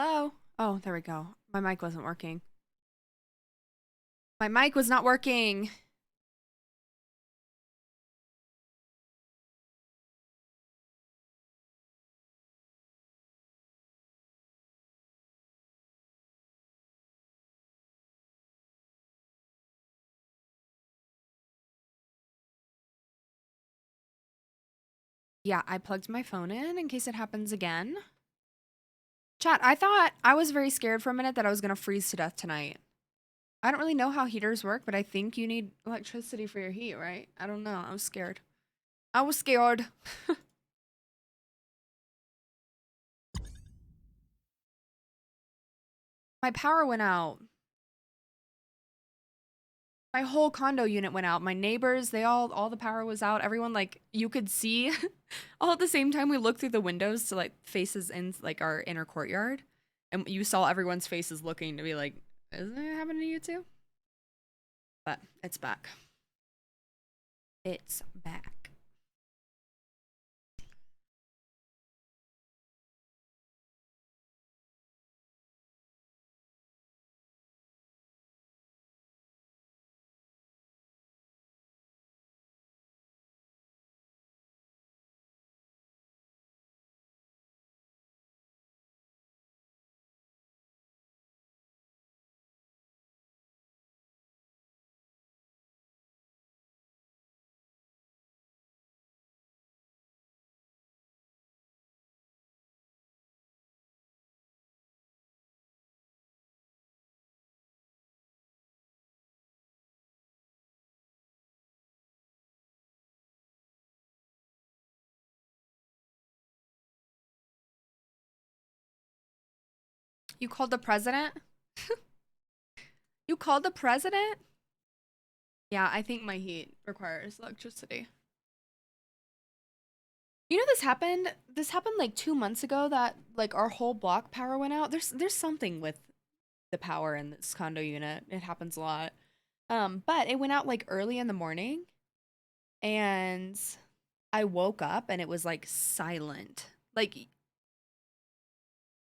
Hello? Oh, there we go. My mic wasn't working. My mic was not working. Yeah, I plugged my phone in case it happens again. Chat, I thought I was very scared for a minute that I was gonna freeze to death tonight. I don't really know how heaters work, but I think you need electricity for your heat, right? I don't know. I was scared. I was scared. My power went out. My whole condo unit went out. My neighbors, they all the power was out. Everyone, like, you could see all at the same time. We looked through the windows to like faces in like our inner courtyard, and you saw everyone's faces looking to be like, isn't it happening to you too? But it's back. It's back. You called the president? You called the president? Yeah, I think my heat requires electricity. You know this happened? This happened like 2 months ago that like our whole block power went out. There's something with the power in this condo unit. It happens a lot. But it went out like early in the morning and I woke up and it was like silent. Like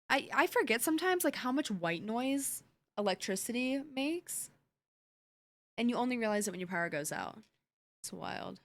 I forget sometimes like how much white noise electricity makes and you only realize it when your power goes out. It's wild.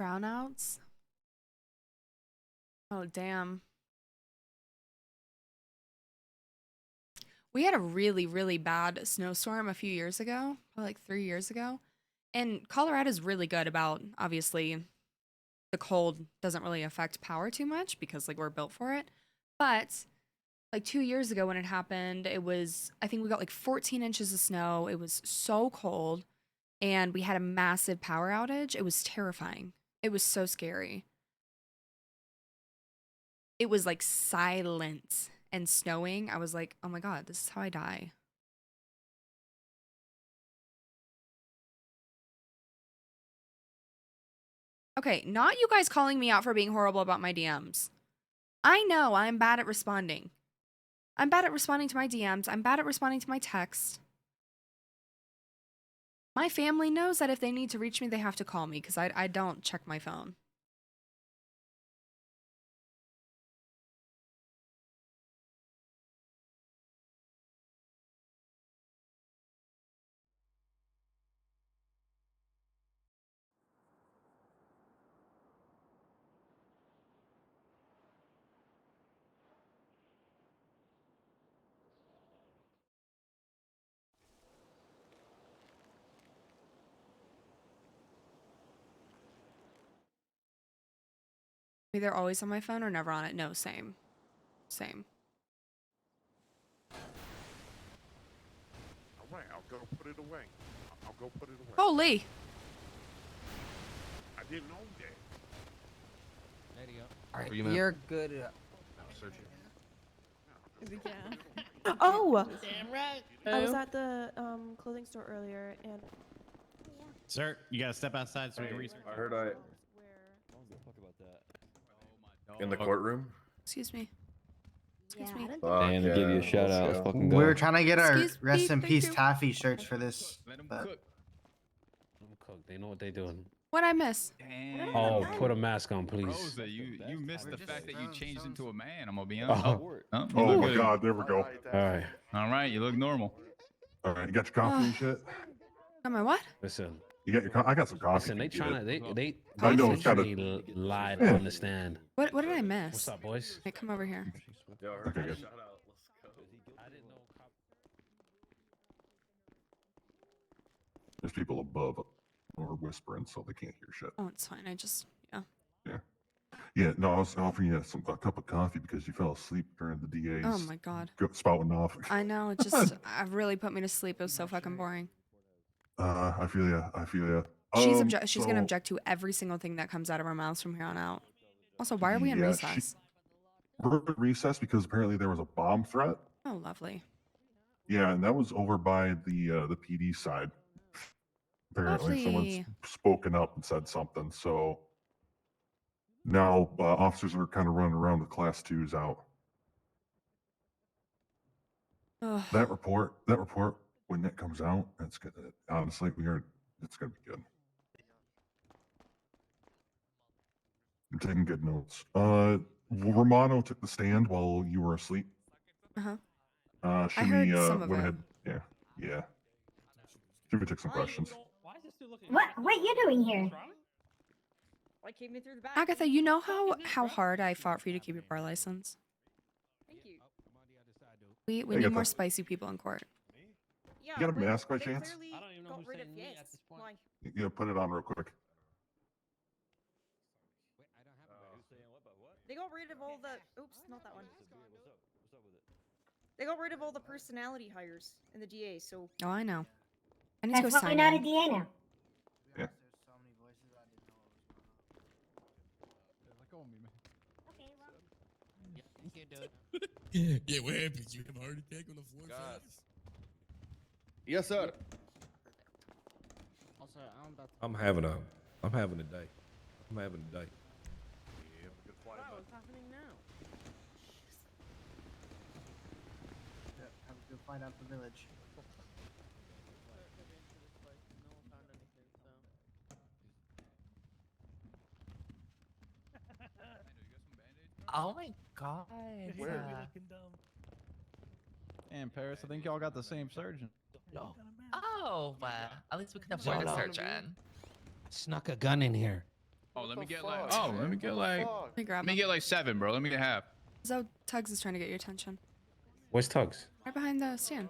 Brownouts? Oh damn. We had a really, really bad snowstorm a few years ago, probably like 3 years ago. And Colorado's really good about obviously the cold doesn't really affect power too much because like we're built for it. But like 2 years ago when it happened, it was I think we got like 14 inches of snow. It was so cold and we had a massive power outage. It was terrifying. It was so scary. It was like silent and snowing. I was like, oh my God, this is how I die. Okay, not you guys calling me out for being horrible about my DMs. I know I'm bad at responding. I'm bad at responding to my DMs. I'm bad at responding to my texts. My family knows that if they need to reach me, they have to call me because I don't check my phone. Either always on my phone or never on it. No, same. Same. All right, I'll go put it away. I'll go put it away. Holy! I didn't know that. There you go. All right, You you're good. Search it. Yeah. Oh, Damn right. I was at the clothing store earlier, and Sir, you gotta step outside so we can research. I heard I Oh in the courtroom. Excuse me. Excuse me. Damn, to give you a shout out. Let's fucking go. We're trying to get our Excuse rest me, in thank peace you. taffy shirts for this. Let them but- cook. Let them cook. They know what they're doing. What'd I miss? Damn. Oh, put a mask on, please. Rosa, you missed the fact that you changed into a man. I'm gonna be Oh. honest. You Oh look my good. God, there we go. All right. All right, you look normal. All right, you got your coffee and shit. Got my what? Listen, You got your. I got some coffee. listen. They if you trying get to. it. They I know, it's gotta- literally lied on the stand. What did I miss? What's up, boys? Hey, come over here. Yo, I heard Okay, you. good. Shout out. Let's go. I didn't know. There's people above or whispering, so they can't hear shit. Oh, it's fine. I just, yeah. Yeah, no, I was offering you a cup of coffee because you fell asleep during the DA's Oh my God. spouting off. I know. It just, really put me to sleep. It was so fucking boring. I feel ya. I feel ya. She's gonna So, object to every single thing that comes out of our mouths from here on out. Also, why are we in yeah, recess? We're at recess because apparently there was a bomb threat. Oh, lovely. Yeah, and that was over by the PD side. Apparently, someone's Lovely. spoken up and said something. So now officers are kind of running around with class twos out. Ugh. That report, when that comes out, it's gonna honestly, it's gonna be good. I'm taking good notes. Romano took the stand while you were asleep. Uh-huh. Shimmy heard some of went it. ahead. Yeah. Shimmy took some questions. What you doing here? I came in through the back. Agatha, you know how hard I fought for you to keep your bar license? Thank you. We Hey, need Agatha. more spicy people in court. Yeah, got a but mask by they chance? clearly I don't even know got who's rid of saying me at yes. this point. Why? Yeah, put it on real quick. They got rid of all the. Oops, not that one. They got rid of all the personality hires in the DA. So Oh, I know. I need to go That's why sign you're not a in. DA now. Yeah. Yeah, what happened? You have a heart attack on the floor? God. fellas? Yes, sir. Also, I'm about I'm having a day. I'm having a day. What's happening now? Have to go find out the village. Oh my god. And Paris, I think y'all got the same surgeon. No. Oh, at least we can afford a surgeon. Snuck a gun in here. Oh, let me get fuck? like. Oh, let me get like. Let me grab Let me him. get like 7, bro. Let me get half. So Tugs is trying to get your attention. Where's Tugs? Right behind the stand.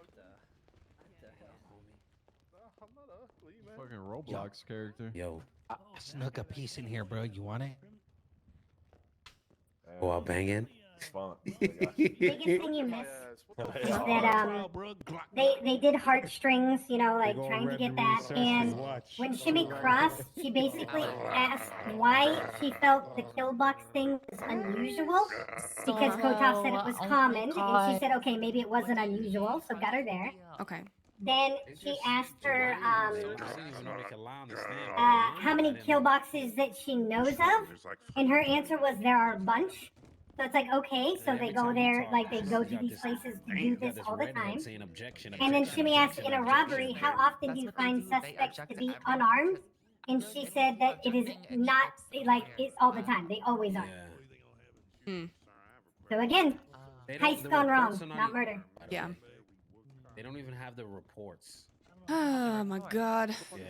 Fucking Roblox character. Yo, I snuck a piece in here, bro. You want it? Go out banging. Fun. Biggest thing you missed is that they did heartstrings, you know, like trying to get that. And when Shimmy crossed, she basically asked why she felt the kill box thing was unusual because Kotov said it was common, and she said, okay, maybe it wasn't unusual, so got her there. Okay. Then she asked her I didn't even know they could lie on the stand. how many kill boxes that she knows of, and her answer was there are a bunch. So it's like, okay, so they go there, like they go to these places to do this all the time. And then Shimmy asked in a robbery, how often do you find suspects to be unarmed? And she said that it is not like it all the time. They always are. Hmm. So again, heist gone wrong, not murder. Yeah. They don't even have the reports. Oh my God. Yeah.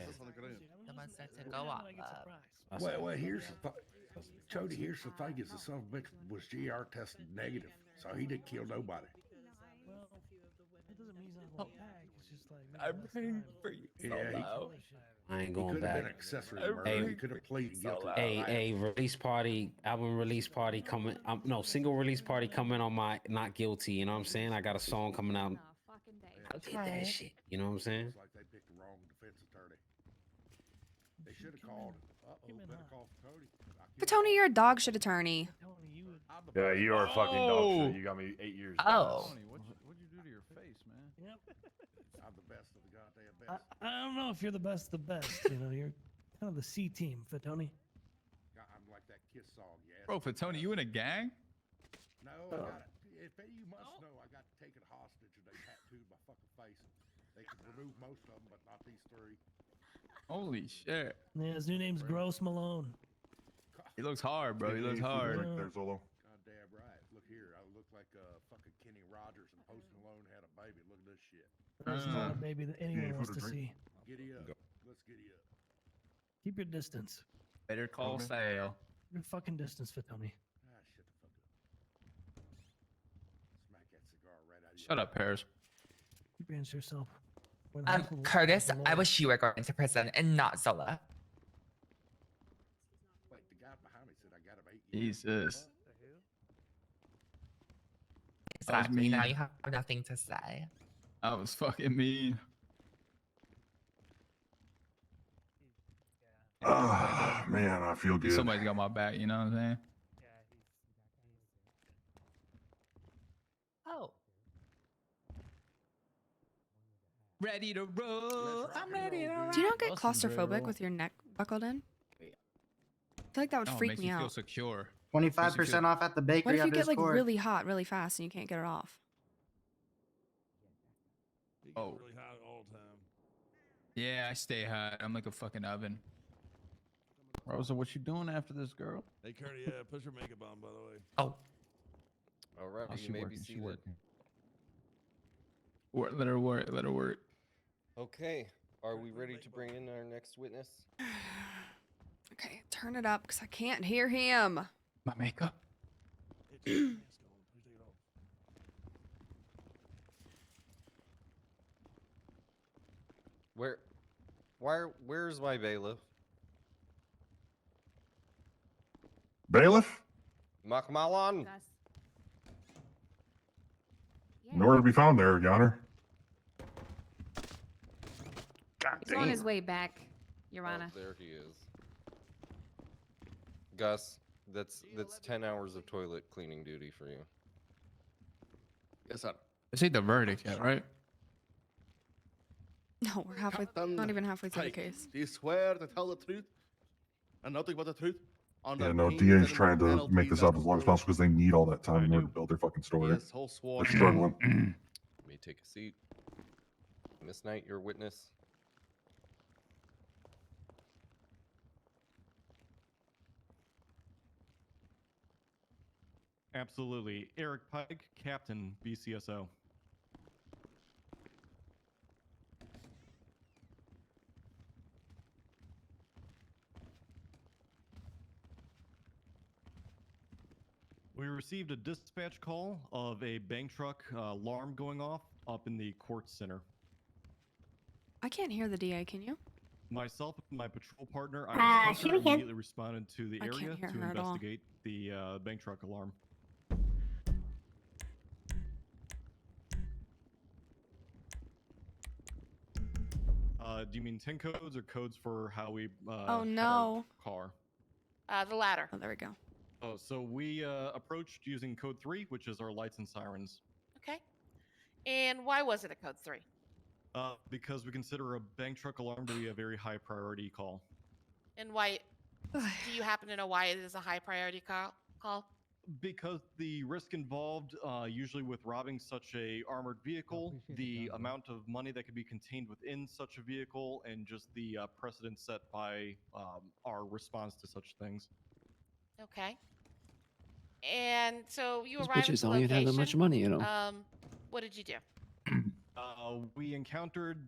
Well, here's the thing. Jody, here's the thing: is the son of a bitch was GR tested negative, so he didn't kill nobody. I'm praying for you. Yeah, I ain't he going could have been back. accessory I'm murder. He praying could have for pleaded you, guilty. so to Hey, that. hey, release party, album release party coming. No, single release party coming on my not guilty. You know what I'm saying? I got a song coming out. I'll get that shit. You know what I'm saying? Looks like they picked the wrong defense attorney. They should have called. Better call for Cody. But Tony, you're a dog shit attorney. Yeah, you are a fucking dog shit. You got me 8 years. Oh. Tony, what'd you do to your face, man? I'm the best of the goddamn best. I don't know if you're the best of the best. You know, you're kind of the C team, Fatoni. I'm like that Kiss song, yes. Bro, for Tony, you in a gang? No, I got it. If you must know, I got taken hostage and they tattooed my fucking face. They could remove most of them, but not these 3. Holy shit. Yeah, his new name's Gross Malone. He looks hard, bro. He looks Hey, hard. Right there, Zolo. Goddamn right. Look here. I look like fucking Kenny Rogers and Post Malone had a baby. Look at this shit. There's not a baby that anyone food wants or to drink? see. Giddy up. Let's giddy up. Keep your distance. Better call Sale. Your fucking distance, Fatoni. Ah, shut the fuck up. Smack that cigar right out of Shut up, Paris. Keep your hands to yourself. We're in the house of the- Curtis, of the I Lord. wish you were going to prison and not Zola. Wait, the guy behind me said I got him 8 years. Jesus. That was Exactly. Now mean. you have nothing to say. That was fucking mean. Ah, man, I feel good. Somebody's got my back, you know what I'm saying? Oh. Ready to roll. I'm ready to roll. Do you not get Austin's ready to claustrophobic roll. with your neck buckled in? I feel like that would No, it freak makes me you feel out. secure. 25% off at the bakery What if on you get like Discord. really hot really fast and you can't get it off? Oh. Really hot all the time. Yeah, I stay hot. I'm like a fucking oven. Rosa, what you doing after this, girl? Hey, Curdy, put your makeup on, by the way. Oh. All right, Oh, you she may be working, she seated. working. Let her work. Let her work. Okay, are we ready to bring in our next witness? Okay, turn it up because I can't hear him. My makeup. Where's my bailiff? Bailiff? Makmalan? Nowhere to be found there, Your Honor. God He's on his way back, Your Honor. Oh, there he is. Gus, that's 10 hours of toilet cleaning duty for you. Yes, sir. This ain't the verdict yet, right? No, we're halfway. Not even halfway through the case. Do you swear to tell the truth and nothing but the truth? Yeah, no, DA's trying to make this up as long as possible because they need all that time in order to build their fucking story. Yes, whole sworn. They're struggling. Let me take a seat. Miss Knight, your witness. Absolutely. Eric Pike, Captain, BCSO. We received a dispatch call of a bank truck alarm going off up in the court center. I can't hear the DA, can you? Myself and my patrol partner, She can. immediately responded to the I can't area hear to her at all. investigate the bank truck alarm. Do you mean 10 codes or codes for how we Oh, had our no. car? The latter. Oh, there we go. Oh, so we approached using code 3, which is our lights and sirens. Okay. And why was it a code 3? Because we consider a bank truck alarm to be a very high priority call. And why? Do you happen to know why it is a high priority call? Because the risk involved, usually with robbing such a armored vehicle, the amount of money that could be contained within such a vehicle, and just the precedent set by our response to such things. Okay. And so you Those arrived at bitches the don't even have that much location. money, you know. What did you do? We encountered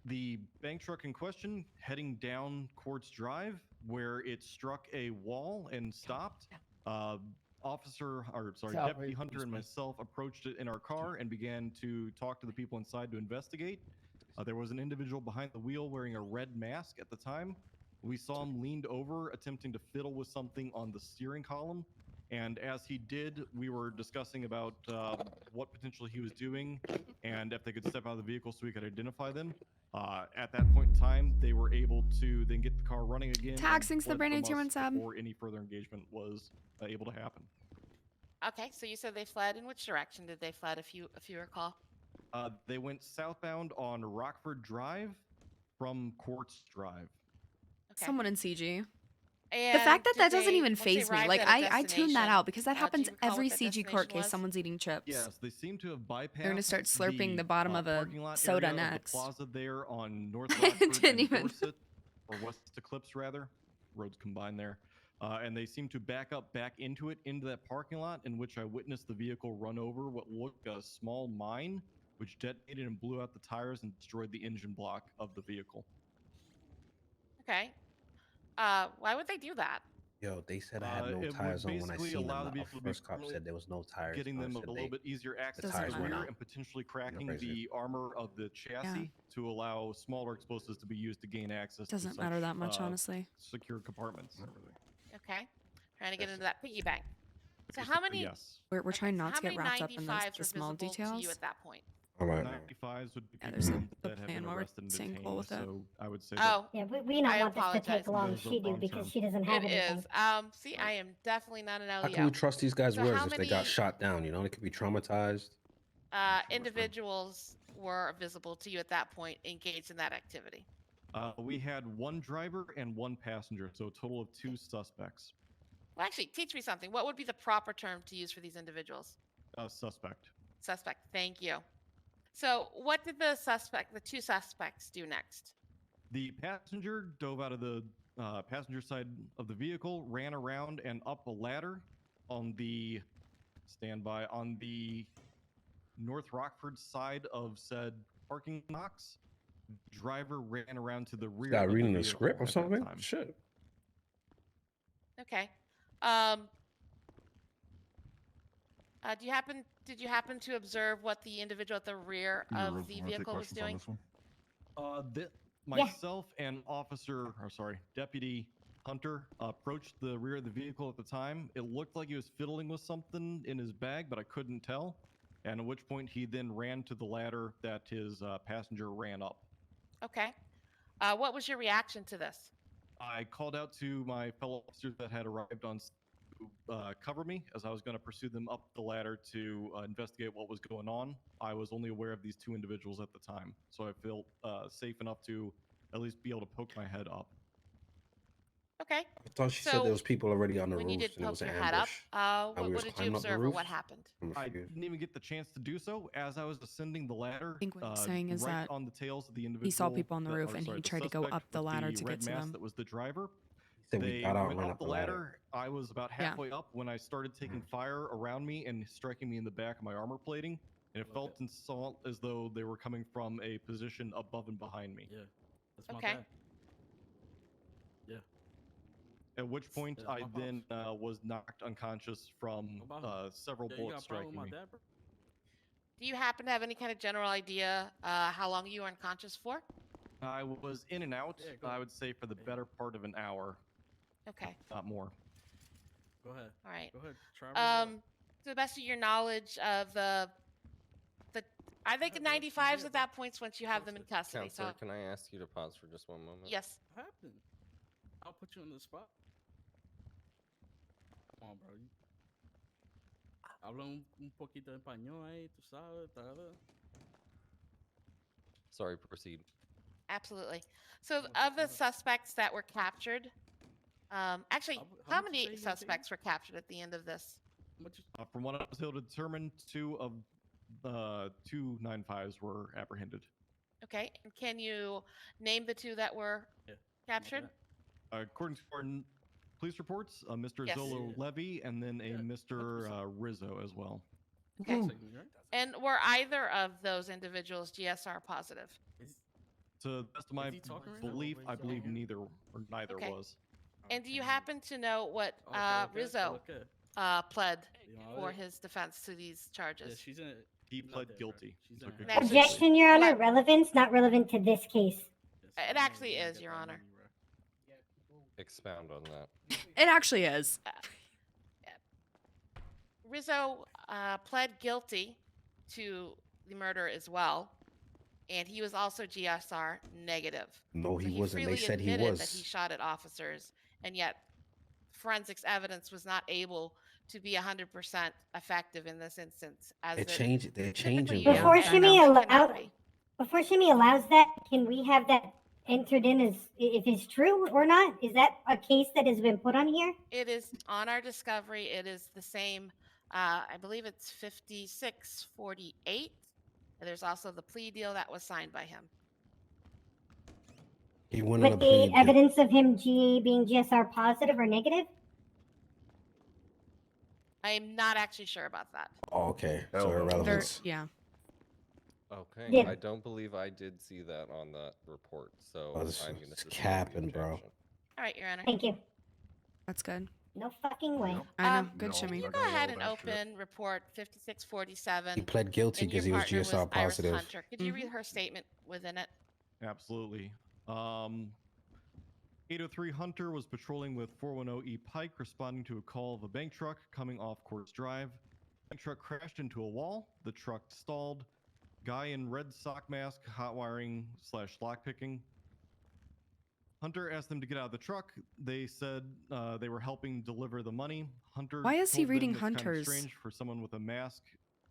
the bank truck in question heading down Quartz Drive, where it struck a wall and stopped. Deputy Hunter and myself approached it in our car and began to talk to the people inside to investigate. There was an individual behind the wheel wearing a red mask at the time. We saw him leaned over, attempting to fiddle with something on the steering column. And as he did, we were discussing about what potentially he was doing and if they could step out of the vehicle so we could identify them. At that point in time, they were able to then get the car running again. Tags, and thanks for the fled brand new from tier us one sub. before any further engagement was able to happen. Okay, so you said they fled. In which direction did they fled, if you recall? They went southbound on Rockford Drive from Quartz Drive. Okay. Someone in CG. And The fact that did that doesn't they- even once they phase me. arrived Like at a I tuned that out because that destination, happens do you recall every what that CG court destination case. was? Someone's eating chips. Yes, they seem to have bypassed. They're gonna start slurping the bottom of a parking lot soda area of next. the plaza there on North Rockford Didn't and even- Dorset, or West Eclipse rather, roads combined there. And they seem to back up back into that parking lot, in which I witnessed the vehicle run over what looked like a small mine, which detonated and blew out the tires and destroyed the engine block of the vehicle. Okay. Why would they do that? Yo, they said I had no It tires would on when I basically seen allow them. the The vehicle to be first cop permanently said there was no tires. getting bro. them Said a little they- bit easier access to tires the went rear out. and potentially cracking crazy. the armor of the chassis to allow smaller explosives to be used to gain access Doesn't to matter such, that much, honestly. secure compartments. Okay. Trying to get into that piggy bank. So Basically, how many? Yes. We're trying not how to get many wrapped up in 95s the were small visible to details. you at that point? All right. 95s would be Yeah, there's people a that have plan been while we're arrested and staying detained. cool with it. So I would say Oh, Yeah, we don't I want this to take apologize. long as Those are she do long because term. she doesn't have It anything. is. See, I am definitely not an How can we LEO. trust these guys' So words how if they got many- shot down? You know, they could be traumatized. Individuals were visible to you at that point, engaged in that activity. We had one driver and one passenger, so a total of 2 suspects. Well, actually, teach me something. What would be the proper term to use for these individuals? Suspect. Suspect. Thank you. So, what did the 2 suspects do next? The passenger dove out of the passenger side of the vehicle, ran around and up a ladder on the North Rockford side of said parking box. The driver ran around to the rear. Guy of the reading the vehicle script or at that something? time. Shit. Okay. Did you happen to observe what the individual at the rear of Rosa, the wanna take vehicle was questions on doing? this one? Myself and Deputy Hunter approached the rear of the vehicle at the time. It looked like he was fiddling with something in his bag, but I couldn't tell. And at which point he then ran to the ladder that his passenger ran up. Okay. What was your reaction to this? I called out to my fellow officers that had arrived on to cover me as I was going to pursue them up the ladder to investigate what was going on. I was only aware of these 2 individuals at the time, so I felt safe enough to at least be able to poke my head up. Okay. I thought she said So, there was people already on the when roof you did and it was poke an your head up, ambush. what, we was what did you climbing up the observe or roof? what happened? I'm I confused. didn't even get the chance to do so as I was ascending the ladder. I think what he's saying is right that on the tails of the individual. he saw people on the that- roof or and sorry, he the tried to go suspect up the with ladder the to red get to mask them. That was the driver. He said we They got out went and ran up up the the ladder. ladder. I was about halfway up when I started taking fire around me and striking me in the back of my armor plating, and it felt and saw as though they were coming from a position above and behind me. Yeah, that's my Okay. bad. Yeah. At which point That's I my then was knocked unconscious from several Yeah, you bullets got a problem striking with me. my dad, bro? Do you happen to have any kind of general idea how long you were unconscious for? I was in and out, Yeah, go I ahead. would say, for the better part of an hour, Okay. not more. Go ahead. All right. Go ahead. Try. To the best of your knowledge of the I think 95s at that point once you have them in custody. Counselor, So can I ask you to pause for just one moment? yes. What happened? I'll put you on the spot. Come on, bro. Habla un poquito de español ahí, tú sabes, tal. Sorry, proceed. Absolutely. So of the suspects that were captured, actually, how how much you many say you gonna take? suspects were captured at the end of this? From what I was able to determine, 2 of the 2 9.5s were apprehended. Okay. And can you name the 2 that were captured? According to our police reports, Mr. Yes. Zolo Levy and then a Mr. Rizzo as well. Okay. And were either of those individuals GSR positive? To the best of my he talking right now? belief, I believe neither Okay. was. And do you happen to know what Rizzo pled for his defense to these charges? Yeah, she's in it. He pled guilty. He took a Next. guilty plea. Objection, Your Honor. What? Relevance, not relevant to this case. It actually is, Your Honor. Expound on that. It actually is. Rizzo pled guilty to the murder as well, and he was also GSR negative. No, he So wasn't. They freely said he admitted that was. he shot at officers, and yet forensics evidence was not able to be 100% effective in this instance. As They it changed. They changed typically it, is, Before bro. and Shimmy it cannot be. before Shimmy allows that, can we have that entered in as if it's true or not? Is that a case that has been put on here? It is on our discovery. It is the same. I believe it's 5648. And there's also the plea deal that was signed by him. He went on a With plea. the evidence of him being GSR positive or negative? I am not actually sure about that. Oh, okay. So Hell no. irrelevance. Yeah. Okay. Yeah. I don't believe I did see that on that report, so Oh, this I'm going to is suspend the capping, bro. objection. All right, Your Honor. Thank you. That's good. No fucking way. I know. Good No, Shimmy. You I go got ahead all and that shit. open report 5647. He pled guilty and your because he was partner GSR Iris positive. Hunter. Could you read her statement within it? Absolutely. 803 Hunter was patrolling with 410 E Pike, responding to a call of a bank truck coming off Courts Drive. Bank truck crashed into a wall. The truck stalled. Guy in red sock mask, hot wiring / lockpicking. Hunter asked them to get out of the truck. They said they were helping deliver the money. Hunter. Why is he told them reading it's kind of Hunter's? strange for someone with a mask,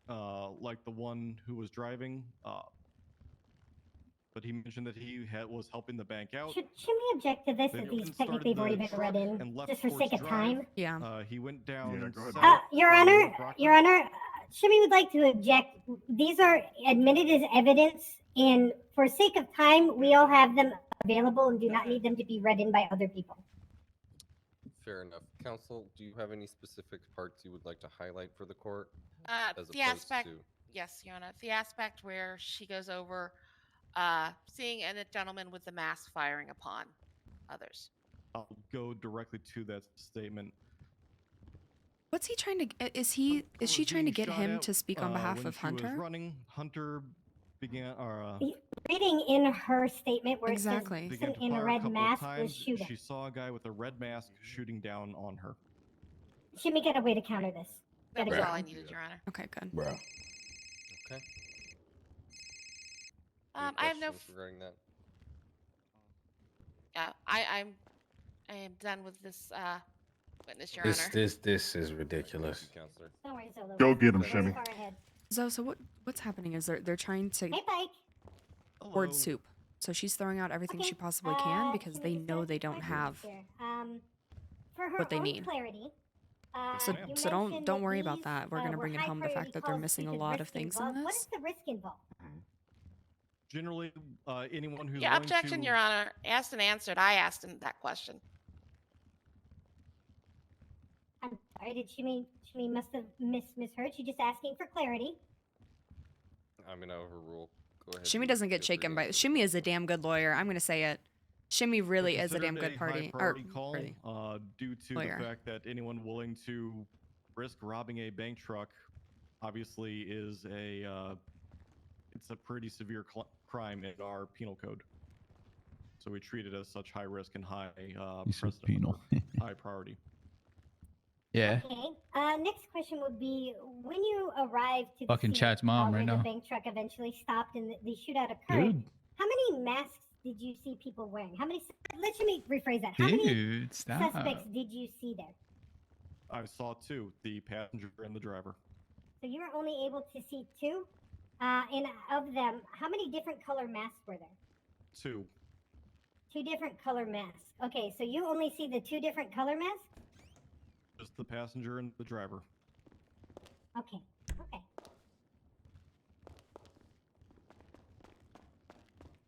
like the one who was driving. But he mentioned that he was helping the bank out. Should we object to this They as these then technically have already started been the read truck and in, left just for Courts sake of Drive. time? Yeah. He went down. Yeah, go ahead. south Your on Honor, Rockland. Your Honor, Shimmy would like to object. These are admitted as evidence, and for sake of time, we all have them available and do not need them to be read in by other people. Fair enough. Counsel, do you have any specific parts you would like to highlight for the court? As The opposed aspect, to... yes, Your Honor, the aspect where she goes over seeing a gentleman with the mask firing upon others. I'll go directly to that statement. What's he trying to? Is she trying to get him to speak on behalf when of she was Hunter? running, Hunter began Reading in her statement where Exactly. it says began person to in a fire red couple of mask was times. shooting. She saw a guy with a red mask shooting down on her. Shimmy, get a way to counter this. That Gotta was go. all I needed, Your Honor. Okay, good. Bro. Okay. I have no. questions regarding that? Yeah, I am done with this witness, Your Honor. This is ridiculous. Thank you, Counselor. Don't worry, Zolo. Go get him, Very Shimmy. far ahead. So what's happening is they're trying to Hey, Pike. hoard soup. So she's throwing out everything Okay, she possibly can because Shimmy, they just know a they don't quick have. here. For her what they own need. clarity, So you so mentioned don't that worry about these, that. We're gonna were bring it home the high-priority fact that they're calls missing a because lot of risk things in involved. What this. is the risk involved? Generally, anyone who's Yeah, willing objection, to... Your Honor. Asked and answered. I asked him that question. I'm sorry, did Shimmy must have misheard. She's just asking for clarity. I'm going to overrule. Go ahead. Shimmy and doesn't get feel free shaken to by. answer the Shimmy is a question. damn good lawyer. I'm gonna say it. Shimmy really is a damn considered good a party. high priority call, party. due to lawyer. the fact that anyone willing to risk robbing a bank truck obviously is it's a pretty severe crime in our penal code. So we treat it as such high risk and high He's so precedent, penal. high priority. Yeah. Okay. Next question would be, when you arrived to the Fucking scene, Chad's mom where right the now. bank truck eventually stopped and the shootout occurred, Dude. how many masks did you see people wearing? How many? Let me rephrase that. How many Dude, stop. suspects did you see there? I saw two, the passenger and the driver. So you were only able to see two? And of them, how many different color masks were there? Two. Two different color masks. Okay, so you only see the two different color masks? Just the passenger and the driver. Okay, okay.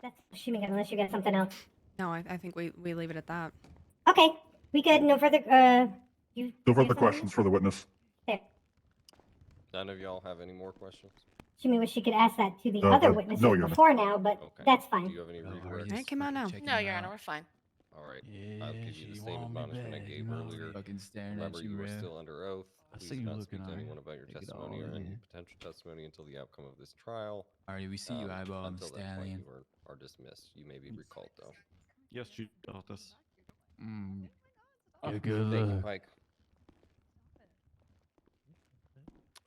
That's assuming unless you got something else. No, I think we leave it at that. Okay, we good. No further, you. No there's further something? questions for the witness. There. None of y'all have any more questions? Jimmy wish she could ask that to the No, other no, witnesses Your Honor. before now, but Okay. that's Do fine. you have any read words? It came out now. No, Your Honor, we're fine. All right. Yeah, I'll give you she the same want me admonishment I bad, gave you know, earlier. fucking staring Remember, at you, you were Rev. still under oath. see Please you not looking speak to alright. anyone about your Take it testimony all or any in. potential testimony until the outcome of this trial. Alrighty, we see you, eyeball Until that point, stallion. you are dismissed. You may be recalled, though. Yes, Chief Justice. Mm. Yeah, good Thank you, luck. Pike.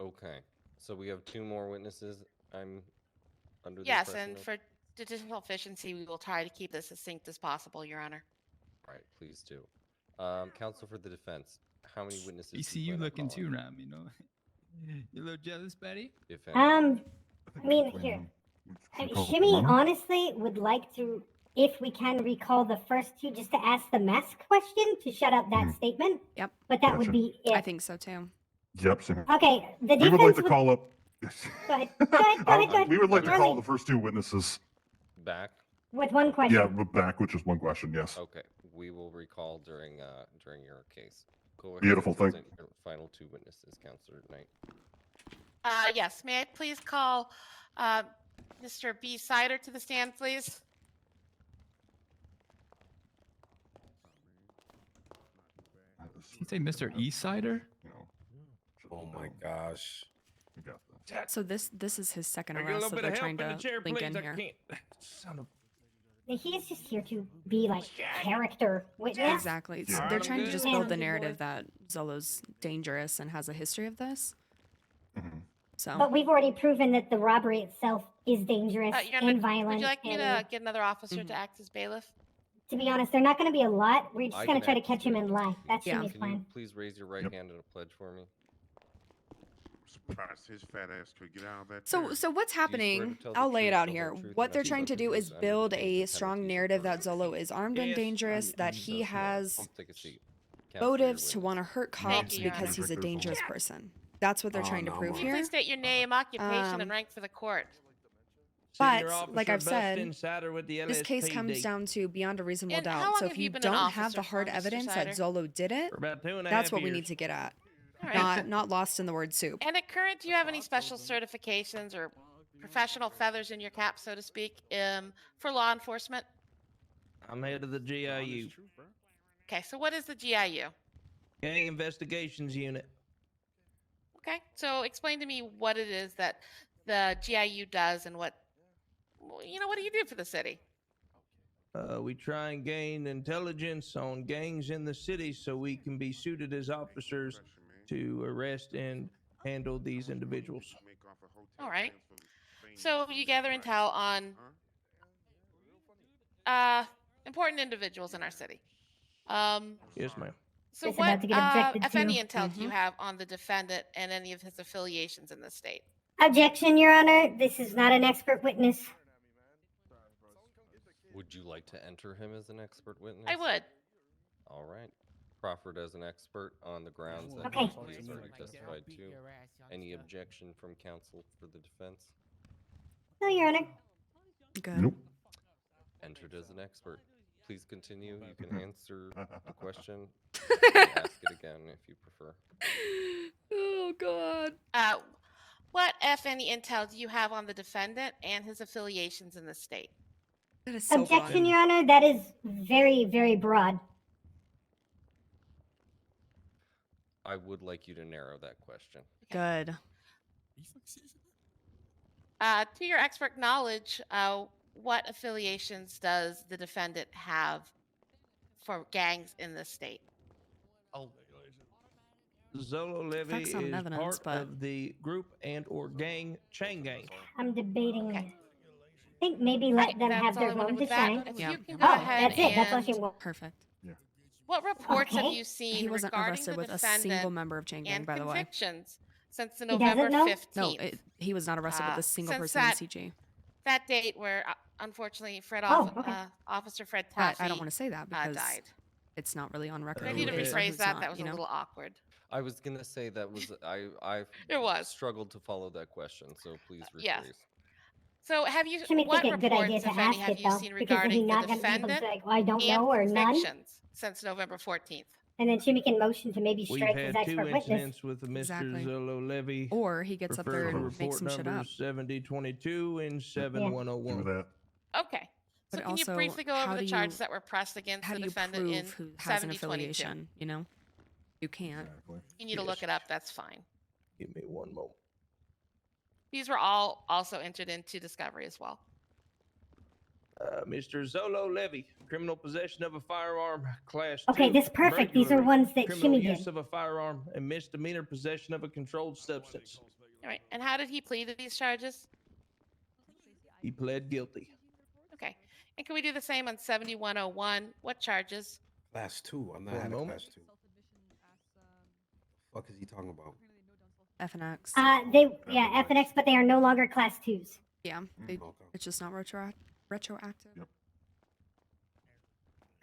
Okay, so we have 2 more witnesses. I'm under the Yes, impression and of- for judicial efficiency, we will try to keep this as succinct as possible, Your Honor. All right, please do. Counsel for the defense, how many witnesses? We do see you you plan on looking calling, too, Ram, you know? You a little jealous, Betty? if any? I mean, here. Shimmy honestly would like to, if we can recall the first 2, just to ask the mask question to shut up that statement. Yep. But that would Gotcha. be it. I think so too. Yep, same. Okay, the We would defense like to call up. Go ahead. Go ahead. We would like to Run call it. the first 2 witnesses. Back? With one question. Yeah, back, which is one question. Yes. Okay, we will recall during your case. Go ahead. Beautiful, and thank- present your final 2 witnesses, Counselor Knight. Yes, may I please call Mr. B. Sider to the stand, please? Did you say Mr. Eastsider? Oh my gosh. So this is his second Can I get a arrest little that bit they're of trying help in to the chair, link please? in I here. can't. Son of. He is just here to be like character witness. Exactly. It's- Yeah. They're trying to good. just Yeah. build the narrative that Zolo's dangerous and has a history of this. So But we've already proven that the robbery itself is dangerous Your Honor, and violent. would you like me and- to get another officer to act as bailiff? To be honest, they're not going to be a lot. We're just I going can to try to act catch him in lie. That's Yeah. Shimmy's Can you plan. please raise your right hand in a pledge for me? Surprised his fat ass could get out of that. So what's swear to happening? tell the I'll lay it truth, out the here. whole truth, What and they're nothing trying but to the do truth is under the build pains a and strong penalties of narrative that perjury. Zolo is armed and Yes, dangerous, that he has Take a seat. Counselor, your motives to witness. want to hurt Thank cops you, Your because Honor. he's a dangerous person. That's what they're trying to prove Can you here. please state your name, occupation, Um, and rank for the court? But like I've said, this case comes down to beyond a reasonable And how doubt. long So if have you you been an don't have the officer hard for, Mr. evidence that Sider? Zolo did it, For about 2.5 that's what we years. need to get at. All right. Not lost in the word soup. And at current, do you have any special certifications or professional feathers in your cap, so to speak, for law enforcement? I'm head of the GIU, Okay, so what is the GIU? Gang Investigations Unit. Okay, so explain to me what it is that the GIU does and what do you do for the city? We try and gain intelligence on gangs in the city so we can be suited as officers to arrest and handle these individuals. All right. So you gather intel on important individuals in our city. Yes, ma'am. So Just what, about to get objected if any, to. intel do you have on the defendant and any of his affiliations in the state? Objection, Your Honor. This is not an expert witness. Would you like to enter him as an expert witness? I would. All right. Proffered as an expert on the grounds that Okay. he has already testified to. Any objection from counsel for the defense? No, Your Honor. Good. Nope. Entered as an expert. Please continue. You can answer the question. And ask it again if you prefer. Oh God. What, if any, intel do you have on the defendant and his affiliations in the state? That is so Objection, blunt. Your Honor. That is very, very broad. I would like you to narrow that question. Good. To your expert knowledge, what affiliations does the defendant have for gangs in the state? Zolo Levy Facts, not is evidence, part but- of the group and or gang chain gang. I'm debating. I think maybe Right, let them that's have all I their wanted moment to with that. shine. If Yeah. you can go Oh, ahead that's it. That's all and she wants. Perfect. what reports have Okay. you seen He wasn't regarding arrested the with a defendant single member of chain gang, and by the way. convictions since the He doesn't November know? 15th? No, he was not arrested with a single since person in that- CG. That date where, unfortunately, Oh, okay. Officer Fred But Taffy I don't want to say that because died. it's not really on record. I who need to it is and rephrase who's that. not, That was you a know? little awkward. I was gonna say that was I It was. struggled to follow that question, so please rephrase. yes. So have you, Shouldn't what think a good idea reports, to if any, ask have it you though, seen because then regarding he's the not going to be able to defendant say, like, oh, I don't and know or none. convictions since November 14th? And then Jimmy can motion to maybe We've strike his had 2 expert witness. incidents with Mr. Exactly. Zolo Levy. Or he gets up there referred to and makes report some shit number up. 7022 and Do 7101. that. Okay. So But can also, you briefly go how over the do charges you- that were pressed against How the do you defendant in prove who has an 7022? affiliation? You know. You can't. Exactly. You need to look it up. That's fine. Give me one moment. These were all also entered into discovery as well. Mr. Zolo Levy, criminal possession of a firearm, class Okay, 2. this perfect. These are burglary, ones that criminal Shimmy use did. of a firearm, and misdemeanor possession of a controlled substance. All right. And how did he plead to these charges? He pled guilty. Okay. And can we do the same on 7101? What charges? Class 2. I'm not One having a moment. class 2. Fuck is he talking about? F and X. F and X, but they are no longer class 2s. Yeah, Okay. it's just not retroactive. Yep.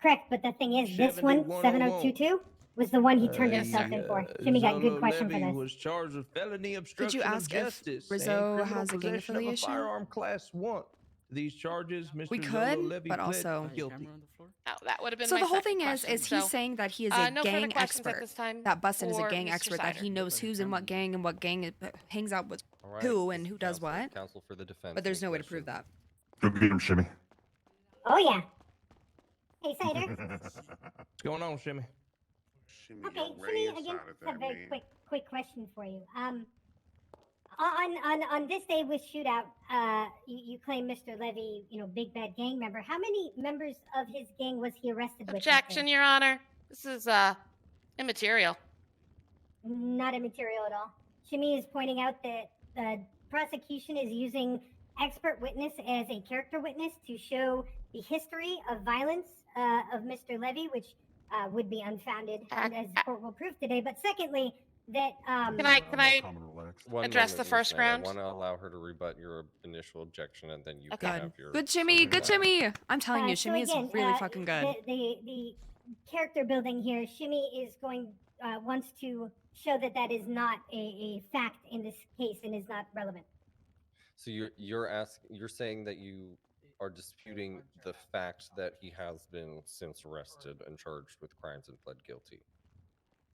Correct, but the thing is, this one, 7022, was the one he turned Yes, himself sir. in for. Shimmy got good Zolo question for Levy this. was charged with felony obstruction ask of if justice Rizzo and criminal has a gang possession affiliation? of a firearm class 1. These charges, Mr. We Zolo could, Levy but pled also- guilty. Oh, that would have been So my the whole second thing question. is he's saying that he is no a further gang questions at expert. this time That Bustin is a for gang Mr. expert. That he Sider. knows who's in what gang and what gang it hangs out with All right, who and this who does counsel- what. Counsel for the defense. But there's any no way to prove questions? that. Go get him, Shimmy. Oh, yeah. Hey, Cider. What's going on, Shimmy? Okay, Shimmy, again, just a very quick question for you. On this day with shootout, you claim Mr. Levy, big bad gang member. How many members of his gang was he arrested with? that day? Objection, Your Honor. This is immaterial. Not immaterial at all. Shimmy is pointing out that the prosecution is using expert witness as a character witness to show the history of violence of Mr. Levy, which would be unfounded, as the court will prove today. But secondly, that Can I One address moment, the first Miss Nana. ground? I want to allow her to rebut your initial objection, and then you Okay. can Good. have your. Good Shimmy. Good second Shimmy. I'm telling you, so Shimmy again, is really fucking good. The character building here, Shimmy is wants to show that is not a fact in this case and is not relevant. So you're saying that you are disputing the fact that he has been since arrested and charged with crimes and pled guilty.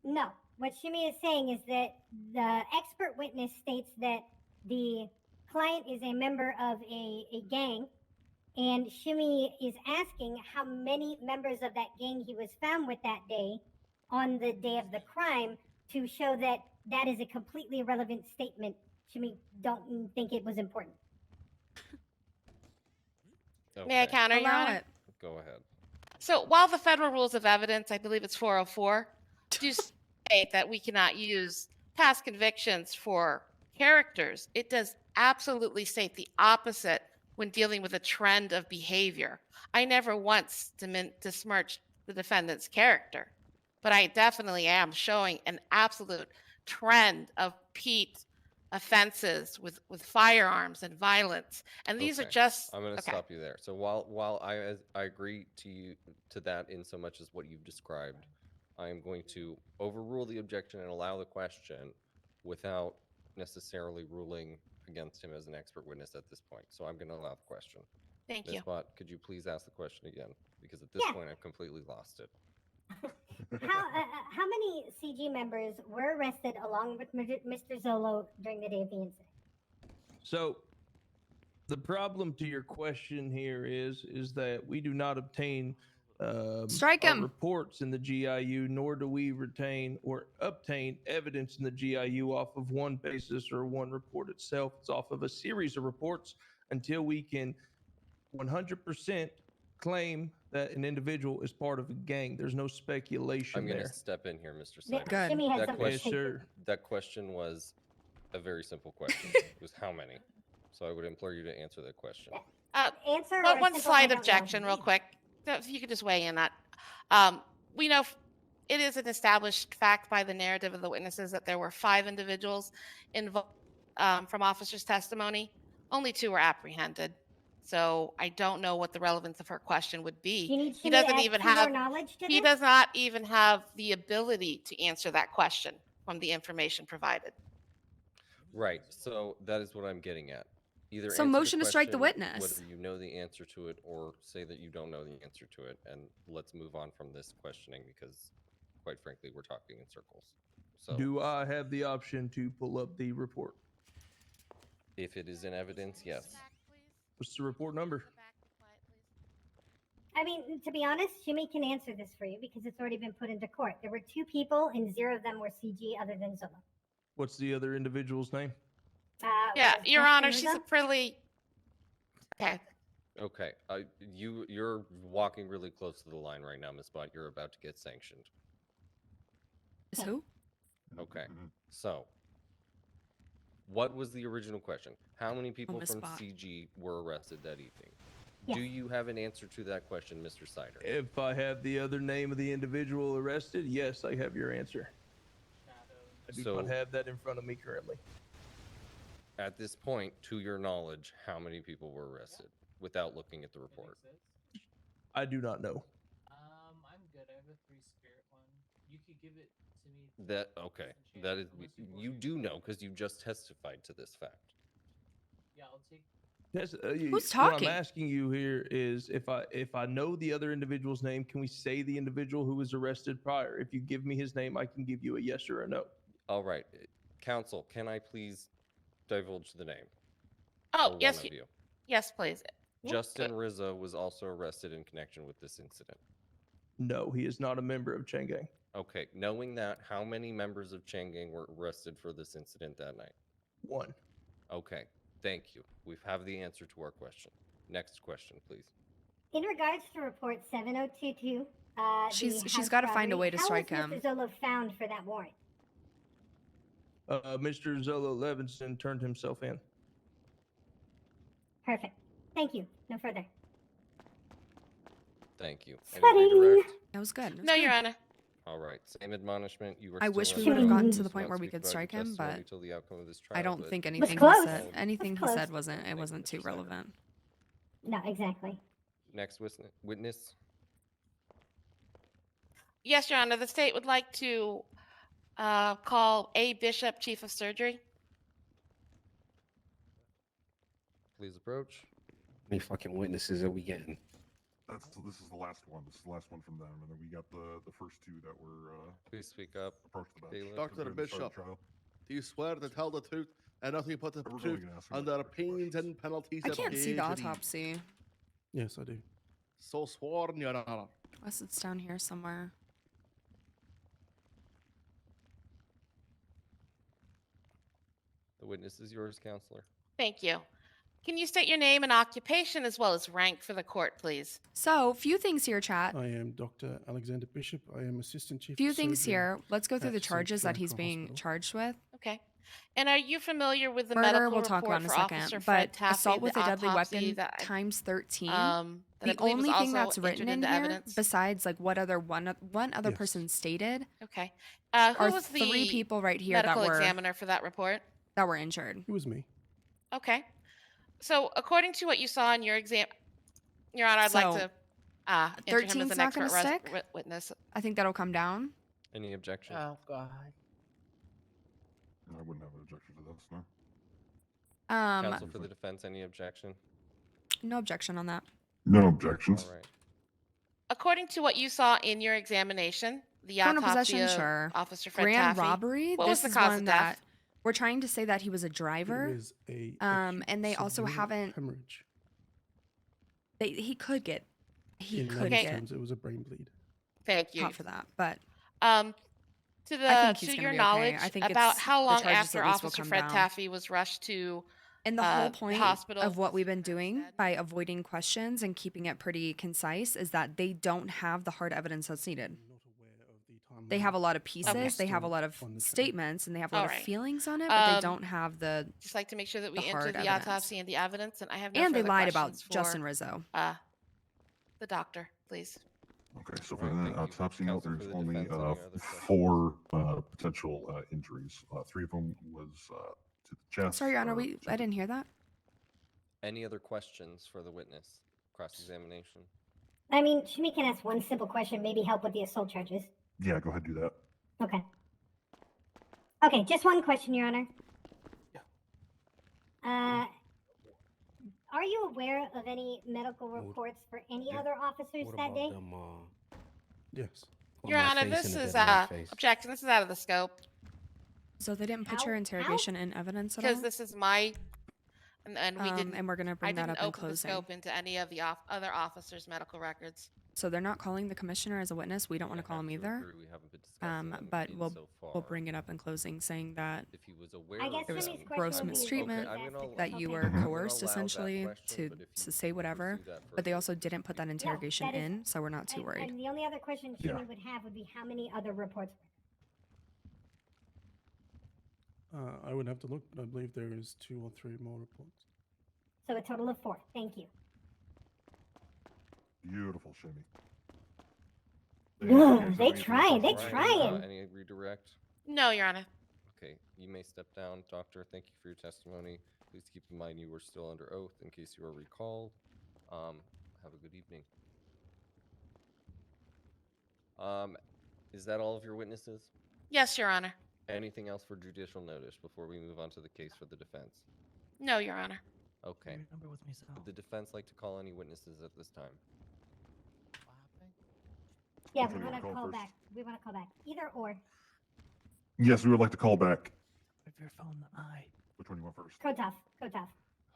No, what Shimmy is saying is that the expert witness states that the client is a member of a gang, and Shimmy is asking how many members of that gang he was found with that day on the day of the crime to show that is a completely irrelevant statement. Shimmy don't think it was important. May I counter, Your Allow Honor? it. Go ahead. So while the federal rules of evidence, I believe it's 404, do state that we cannot use past convictions for characters, it does absolutely state the opposite when dealing with a trend of behavior. I never once besmirched the defendant's character, but I definitely am showing an absolute trend of repeat offenses with firearms and violence, and these are Okay. just. I'm going to okay. stop you there. So while I agree to that in so much as what you've described, I am going to overrule the objection and allow the question without necessarily ruling against him as an expert witness at this point. So I'm going to allow the question. Thank Ms. you. Watt, could you please ask the question again? Because at this Yeah. point, I've completely lost it. How many CG members were arrested along with Mr. Zolo during the day of the incident? So the problem to your question here is that we do not obtain Strike our him. reports in the GIU, nor do we retain or obtain evidence in the GIU off of one basis or one report itself. It's off of a series of reports until we can 100% claim that an individual is part of a gang. There's no speculation I'm going there. to step in here, Mr. Yeah, Sider. Shimmy has That something to Yes, say. sir. That question was a very simple question. It was how many? So I would implore you to answer that question. Answer One or one simple, I slight don't know. objection, real quick. If you could just weigh in on. We know it is an established fact by the narrative of the witnesses that there were 5 individuals involved from officers' testimony. Only 2 were apprehended. So I don't know what the relevance of her question would be. Do you need He Shimmy to doesn't add even 2 more have. knowledge to He this? does not even have the ability to answer that question from the information provided. Right. So that is what I'm getting at. Either So answer the motion to strike the question, witness. whether you know the answer to it, or say that you don't know the answer to it, and let's move on from this questioning because, quite frankly, we're talking in circles. So Do I have the option to pull up the report? if it is in evidence, yes. What's the report number? I mean, to be honest, Jimmy can answer this for you because it's already been put into court. There were 2 people, and 0 of them were CG other than Zola. What's the other individual's name? Yeah, was Your Justin Honor, she's a Rosa? pretty. Okay. Okay. You're walking really close to the line right now, Miss Blunt. You're about to get sanctioned. Is who? Okay. So, what was the original question? How many people Miss from Bot. CG were arrested that evening? Yes. Do you have an answer to that question, Mr. Sider? If I have the other name of the individual arrested, yes, I have your answer. I do not have that in front of me currently. At this point, to your knowledge, how many people were arrested without looking at the report? I do not know. I'm good. I have a 3 spirit one. You could give it to me. That okay. That is you do know because you just testified to this fact. Yeah, I'll take. Yes, Who's What talking? I'm asking you here is if I know the other individual's name, can we say the individual who was arrested prior? If you give me his name, I can give you a yes or a no. All right, counsel, can I please divulge the name? Oh, for yes. one of you. Yes, please. Justin Rizzo was also arrested in connection with this incident. No, he is not a member of Chain Gang. Okay, knowing that, how many members of Chain Gang were arrested for this incident that night? 1. Okay, thank you. We have the answer to our question. Next question, please. In regards to report 7022, She's got to find a way to strike how him. was Mr. Zola found for that warrant? Mr. Zolo Levinson turned himself in. Perfect. Thank you. No further. Thank you. Any Sweating. redirect? That was good. That was No, good. Your Honor. All right, same admonishment. You were I still wish we under would have gotten to arrest. the point Not where we speak could about your strike him, testimony but till the outcome of this I trial, don't but think Was anything he close. said. Anything he close. said wasn't. It Thank you, wasn't too Mr. Snyder. relevant. No, exactly. Next witness. Yes, Your Honor. The state would like to call A. Bishop, Chief of Surgery. Please approach. How many fucking witnesses are we getting? This is the last one. This is the last one from them, and then we got the first 2 that were Please speak up. approached the bench. Bailiff. Dr. during the start of Bishop, trial. do you swear to tell the truth and nothing but the We're really truth gonna ask him under about the pains and penalties I of can't see the perjury? autopsy. Yes, I do. So sworn, Your Honor. Unless it's down here somewhere. The witness is yours, counselor. Thank you. Can you state your name and occupation as well as rank for the court, please? So, few things here, chat. I am Dr. Alexander Bishop. I am Assistant Chief. Few of things Surgery here. Let's go through at the St. charges that he's Franco being Hospital. charged with. Okay. And are you familiar with the Murder, medical we'll talk report about in a for second. Officer Fred But Taffy, assault with the a deadly autopsy weapon that, times 13. that I The believe was only thing also that's written entered in into here, evidence? besides like what other one other Yes. person stated, Okay. are Who was the 3 people right here that medical were examiner for that report? injured. It was me. Okay. So, according to what you saw in your exam, Your Honor, I'd like So, to enter him as 13's an not expert gonna stick? witness. I think that'll come down. Any objection? Oh God. I wouldn't have an objection to this, no. Counsel for the defense, any objection? No objection on that. No objections. All right. According to what you saw in your examination, the Criminal autopsy possession, of sure. Officer Fred Grand Taffy, robbery. what This was the is cause one of that death? we're trying to say that he was a driver. It was a And they also severe haven't. hemorrhage. He could get. He In could layman's get terms, it was a brain bleed. Thank you. caught for that, but To I think he's to gonna your be okay. knowledge, I think about it's- how the long charges after at least will Officer come Fred down. Taffy was rushed to and the whole point hospital of what we've been doing by avoiding questions and keeping it pretty concise is that they don't have the hard evidence that's needed. They have a lot of pieces, they have a lot of statements, and they have a lot of Alright. feelings on it, but they Um, don't have the. just like to make sure that we the enter hard the evidence. autopsy and the evidence, and I have no And they further lied about questions for, Justin Rizzo. The doctor, please. Okay, so for Alright, the thank you. autopsy note, Counsel for there's the only defense, any other questions? 4 potential injuries. 3 of them was to the chest. Sorry, Your Honor, to I didn't hear that. Any other questions for the witness? Cross-examination. I mean, Shimi can ask one simple question, maybe help with the assault charges. Yeah, go ahead, do that. Okay. Okay, just one question, Your Honor. Are you aware of any medical reports for any other officers that day? Yes. Your Honor, this is objection. This is out of the scope So they didn't put your interrogation in evidence at all. because this is my And we didn't. and we're gonna I bring that didn't up in open the closing. scope into any of the other officers' medical records. So they're not calling the commissioner as a witness. We don't want to call him either. We haven't been discussing But anything we'll so far. we'll bring it up in closing, saying that If he was aware I guess there was Jimmy's gross question would be, mistreatment, okay, I'm gonna- that you okay. were I'm gonna coerced allow that essentially question, but if to you say whatever. pursue that But they further- also didn't put that interrogation that is- in, so we're not too worried. And the only other question Yeah. Jimmy would have would be how many other reports were there? I would have to look, but I believe there is 2 or 3 more reports. So a total of 4. Thank you. Beautiful, Shimmy. Ugh, they trying. They Ryan, trying. any redirect? No, Your Honor. Okay, you may step down, Doctor. Thank you for your testimony. Please keep in mind you were still under oath in case you are recalled. Have a good evening. Is that all of your witnesses? Yes, Your Honor. Anything else for judicial notice before we move on to the case for the defense? No, Your Honor. Okay. Remember with me, Sal. Would the defense like to call any witnesses at this time? Yeah, Which we one do you want to wanna call call first? back. We want to call back. Either or. Yes, we would like to call back. If your phone, the eye. Which one do you want first? Kotov. Kotov.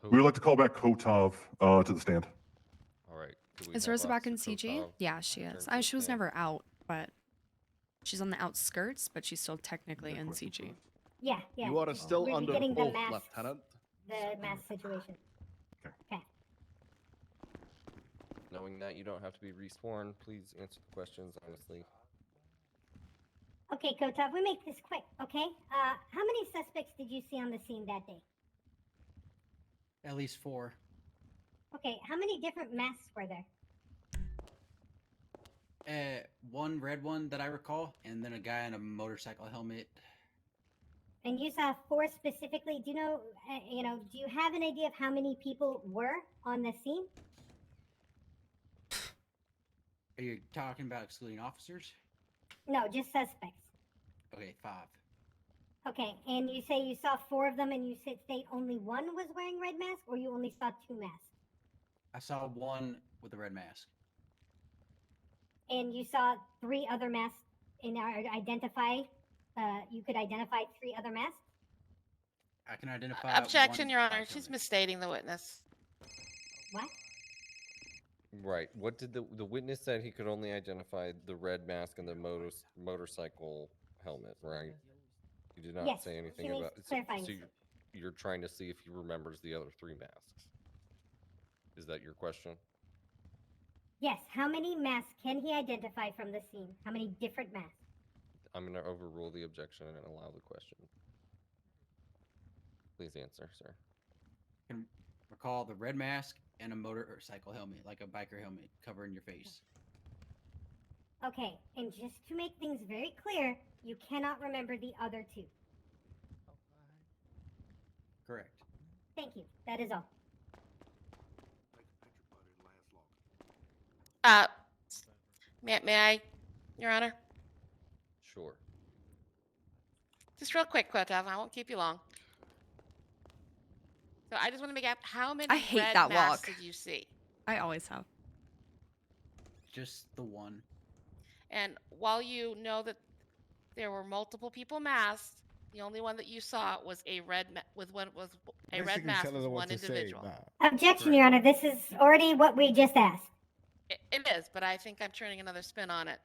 We would like to call back Kotov to the stand. All right. do we Is have Rosa back in Officer CG? Kotov Yeah, she return is. to the She was stand? never out, but she's on the outskirts, but she's still technically in CG. Yeah, yeah. You are still We're under getting the oath, mass, Lieutenant. the mass situation. Okay. Knowing that you don't have to be resworn, please answer the questions honestly. Okay, Kotov, we make this quick, okay? How many suspects did you see on the scene that day? At least 4. Okay, how many different masks were there? One red one that I recall, and then a guy in a motorcycle helmet. And you saw 4 specifically. Do you know, do you have an idea of how many people were on the scene? Are you talking about excluding officers? No, just suspects. Okay, 5. Okay, and you say you saw 4 of them, and you state only one was wearing red mask, or you only saw 2 masks? I saw one with a red mask. And you saw 3 other masks in our identify. You could identify 3 other masks. I can identify. Objection, one Your Honor. black She's helmet. misstating the witness. What? Right. What did the witness said he could only identify the red mask and the motorcycle helmet, right? You did not Yes, say anything she was about clarifying. so you're trying to see if he remembers the other 3 masks. Is that your question? Yes. How many masks can he identify from the scene? How many different masks? I'm going to overrule the objection and allow the question. Please answer, sir. I can recall the red mask and a motorcycle helmet, like a biker helmet covering your face. Okay, and just to make things very clear, you cannot remember the other 2. Correct. Thank you. That is all. May I, Your Honor? Sure. Just real quick, Kotov. I won't keep you long. So I just want to make up how many I hate red that masks walk. did you see? I always have. Just the one. And while you know that there were multiple people masked, the only one that you saw was a red red mask with one individual. Objection, Your Honor. This is already what we just asked. It is, but I think I'm turning another spin on it.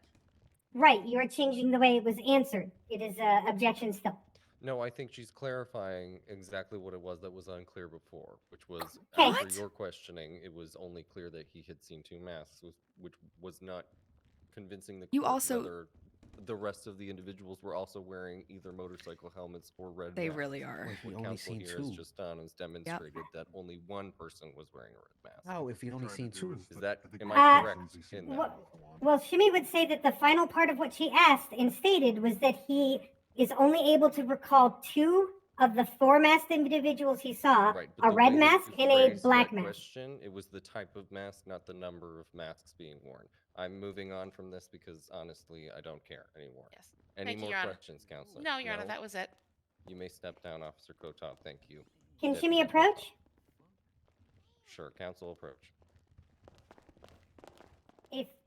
Right. You are changing the way it was answered. It is objection still. No, I think she's clarifying exactly what it was that was unclear before, which was Okay. after What? your questioning, it was only clear that he had seen 2 masks, which was not convincing the You court also- whether the rest of the individuals were also wearing either motorcycle helmets or red They masks. really are. Well, if we What only counsel seen here has 2. just done is demonstrated that only one person was wearing a red mask. How if we only seen 2? Is that am Uh, I correct in that? Well, Shimmy would say that the final part of what she asked and stated was that he is only able to recall 2 of the 4 masked individuals he saw, Right, but a the red way that mask you and a phrased black that mask. question, it was the type of mask, not the number of masks being worn. I'm moving on from this because honestly, I don't care anymore. Yes. Any Thank you, more Your Honor. questions, Counselor? No, Your Honor, that was it. You may step down, Officer Kotov. Thank you. Can Deputy Shimmy Kotov. approach? Sure, Counsel approach.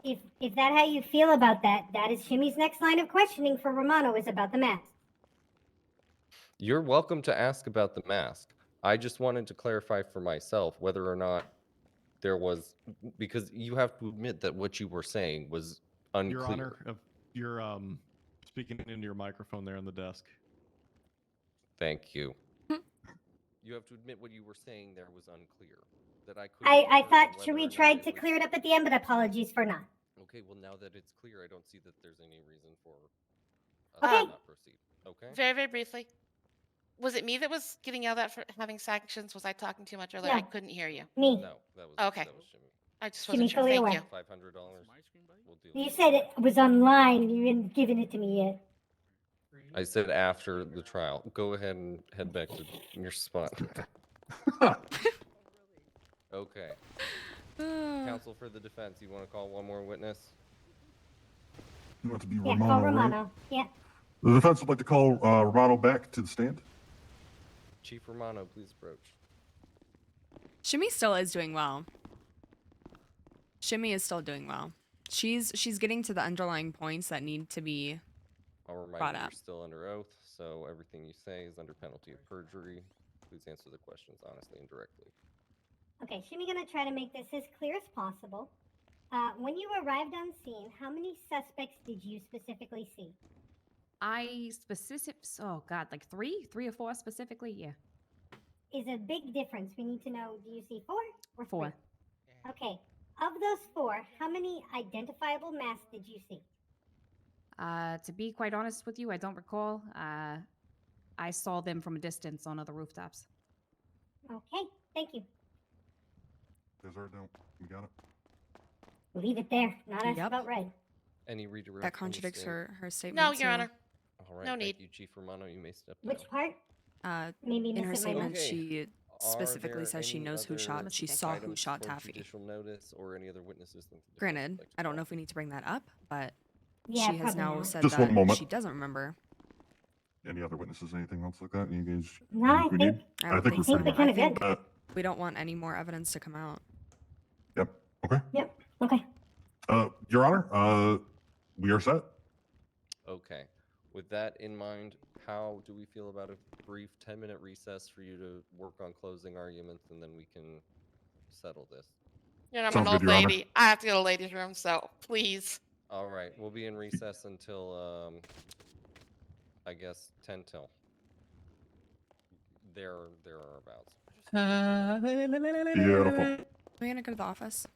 If that how you feel about that, that is Shimmy's next line of questioning for Romano is about the mask. You're welcome to ask about the mask. I just wanted to clarify for myself whether or not there was, because you have to admit that what you were saying was unclear. Your Honor, if you're speaking into your microphone there on the desk. Thank you. You have to admit what you were saying there was unclear. That I couldn't I determine thought whether or Chewie not tried to was- clear it up at the end, but apologies for not. Okay, well now that it's clear, I don't see that there's any reason for us Okay. to not proceed. Okay. Very, very briefly. Was it me that was getting yelled at for having sanctions? Was I talking too much earlier? I No. couldn't hear you. Me. No, that was Okay. That was Jimmy. I just Jimmy, wasn't sure. fully Thank aware. you. $500. We'll deal. You with said it was online. You hadn't given it to me yet. I said after the trial. Go ahead and head back to your spot. Okay. Counsel for the defense, you want to call one more witness? You want it to be Yeah, Romano, call right? Romano. Yeah. The defense would like to call Romano back to the stand. Chief Romano, please approach. Shimmy still is doing well. Shimmy is still doing well. She's getting to the underlying points that need to be I'll remind brought you up. you're still under oath, so everything you say is under penalty of perjury. Please answer the questions honestly and directly. Okay, Shimmy gonna try to make this as clear as possible. When you arrived on scene, how many suspects did you specifically see? Oh God, like three or four specifically. Yeah, Is a big difference. We need to know, do you see 4 or 3? 4. Okay. Of those 4, how many identifiable masks did you see? To be quite honest with you, I don't recall. I saw them from a distance on other rooftops. Okay, thank you. Desert, no, we got it. Leave it there. Not asked Yep. about red. Any redirect? That from the contradicts stand? her statement. No, Your too. Honor. All right, No thank need. you, Chief Romano. You may step down. Which part? In Maybe her missed it, my statement, bad. she Are specifically there says she any knows who other shot. She saw who items shot for Taffy. judicial notice or any other witnesses that the defense would Granted, like to I don't call? know if we need to bring that up, but Yeah, she has probably now not. said Just one that moment. she doesn't remember. Any other witnesses? Anything else like that? You guys? No, you I think we think- need? I don't I think think we're so. they're pretty kinda much. good. We don't want any more evidence to come out. Yep. Okay. Yep. Okay. Your Honor, we are set. Okay. With that in mind, how do we feel about a brief 10-minute recess for you to work on closing arguments, and then we can settle this? You know, I'm Sounds an old good, Your Honor. lady. I have to go to the ladies' room, so please. All right, we'll be in recess until I guess 10 till. There are abouts. Beautiful. Are we gonna go to the office?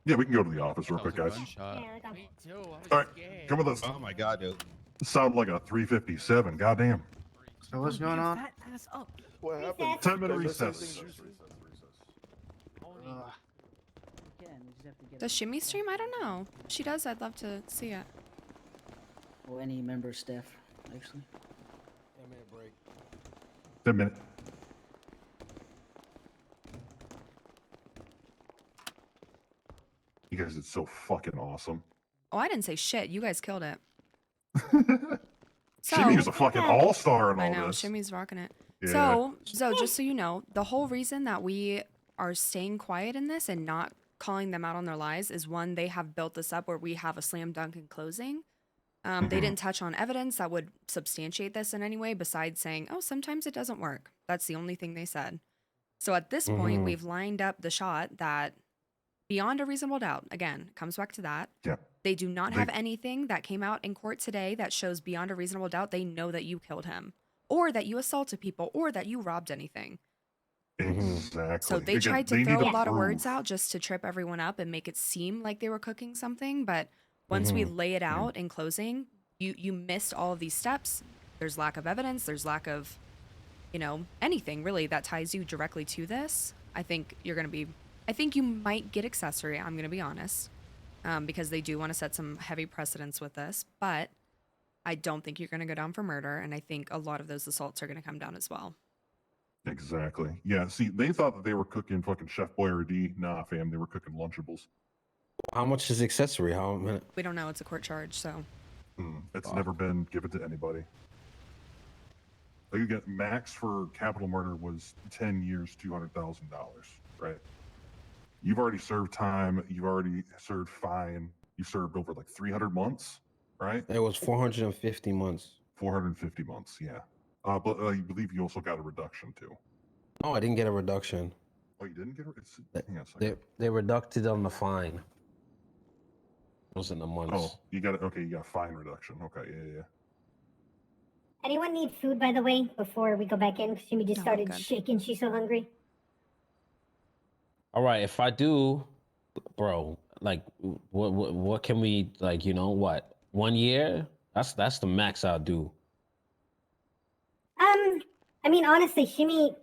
Yeah, we can go to the office real quick, guys. Yeah, like Me too. I was All right, scared. come with us. Oh my god, dude. Sound like a 357. Goddamn. So what's going on? Fat ass up. What Recess. happened? 10-minute Did I say recess. anything juicy? Does Shimmy stream? I don't know. If she does, I'd love to see it. Or any member of staff, actually. 10-minute break. 10 minutes. You guys did so fucking awesome. Oh, I didn't say shit. You guys killed it. Shimmy was a fucking all-star in I all know, this. Shimmy's rocking it. Yeah. So just so you know, the whole reason that we are staying quiet in this and not calling them out on their lies is one, they have built this up where we have a slam dunk in closing. They didn't touch on evidence that would substantiate this in any way besides saying, oh, sometimes it doesn't work. That's the only thing they said. So at this point, we've lined up the shot that beyond a reasonable doubt, again, comes back to that. Yeah. They do not have anything that came out in court today that shows beyond a reasonable doubt they know that you killed him or that you assaulted people or that you robbed anything. Exactly. So they Again, tried to they throw need a lot of proof. words out just to trip everyone up and make it seem like they were cooking something. But once we lay it out in closing, you missed all of these steps. There's lack of evidence. There's lack of, anything really that ties you directly to this. I think you might get accessory. I'm going to be honest, because they do want to set some heavy precedents with this. But I don't think you're going to go down for murder. And I think a lot of those assaults are going to come down as well. Exactly. Yeah, see, they thought that they were cooking fucking Chef Boyardee. Nah, fam, they were cooking Lunchables. How much is accessory? We don't know. It's a court charge, so. It's never been given to anybody. Like, you get max for capital murder was 10 years, $200,000, right? You've already served time. You've already served fine. You served over like 300 months, right? It was 450 months. 450 months, yeah. But I believe you also got a reduction too. No, I didn't get a reduction. Oh, you didn't get it? Hang on a second. They reducted on the fine. It wasn't the months. Oh, you got it. Okay, you got a fine reduction. Okay, yeah. Anyone need food, by the way, before we go back in? Because Jimmy just No, I'm started good. shaking. She's so hungry. All right, if I do, bro, like, what can we, like, you know what? 1 year? That's the max I'll do. I mean, honestly, Shimmy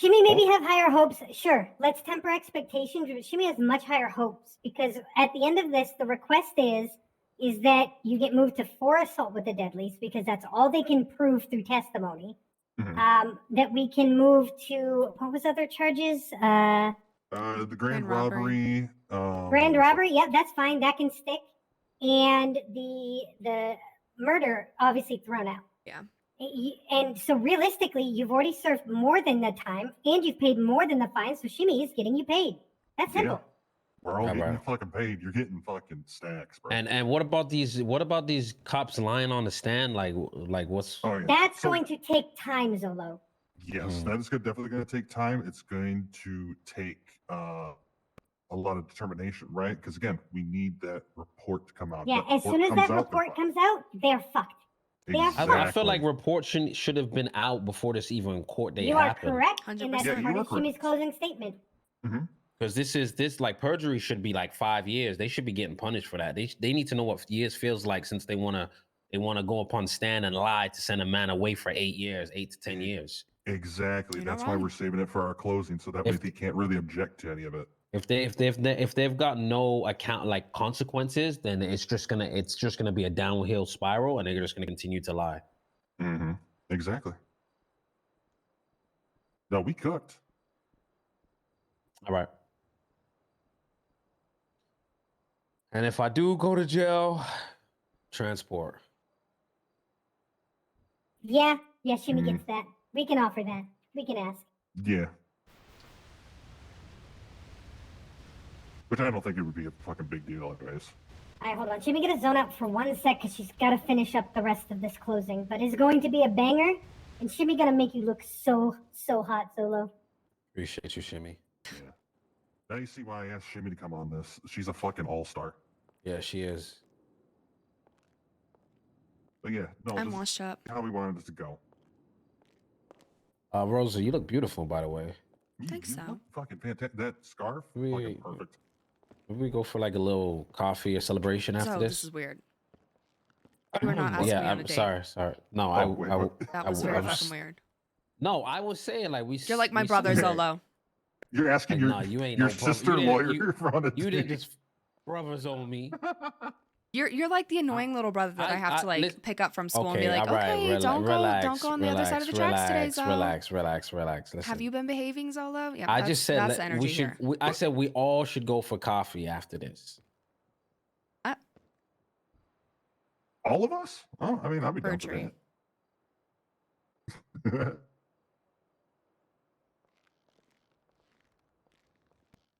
maybe have higher hopes. Sure, let's temper expectations. But Shimmy has much higher hopes because at the end of this, the request is that you get moved to 4 assault with the deadlies because that's all they can prove through testimony. That we can move to what was other charges? The grand robbery. Grand robbery. Yep, that's fine. That can stick. And the murder obviously thrown out. Yeah. And so realistically, you've already served more than the time, and you've paid more than the fine. So Shimmy is getting you paid. That's simple. We're all getting fucking paid. You're getting fucking stacks, bro. And what about these cops lying on the stand? Like what's? Oh, yeah. That's going to take time, Zolo. Yes, that is definitely going to take time. It's going to take a lot of determination, right? Because again, we need that report to come out. Yeah, as soon as that report comes out, they're fucked. I feel like reports should have been out before this even court date You are happened. correct, and that's part of Shimmy's closing statement. Because this like perjury should be like 5 years. They should be getting punished for that. They need to know what years feels like since they wanna go upon stand and lie to send a man away for 8 years, 8 to 10 years. Exactly. That's why we're saving it for our closing, so that way they can't really object to any of it. If they've got no account like consequences, then it's just gonna be a downhill spiral, and they're just gonna continue to lie. Exactly. No, we cooked. All right. And if I do go to jail, transport. Yeah, Shimmy gets that. We can offer that. We can ask. Yeah. Which I don't think it would be a fucking big deal anyways. All right, hold on. Shimmy, gonna zone out for 1 sec because she's got to finish up the rest of this closing. But it's going to be a banger, and Shimmy gonna make you look so hot, Solo. Appreciate you, Shimmy. Yeah. Now you see why I asked Shimmy to come on this. She's a fucking all-star. Yeah, she is. But yeah, no, I'm washed up. How we wanted it to go. Rosa, you look beautiful, by the way. I think so. Look fucking fantastic. That scarf, fucking perfect. Maybe we go for like a little coffee or celebration after this. This is weird. You were not asking me on a I'm date. sorry. No, That was very fucking weird. No, I was saying like You're like my brother, Zolo. You're asking your sister lawyer on a You didn't date. just brothers on me. You're like the annoying little brother that I have to like pick up from school and be like, all right, okay, don't go on the other side of the tracks today, Zolo. Relax. Listen. Have you been behaving, Zolo? Yeah, I just said that's the energy we should. here. I said we all should go for coffee after this. All of us? Oh, I mean, I'd be down for Perjury. that.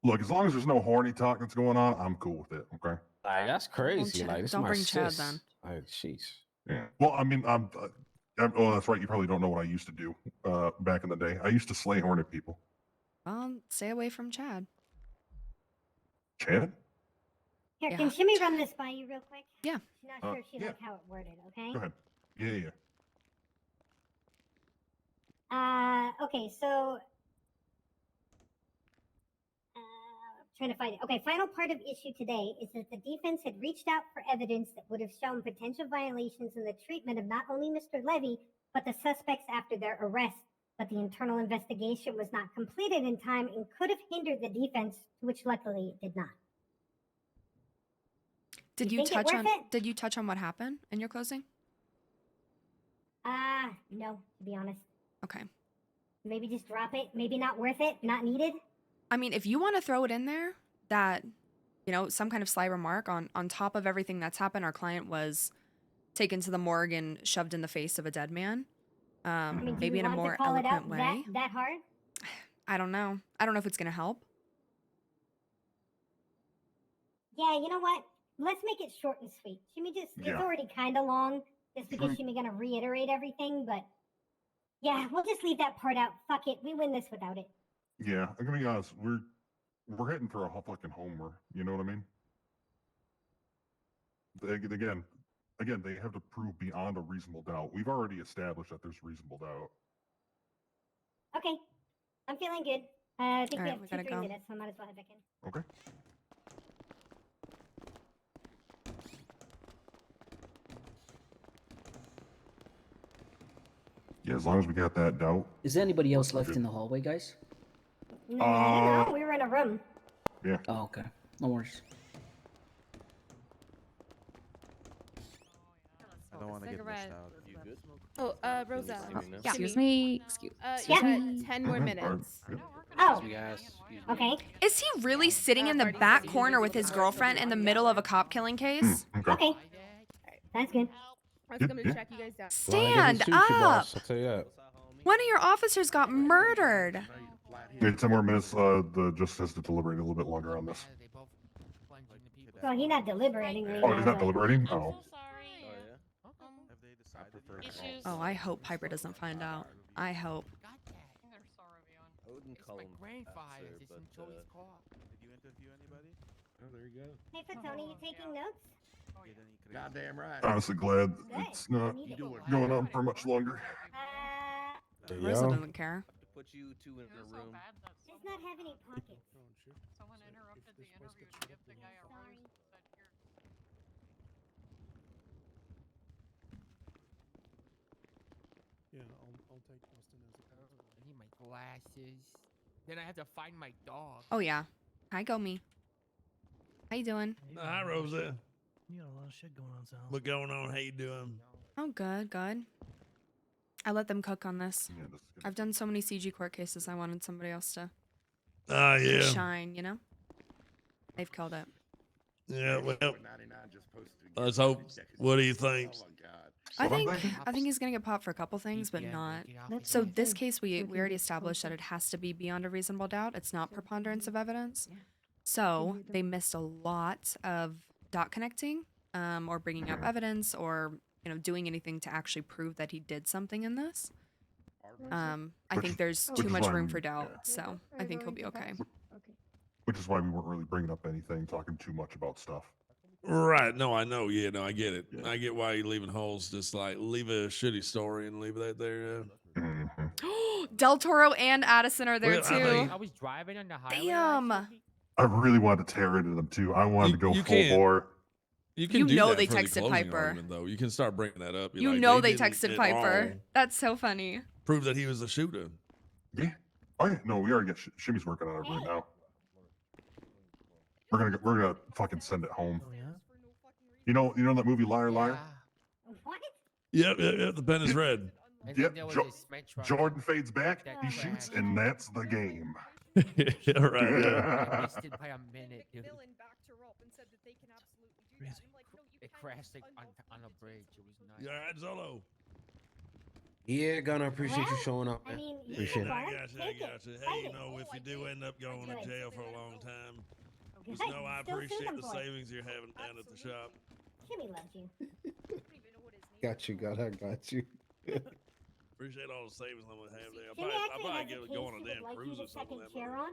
Look, as long as there's no horny talk that's going on, I'm cool with it. Okay. Like, that's crazy. Like, this is don't my bring Chad sis. then. Jeez. Yeah. Well, I mean, oh, that's right. You probably don't know what I used to do back in the day. I used to slay horny people. Stay away from Chad. Chad? Here, Yeah. can Shimmy run this by you real quick? Yeah. She's not sure she liked how it worded, okay? Go ahead. Yeah. Okay, so trying to find it. Okay, final part of issue today is that the defense had reached out for evidence that would have shown potential violations in the treatment of not only Mr. Levy, but the suspects after their arrest. But the internal investigation was not completed in time and could have hindered the defense, which luckily it did not. Did You you think it touch worth on it? Did you touch on what happened in your closing? No, to be honest. Okay. Maybe just drop it. Maybe not worth it, not needed. I mean, if you want to throw it in there, that, some kind of sly remark on top of everything that's happened, our client was taken to the morgue and shoved in the face of a dead man. I mean, do Maybe you in a want more to call it eloquent out way. that hard? I don't know. I don't know if it's gonna help. Yeah, you know what? Let's make it short and sweet. Shimmy it's Yeah. already kind of long, just because Shimmy gonna reiterate everything, but Yeah, we'll just leave that part out. Fuck it, we win this without it. Yeah, I'm gonna be honest. We're hitting for a fucking homer. You know what I mean? Again, they have to prove beyond a reasonable doubt. We've already established that there's reasonable doubt. Okay, I'm feeling good. I think All we right, have we 2-3 gotta go. minutes, so I might as well head back in. Okay. Yeah, as long as we got that doubt. Is there anybody else we're left good. in the hallway, guys? No, I don't know. We were in a room. Yeah. Oh, okay. No worries. I don't want to get missed out. You good? Oh, Rosa. see me now? Excuse me. Excuse Yeah. You got 10 more Mhm. minutes. Oh, Excuse me, guys. Excuse me. okay. Is he really sitting in the back corner with his girlfriend in the middle of a cop killing case? Okay. Okay. That's good. I was gonna track you guys down. Stand up! I'll tell you that. One of your officers got murdered. Yeah, 10 more minutes. The justice has to deliberate a little bit longer on this. So he's not deliberating. Oh, he's not deliberating? Oh. Issues. Oh, I hope Piper doesn't find out. I hope. I wouldn't call him grandfather. officer, It's but, in Joey's car. Did you interview anybody? Oh, there you go. Hey, Fatoni, you taking notes? Goddamn right. Honestly, glad Good. it's not You doing going on for much longer. Rosa doesn't care. to put you two in a room. Does not have any pockets. Someone interrupted the interview to give the guy a rose. Said here. Yeah, I'll take Austin as a contact. I need my glasses. Then I have to find my dog. Oh yeah. Hi, go me. How you doing? Hi, Rosa. You got a lot of shit going on, Sal. What's going on? How you doing? Oh, good, good. I let them cook on this. Yeah, this is good. I've done so many CG court cases. I wanted somebody else to Ah, yeah. shine. You know. They've killed it. Yeah, well, 99 just posted again. let's hope. What do you think? Oh my god. I So I'm think thinking- he's gonna get popped for a couple things, but not. So this case, we already established that it has to be beyond a reasonable doubt. It's not preponderance of evidence. So they missed a lot of dot connecting, or bringing up evidence, or doing anything to actually prove that he did something in this. I Which- think there's which too is much why room we- for doubt. yeah. So I think he'll be okay. Which is why we weren't really bringing up anything, talking too much about stuff. Right. No, I know. Yeah, no, I get it. I get why you're leaving holes. Just like leave a shitty story and leave that there. Mhm. Del Toro and Addison are there Well, I too. mean- I was driving on the highway. Damn. actually. I really wanted to tear into them too. I wanted to go You full can't. bore. You can You do know that they for the texted closing Piper. argument, though. You can start bringing that up. Be You like, know they didn't texted at Piper. all That's so funny. prove that he was the shooter. Yeah. Oh yeah. No, we already got Shimmy's working on it right now. We're gonna fucking send it home. Oh, You know that movie Liar Liar? Yeah. What? Yep. The pen is red. And Yep, then there was Jo- a cement truck. Jordan fades back, That he shoots, crashed. and that's the game. Yeah, right. Yeah. I missed it by a minute, dude. Villain backed her up and said that they can absolutely do that. I'm like, no, you It can't crashed just like, on a bridge. It was nice. You all right, Zolo? Yeah, Gunner, appreciate you Well, showing up. I man. mean, you Appreciate can it. I bark, got you. take it, Hey, fight you it. know, if you do end up going to jail for a long time, Good. just know I Still sue appreciate them the for it. savings you're having down at the shop. Jimmy loves you. Got you, Gunner. Got you. Appreciate all the savings I'm gonna have there. I'll Jimmy probably, actually has a get case go on a he would damn like you cruise to or something. second chair on.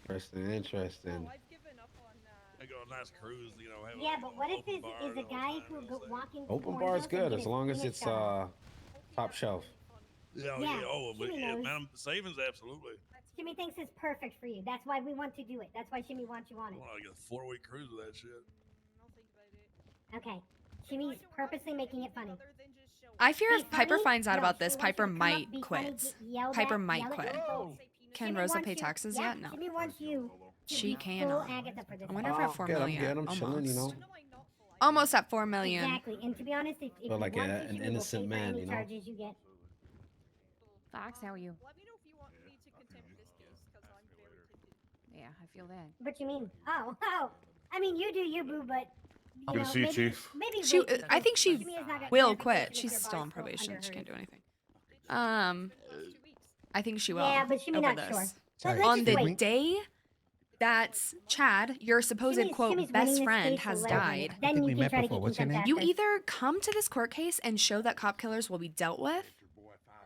Interesting. Interesting. I've given up on I go on a nice cruise, you know. Have Yeah, a but what if open is bar a all the guy time who and go stuff. walking? Open bar is good as long as it's top shelf. Yeah, Yeah, oh, but Jimmy yeah, knows. man, savings absolutely. Jimmy thinks it's perfect for you. That's why we want to do it. That's why Jimmy wants you on I it. want to get a 4-week cruise with that shit. Okay. Jimmy's purposely making it funny. I fear Be if Piper funny? finds out No, about she this, wants Piper you to come up, might be funny, quit. get yelled Piper at, might yell at quit. people. Can Jimmy Rosa wants pay you- taxes yeah, yet? No. Jimmy wants you to She be can. full Agatha for this. I wonder if we're at 4 Good, I'm million. good. I'm chilling, you know. Almost. Almost at 4 million. Exactly. And to be honest, if Feel you like want to, an Jimmy will innocent pay for man, any you know? charges you get. Fox, how are you? Let me know if you want me to contempt this case, because I'm very tempted. Yeah, I feel that. What you mean? Oh. I mean, you do you, boo, but. I'm You gonna know, see you, maybe, Chief. Maybe She, wait, I think she Jimmy is not gonna- will not gonna quit. finish She's your still on bar's still probation. under She her. can't do anything. I think she will. Yeah, but Jimmy over not sure. this. Let- let's On just the wait. day that Chad, your supposed Jimmy's quote winning best this friend, case, so has let him win. died, Then you can try to get contempt you after. either come to this court case and show that cop killers will be dealt with,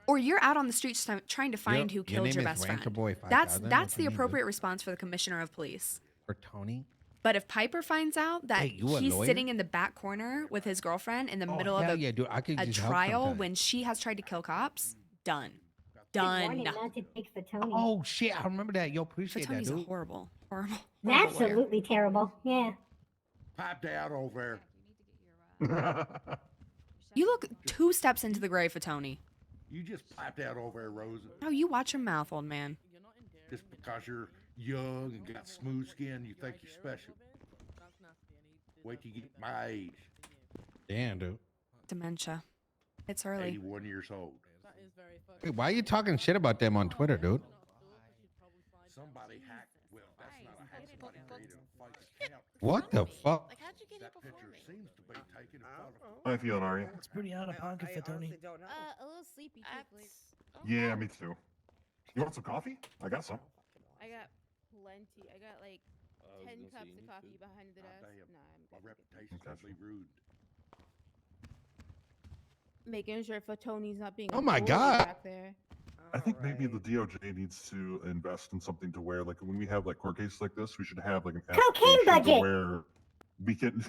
or you're out on the streets trying to find who Your killed name your is best Rancher friend. Boy That's 5000. that's What's the your name, dude? appropriate response for the commissioner of police. For Tony. But if Piper finds out that Hey, you a he's lawyer? sitting in the back corner with his girlfriend in the middle of hell a, yeah, dude. I could a just help trial sometime. when she has tried to kill cops, done. Warn Done. him not to pick Fatoni. Oh shit, I remember that. Yo, appreciate that, Tony's a dude. horrible lawyer. Absolutely terrible. Yeah. Pipe down over there. You look 2 steps into the grave for Tony. You just piped out over there, Rosa. No, you watch your mouth, old man. Just because you're young and got smooth skin, you think you're special. Wait till you get my age. Damn, dude. Dementia. It's early. 81 years old. Hey, why are you talking shit about them on Twitter, dude? Somebody hacked. Well, that's not a hack. Somebody created a fake account. What the fuck? That picture seems to be taken in front of. How you feeling, are you? It's pretty out of pocket for Tony. A little sleepy too. Yeah, me too. You want some coffee? I got some. I got plenty. I got like 10 cups of coffee behind the desk. Nah, My reputation's gonna be ruined. making sure Fatoni's not being. Oh my bullied God. Back there. I think maybe the DOJ needs to invest in something to where, like, when we have like court cases like this, we should have like an Cocaine application to budget. where we can,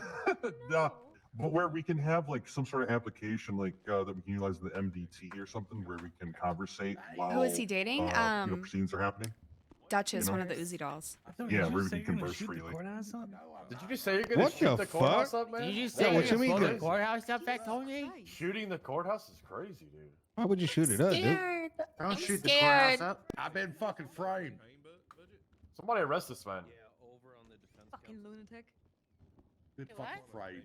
no, but where we can have like some sort of application like that we can utilize the MDT or something where we can conversate while Who is he dating? proceedings are happening. Duchess, You know? one of the Uzi dolls. Yeah, where we can converse freely. Did you just say you're gonna What shoot the the courthouse fuck? up, man? Did you say what you mean? blow the Good? courthouse up, Tony? Shooting the courthouse is crazy, dude. Why would you shoot it up, dude? Don't I'm shoot the scared. courthouse up. I've been fucking framed. Somebody arrest this man. Fucking lunatic. Been fucking framed.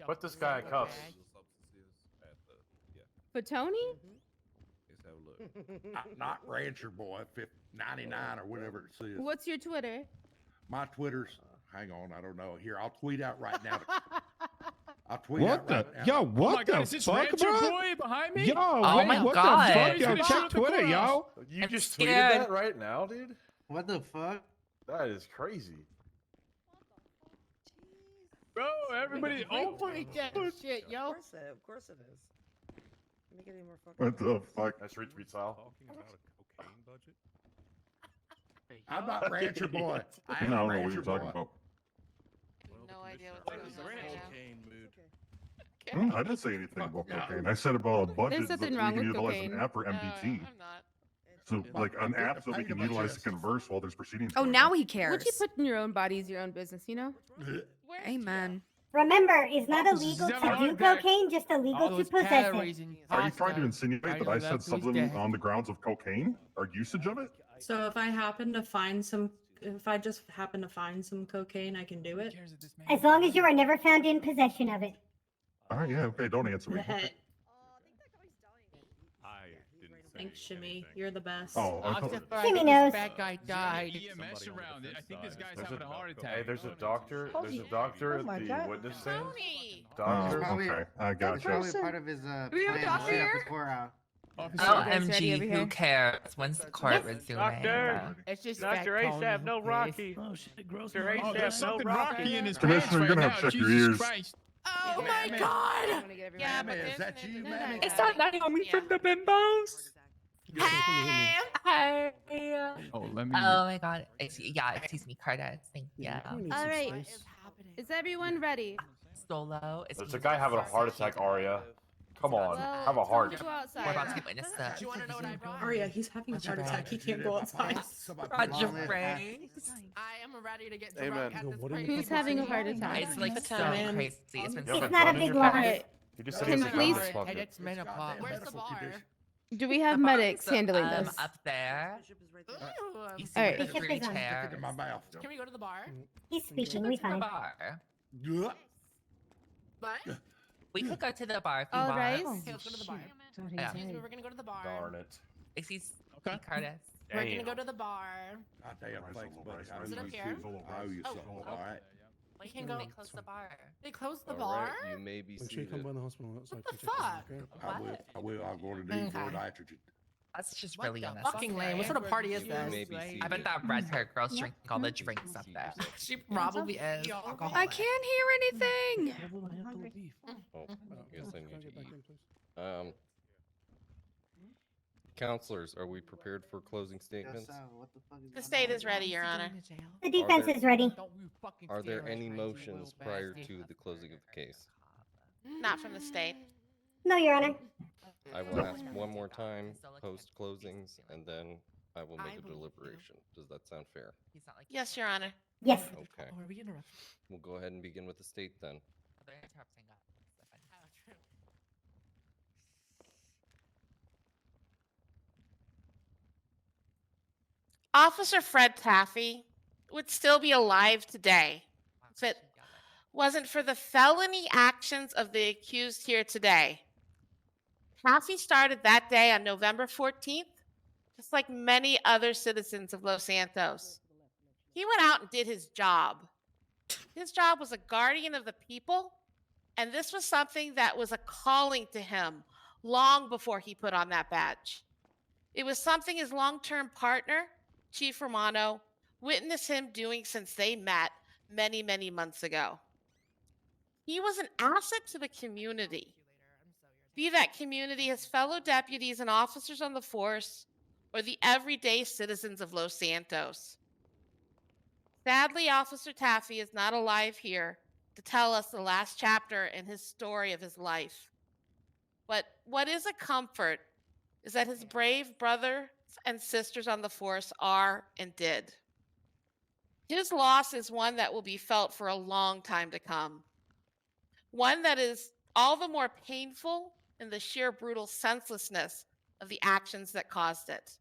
Put this guy in cuffs. Fatoni? Not Rancher Boy, 99 or whatever it says. What's your Twitter? My Twitter's, hang on, I don't know. Here, I'll tweet out right now. I'll tweet What out the? right now. Yo, Oh what my the God, is this fuck, Rancher bro? Boy behind me? Yo, Oh wait, my what God. the fuck? He's Yo, gonna shoot check up the Twitter, courthouse. yo. You I'm just scared. tweeted that right now, dude? What the fuck? That is crazy. Bro, everybody. Oh my God. shit, yo. Of course it is. Make it any more fucking. What the fuck? That's retweet style. I'm not Rancher Boy. I I am don't know what Rancher you're talking Boy. about. No idea what's going on right I didn't say anything about cocaine. I said about a budget that we nothing wrong can with utilize an cocaine. app for MDT. So, like, an app that we can utilize to converse while there's proceedings. Oh, going now on. he cares. What you put in your own body is your own business, you know? Amen. Remember, it's not Oh, illegal to 700 do back. cocaine, just illegal to possess it. Are you trying to insinuate that I said something on the grounds of cocaine or usage of it? So if I happen to find some, if I just happen to find some cocaine, I can do it. As long as you are never found in possession of it. All right, yeah, okay, don't answer me. Thanks, Shimmy. You're the best. Oh, I thought- Shimmy knows. Bad guy died. EMS around it. I think this guy's There's having a heart attack. Hey, there's a doctor. There's a doctor at the witness stand. Tony. Doctor. Oh, okay, I got That's probably you. part of his Do we have a plan to doctor shoot up here? his courthouse. OMG, who cares? When's the court resuming? Doctor. It's just Dr. ASAP, no Rocky. Oh shit, gross. Dr. Oh, ASAP, there's no something Rocky. rocky in his pants Commissioner, you're right gonna now. have to check your Jesus ears. Christ. Oh my god! Yeah, but Mammy, is that you, Mammy? It's not Naomi from the Bimbos. Hey! Hey! Oh, let me. Oh my god. Excuse me, Carter. Thank you. All right. Is everyone ready? Solo. It's There's a guy having a heart attack, Arya. Come on, have a heart. Go outside. We're about to get witness that. Do you want to know what I brought? Arya, he's having a heart attack. He can't go outside. Roger Ray. I am ready to get Amen. drunk at this party. Who's having a heart attack? It's like so crazy. It's been You have It's a not a gun in big your loss. pocket? You just said he has a gun in his Please- pocket. It's menopause. Where's the bar? Do we have The bar medics is, handling this? Up there. Ooh, You see All right. the Bishop three is on. chairs. In my mouth. Can we go to the bar? He's speaking, we To the fine. bar. What? We could go to the bar if you All want. right. Okay, let's go to the bar. Yeah. Excuse me, we're gonna go to the bar. Darn it. Excuse Okay. me, Curtis. We're gonna Damn. go to the bar. God damn, thanks, buddy. I Is it owe up you here? something. I owe you Oh, something. okay. All right. We can go. They close the bar. They closed the All bar. right, you may be Make sure you come seated. by the hospital outside. What the to check this out, fuck? okay? I will. I will. I'm going to need more Okay. nitrogen. That's just What really the unnecessary. fucking lame. What sort of party is You this? may be I seated. bet that red-haired girl's drinking all the drinks up there. She probably is. Alcohol. I can't hear anything. Oh, I guess I need Can I to get back eat. in, please? Counselors, are we prepared for closing statements? The state is ready, Your Honor. The defense is ready. Are there any motions prior to the closing of the case? Not from the state. No, Your Honor. I will ask one more time post closings, and then I will make a deliberation. Does that sound fair? Yes, Your Honor. Yes. Okay. We'll go ahead and begin with the state then. Officer Fred Taffy would still be alive today if it wasn't for the felony actions of the accused here today. Taffy started that day on November 14th, just like many other citizens of Los Santos. He went out and did his job. His job was a guardian of the people, and this was something that was a calling to him long before he put on that badge. It was something his long-term partner, Chief Romano, witnessed him doing since they met many, many months ago. He was an asset to the community, be that community his fellow deputies and officers on the force, or the everyday citizens of Los Santos. Sadly, Officer Taffy is not alive here to tell us the last chapter in his story of his life. But what is a comfort is that his brave brothers and sisters on the force are and did. His loss is one that will be felt for a long time to come. One that is all the more painful in the sheer brutal senselessness of the actions that caused it.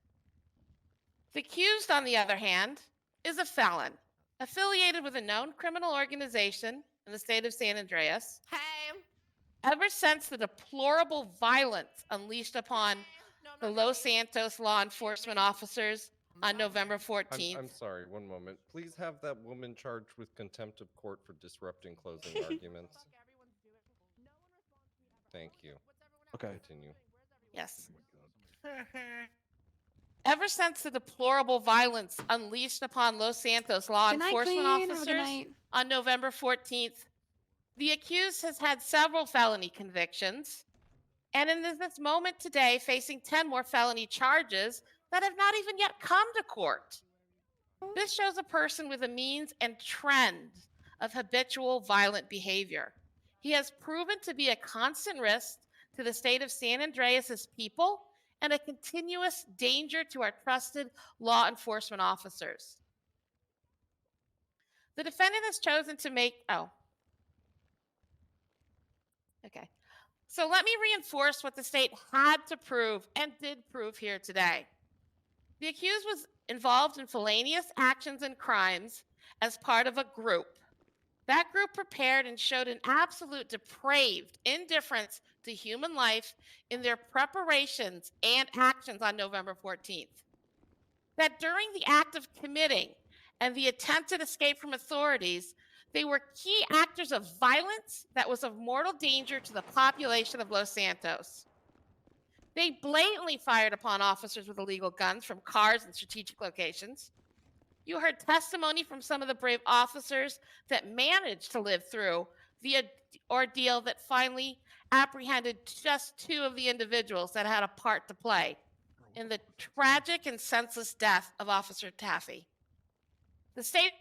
The accused, on the other hand, is a felon affiliated with a known criminal organization in the state of San Andreas. Ever since the deplorable violence unleashed upon the Los Santos law enforcement officers on November 14th. I'm sorry, one moment. Please have that woman charged with contempt of court for disrupting closing arguments. Thank you. Okay. Continue. Yes. Ever since the deplorable violence unleashed upon Los Santos law Good night, enforcement Queen. Have a good officers night. on November 14th, the accused has had several felony convictions, and in this moment today, facing 10 more felony charges that have not even yet come to court. This shows a person with a means and trend of habitual violent behavior. He has proven to be a constant risk to the state of San Andreas' people and a continuous danger to our trusted law enforcement officers. The defendant has chosen to make, So let me reinforce what the state had to prove and did prove here today. The accused was involved in felonious actions and crimes as part of a group. That group prepared and showed an absolute depraved indifference to human life in their preparations and actions on November 14th. That during the act of committing and the attempted escape from authorities, they were key actors of violence that was of mortal danger to the population of Los Santos. They blatantly fired upon officers with illegal guns from cars in strategic locations. You heard testimony from some of the brave officers that managed to live through the ordeal that finally apprehended just 2 of the individuals that had a part to play in the tragic and senseless death of Officer Taffy. The state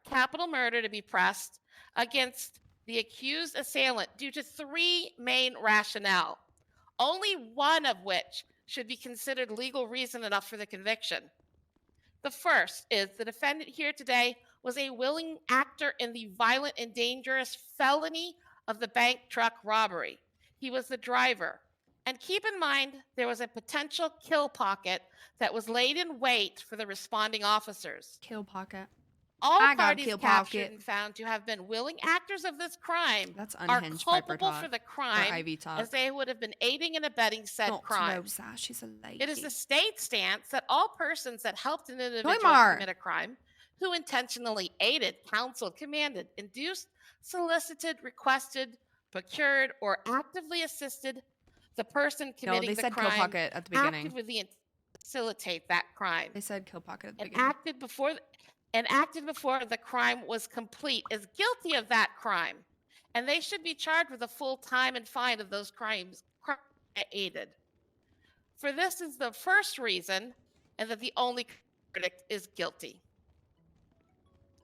capital murder to be pressed against the accused assailant due to 3 main rationale, only one of which should be considered legal reason enough for the conviction. The first is the defendant here today was a willing actor in the violent and dangerous felony of the bank truck robbery. He was the driver. And keep in mind, there was a potential kill pocket that was laid in wait for the responding officers. Kill pocket. All I got a parties kill captured pocket. and found to have been willing actors of this crime That's are unhinged Piper culpable talk. for the Or crime Ivy talk. as they would have been aiding and abetting said Not crime. Rosa. She's a lady. It is the state stance that all persons that helped an individual Neumar. commit a crime, who intentionally aided, counseled, commanded, induced, solicited, requested, procured, or actively assisted the person No, committing they the said crime, kill pocket at the beginning. acted with the intent to facilitate that crime, They said kill pocket at the and beginning. acted before the crime was complete, is guilty of that crime, and they should be charged with a full time and fine of those crimes aided. For this is the first reason, and that the only verdict is guilty.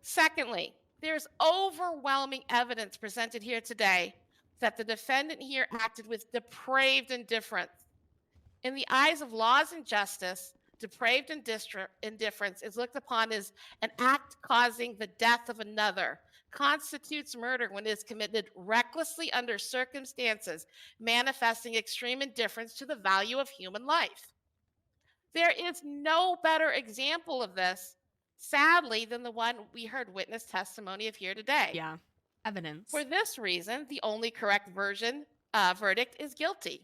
Secondly, there's overwhelming evidence presented here today that the defendant here acted with depraved indifference. In the eyes of laws and justice, depraved indifference is looked upon as an act causing the death of another, constitutes murder when it is committed recklessly under circumstances manifesting extreme indifference to the value of human life. There is no better example of this, sadly, than the one we heard witness testimony of here today. Yeah, evidence. For this reason, the only correct verdict is guilty.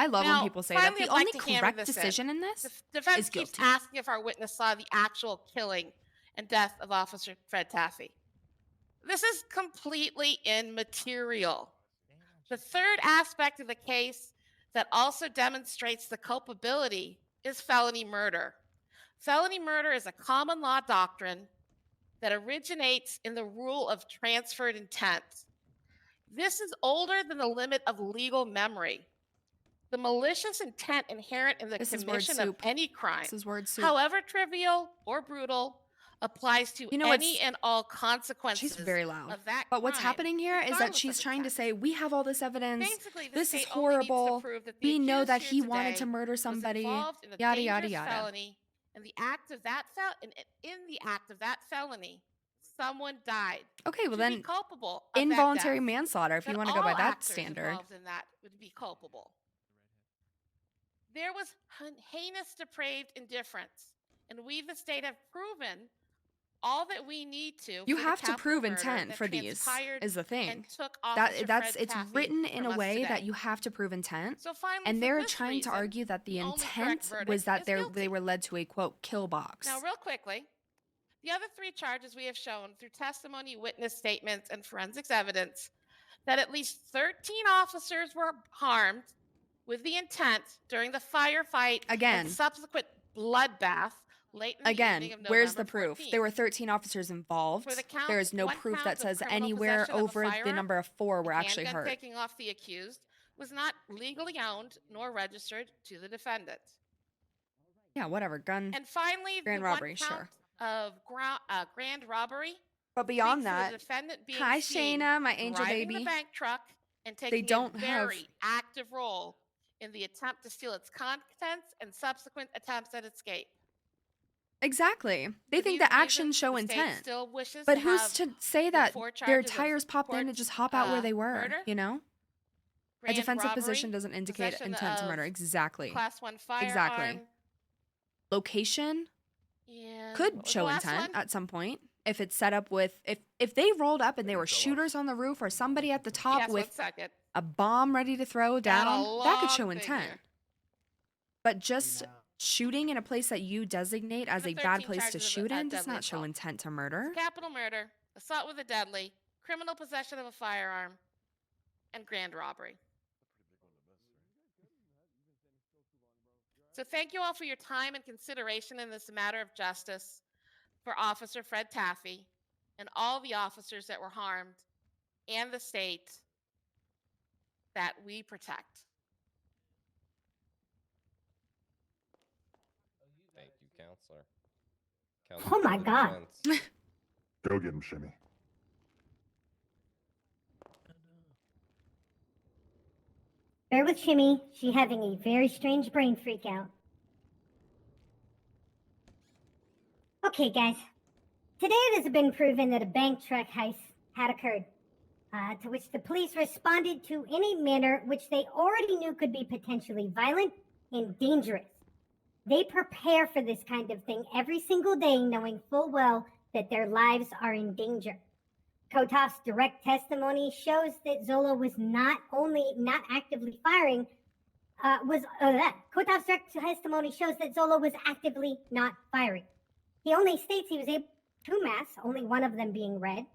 I love Now, when people say that finally, the I'd like only to hammer correct this decision in this The defense is keeps guilty. asking if our witness saw the actual killing and death of Officer Fred Taffy. This is completely immaterial. The third aspect of the case that also demonstrates the culpability is felony murder. Felony murder is a common law doctrine that originates in the rule of transferred intent. This is older than the limit of legal memory. The malicious intent inherent in the This is word commission of soup. any crime, This is word soup. however trivial or brutal, applies to You know, any it's- and all consequences She's very loud. of that But what's crime, happening here is that regardless she's of trying to intent. say, we have all this evidence. Basically, the This is state only needs to horrible. prove that the We know accused that here he wanted today to murder was somebody. involved in a Yada, yada, dangerous yada. felony, and the act of that in the act of that felony, someone died. Okay, well To be then, culpable of that involuntary death, manslaughter, if you then want to go by all that actors standard. involved in that would be culpable. There was heinous, depraved indifference, and we, the state, have proven all that we need to. You for the have to capital prove murder intent that for these, transpired is the thing. and took That Officer that's Fred it's Taffy written in from a us way that today. you have to prove intent. So finally, And for they're this trying to reason, argue that the only correct intent verdict was that is they guilty. were led to a quote kill box. Now, real quickly, the other three charges we have shown through testimony, witness statements, and forensics evidence that at least 13 officers were harmed with the intent during the firefight Again. and subsequent bloodbath late in the Again, evening of where's the November proof? 14th. There were 13 officers involved. For the count, There is no one proof count that of says criminal anywhere possession of a over the firearm, number of 4 were a actually handgun hurt. taking off the accused was not legally owned nor registered to the defendant. Yeah, whatever. Gun. And finally, grand the robbery, one count sure. of grand robbery. But beyond speaks to that, the defendant being hi seen Shayna, my angel driving baby. the bank truck and taking don't a have- very active role in the attempt to steal its contents and subsequent attempts at escape. Exactly. They For think these the actions reasons, show the state intent. still wishes But to who's have to say the that 4 their charges of tires popped in and just hop out where they were? murder, You know, a grand defensive robbery, position doesn't indicate possession intent to of murder. Exactly. Class 1 firearm, Exactly. Location and could what was the show last intent one? at some point if it's set up with if they rolled up and there were shooters on the roof or somebody at the top Yes, 1 with second. a bomb ready to throw down, that could show long intent. figure. But just shooting in a place that you designate as The a bad 13 place to charges of, shoot in does deadly not show assault. intent to murder. Capital murder, assault with a deadly, criminal possession of a firearm, and grand robbery. So thank you all for your time and consideration in this matter of justice for Officer Fred Taffy and all the officers that were harmed and the state that we protect. Thank you, Counselor. Oh my for the God. defense. Go get him, Shimmy. Bear with Shimmy. She's having a very strange brain freak out. Okay, guys. Today it has been proven that a bank truck heist had occurred, to which the police responded to in a manner which they already knew could be potentially violent and dangerous. They prepare for this kind of thing every single day, knowing full well that their lives are in danger. Kotov's direct testimony shows that Zola was not only not actively firing, Kotov's direct testimony shows that Zola was actively not firing. He only states he was able to 2 masks, only one of them being red.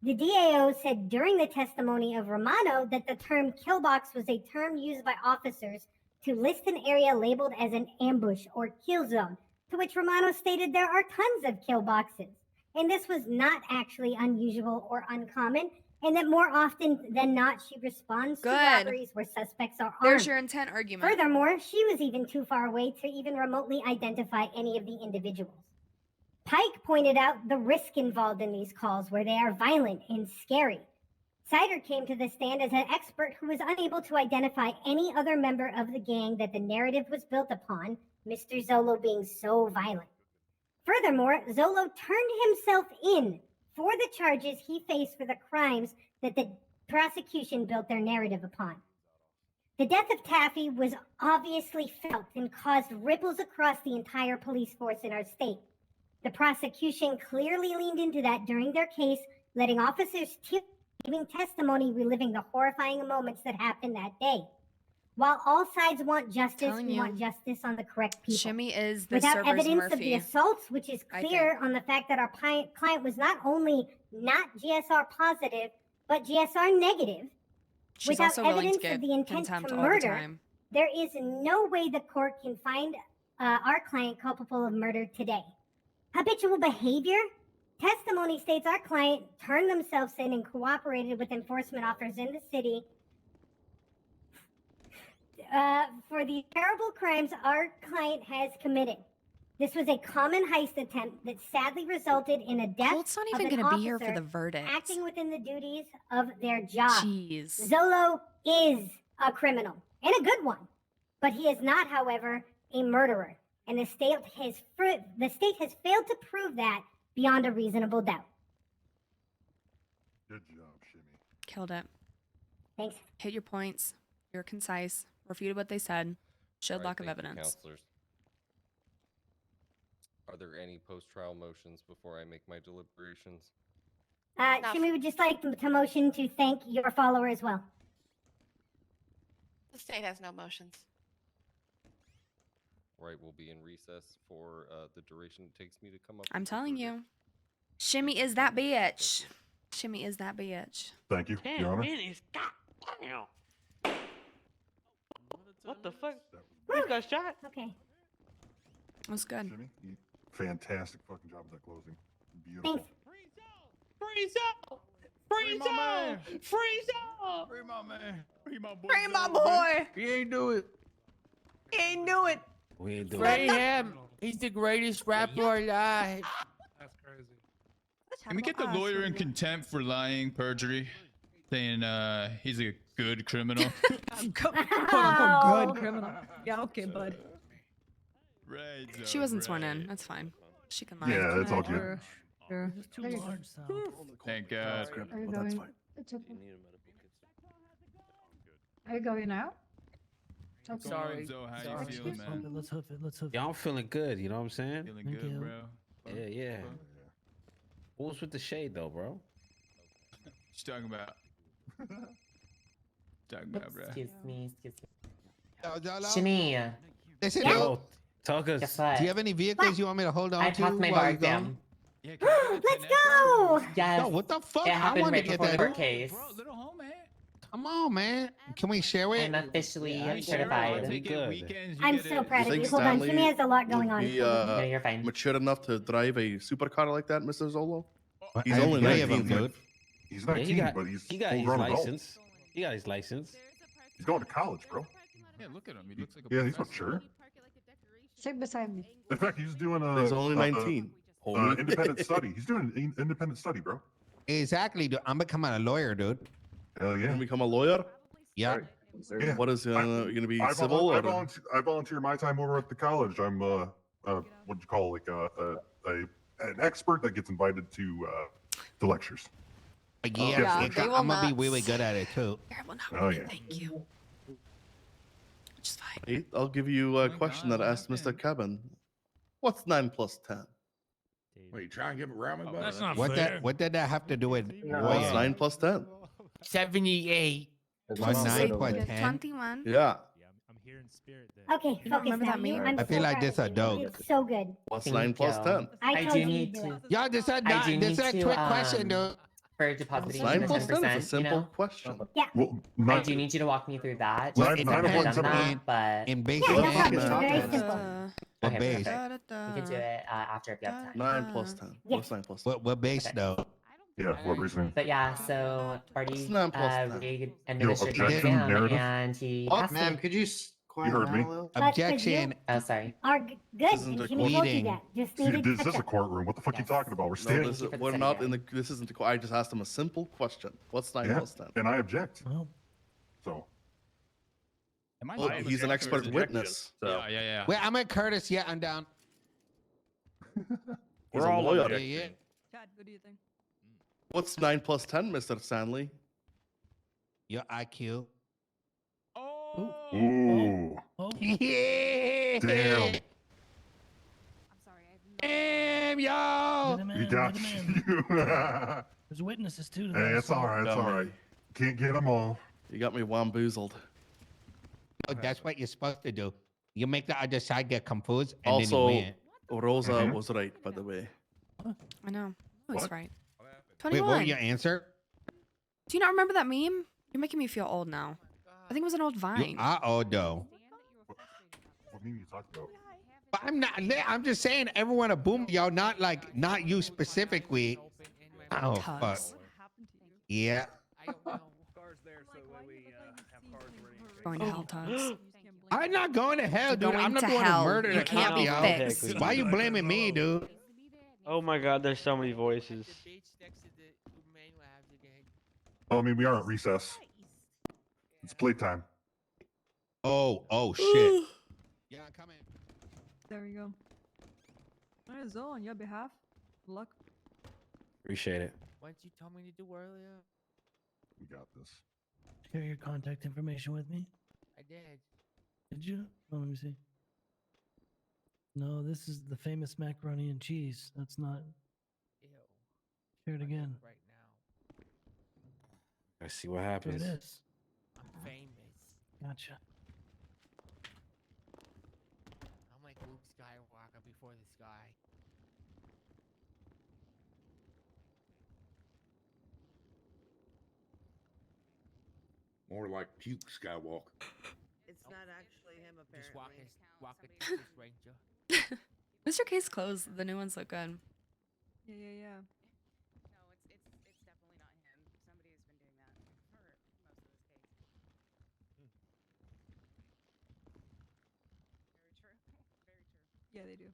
The DAO said during the testimony of Romano that the term kill box was a term used by officers to list an area labeled as an ambush or kill zone, to which Romano stated there are tons of kill boxes. And this was not actually unusual or uncommon, and that more often than not, she responds to Good. robberies where suspects are armed. There's your intent argument. Furthermore, she was even too far away to even remotely identify any of the individuals. Pike pointed out the risk involved in these calls, where they are violent and scary. Sider came to the stand as an expert who was unable to identify any other member of the gang that the narrative was built upon, Mr. Zolo being so violent. Furthermore, Zolo turned himself in for the charges he faced for the crimes that the prosecution built their narrative upon. The death of Taffy was obviously felt and caused ripples across the entire police force in our state. The prosecution clearly leaned into that during their case, letting officers giving testimony reliving the horrifying moments that happened that day. While all sides want justice, we want justice on the correct people. Shimmy is the Without server's evidence of the Murphy. assaults, which is clear on the fact that our client was not only not GSR positive, but GSR negative. She's Without also willing to evidence get of the intent contempt to all the murder, time. there is no way the court can find our client culpable of murder today. Habitual behavior? Testimony states our client turned themselves in and cooperated with enforcement officers in the city for the terrible crimes our client has committed. This was a common heist attempt that sadly resulted in a death Colt's not of even an going to be here for officer the verdict. acting within the duties of their job. Jeez. Zolo is a criminal, and a good one. But he is not, however, a murderer. And the state has failed to prove that beyond a reasonable doubt. Good job, Shimmy. Killed it. Thanks. Hit your points. You're concise. Refuted what they said. Showed All right, lack of thank you, evidence. counselors. Are there any post-trial motions before I make my deliberations? Shimmy would just like to motion to thank your follower as well. The state has no motions. Right, we'll be in recess for the duration it takes me to come up. I'm with a telling verdict. you. Shimmy is that bitch. Shimmy is that bitch. Thank you, Your Honor. What the fuck? You got shot? Okay. That was good. Shimmy, you fantastic fucking job with that closing. Beautiful. Thanks. Freeze up! Freeze up! Freeze up! Free my man. Free my boy. Free my boy! He ain't do it. He ain't do it. We ain't doing Free it. him. He's the greatest rapper alive. That's crazy. Can we get the lawyer in contempt for lying, perjury, saying he's a good criminal? Quote unquote good criminal. Yeah, okay, bud. Right. She wasn't sworn in. That's fine. She can lie. Yeah, it's all good. Sure. Sure. It's too large sound. Thank God. Are you going? It's okay. Are you going out? What's Okay. going on, Sorry. Zoe? How Sorry. you feeling, man? Let's hoof it. Let's hoof it. Y'all feeling good, you know what I'm saying? Feeling Thank good, you. bro. Yeah, yeah. What was with the shade though, bro? What you talking about? Talking about, bro. Excuse me. Shimmy. Listen, Yeah. yo, Talk us. Guess what? do you have any vehicles you want me to hold on I to passed my while bar you go? exam. Yeah, can I get a Let's 10X? go! Yes. Yo, what the fuck? It I happened want to right get before the that. court case. Bro, little home, man. Come on, man. Can we share it? I'm officially Yeah, certified. We good. Weekends, you I'm get so it. proud of think you. Hold on, Stanley Shimmy has a lot going would on. be, No, you're fine. mature enough to drive a supercar like that, Mr. Zolo? He's I have only three of 19, them, dude. He's Yeah, 19, but he's he got his full-grown adult. license. He got his license. He's going to college, bro. Yeah, look at him. He looks like a Yeah, he's professor. mature. Sit beside me. In fact, he's doing a. He's only 19. homie. Independent study. He's doing an independent study, bro. Exactly, dude. I'm becoming a lawyer, dude. Hell yeah. You become a lawyer? Yeah. Yeah. What is gonna be I civil? I or I volunteer my time over at the college. I'm what do you call like an expert that gets invited to lectures. Yeah, they will I'm gonna be not- really good at it too. Oh yeah. Thank you. Which is fine. Hey, I'll give you a question that I asked Mr. Cabin. What's 9 plus 10? Wait, try and give it around me, buddy? That's not What fair. that? What did that have to do with? What's 9 plus 10? 78. One 9 plus 10. 21. Yeah. I'm here in spirit then. Okay, You don't focus remember now. that meme? I'm I feel so like proud this of a you. dog. You did so good. What's Thank 9 plus you. 10? I do told you need to do to it. Y'all, this a I do this need a to, trick question, dude. for depositing 9 the plus 10 is a 10%, you simple know? question. Yeah. Well, I nine, do need you to walk me through that. Nine- Just in nine case I've point done seven. that, but In basic Yeah, no math. problem. It's Nah. very simple. What okay, base? perfect. We can do it after if you have time. 9 plus 10. Yeah. What's 9 plus 10? What base though? Yeah, what reasoning? But yeah, so Party 9 plus 10? rigged Yo, administered the objection, exam, narrative. and he What? passed Ma'am, me. could you You heard me. That's 'cause you Objection. Oh, sorry. are good, This isn't and a Jimmy told you Meeting. that. Just See, needed this touch is a up. courtroom. What the fuck you Yes. talking about? We're No, standing. this you for the we're second not in hearing. the. This isn't the. I just asked him a simple question. What's 9 Yeah, plus 10? and I object. Well, So Well, he's an expert witness. Yeah, yeah, yeah. Wait, I'm at Curtis. Yeah, I'm down. He's a lawyer. Yeah, yeah. Chad, what do you think? What's 9 plus 10, Mr. Stanley? Your IQ. ooh, Yeah. damn, Damn, yo. we got you. there's witnesses too. To Hey, that, it's so- all right. It's all right. Can't get them all. You got me wamboozled. Oh, that's what you're supposed to do. You make the other side get confused, and Also, then you win. Rosa Mhm. was right, by the way. I know. I was What? right. Wait, what 21. was your answer? Do you not remember that meme? You're making me feel old now. I think it was an old You Vine. are old though. What mean you talking about? But I'm not. I'm just saying, everyone a boomer, y'all. Not you specifically. Oh fuck. Tugs. Yeah. Going to hell, Tugs. I'm not going to hell, You're dude. going I'm not to going hell. to murder You the can't be county, yo. fixed. Why you blaming me, dude? Oh my god, there's so many voices. Oh, I mean, we are at recess. It's playtime. Oh shit. Yeah, come in. There we go. Alright, Zoe, on your behalf, good luck. Appreciate it. What you told me to do earlier? We got this. Share your contact information with me. I did. Did you? Oh, let me see. No, this is the famous macaroni and cheese. That's not. Ew. Share it again. Right now. Let's see what There it happens. is. I'm famous. Gotcha. I'm like Luke Skywalker before the sky. More like puke Skywalker. It's not actually him, Just apparently. walking Texas Ranger. Mr. K's clothes, the new ones look good. Yeah, yeah, yeah. No, it's definitely not him. Somebody's been doing that for most of this case. Very true. Very true. Yeah, they do.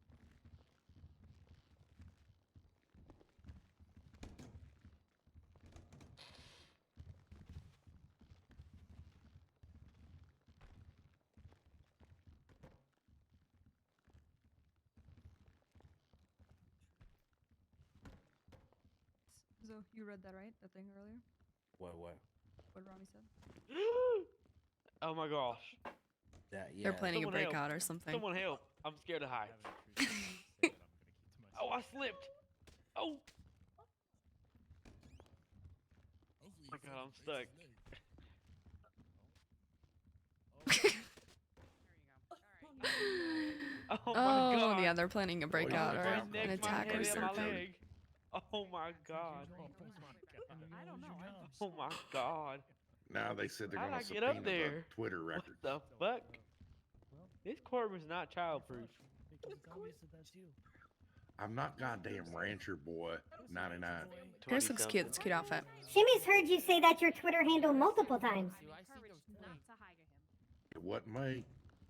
So you read that right? That thing earlier? What? What Rami said? Oh my gosh. That, They're planning a Someone help. breakout or something. Someone help. I'm scared to hide. Oh, I slipped. Oh. Oh my god, I'm stuck. Oh my Oh, god. yeah, they're planning a breakout or My an neck, my attack or head, and my something. leg. Oh my god. Oh my god. Now they said they're How'd going I to get up subpoena there? the Twitter What records. the fuck? This courtroom is not childproof. Because it's obvious that that's you. I'm not goddamn rancher boy 99. This looks cute. That's a cute outfit. Shimmy's heard you say that your Twitter handle multiple times. It wasn't me.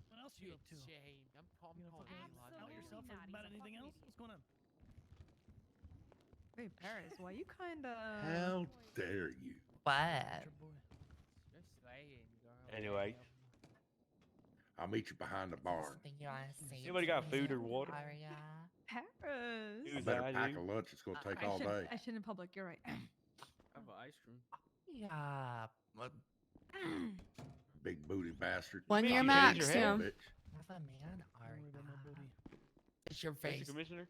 What else are you up to? Shame. I'm Tom You gonna Holland. fucking out yourself about anything else? What's going on? Hey, Paris, why you kinda... How dare you? What? You're slaying, girl. Anyway. I'll meet you behind the barn. Anybody got food or water? Paris! I better pack a lunch. It's going to take all day. I shouldn't in public, you're right. I have ice cream. Yeah. Big booty bastard. 1 year Fucking max, bitch. yeah. Bitch. Have a man, It's your face. Mr. Commissioner?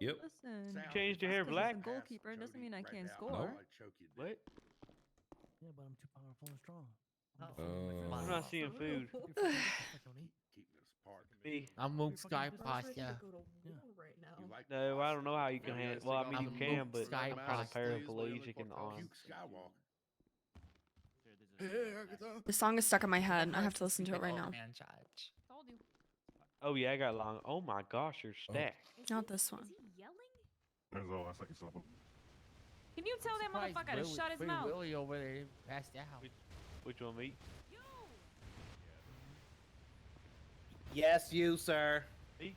Yep. Listen. Sounds Changed your like hair a black? ass, Goalkeeper doesn't Jody. mean I Right can't now, score. I'll choke you to What? Yeah, but I'm too powerful and strong. I'm not seeing food. Keeping us apart. Me. I'm Luke Skywalker. You like No, I don't know how you can Yeah, handle. Well, I mean, you I'm can, Luke but I'm kind Skywalker. of paraplegic in the arm. Puke Skywalker. The song is stuck in my head. I have to listen to it right now. Man judge. Told you. Oh yeah, I got long. Oh my gosh, you're stacked. Not this one. There's all. I sent you something. Can you tell that motherfucker to shut his Free mouth? Willy over there passed out. Which one, me? Yes, you, sir. Me?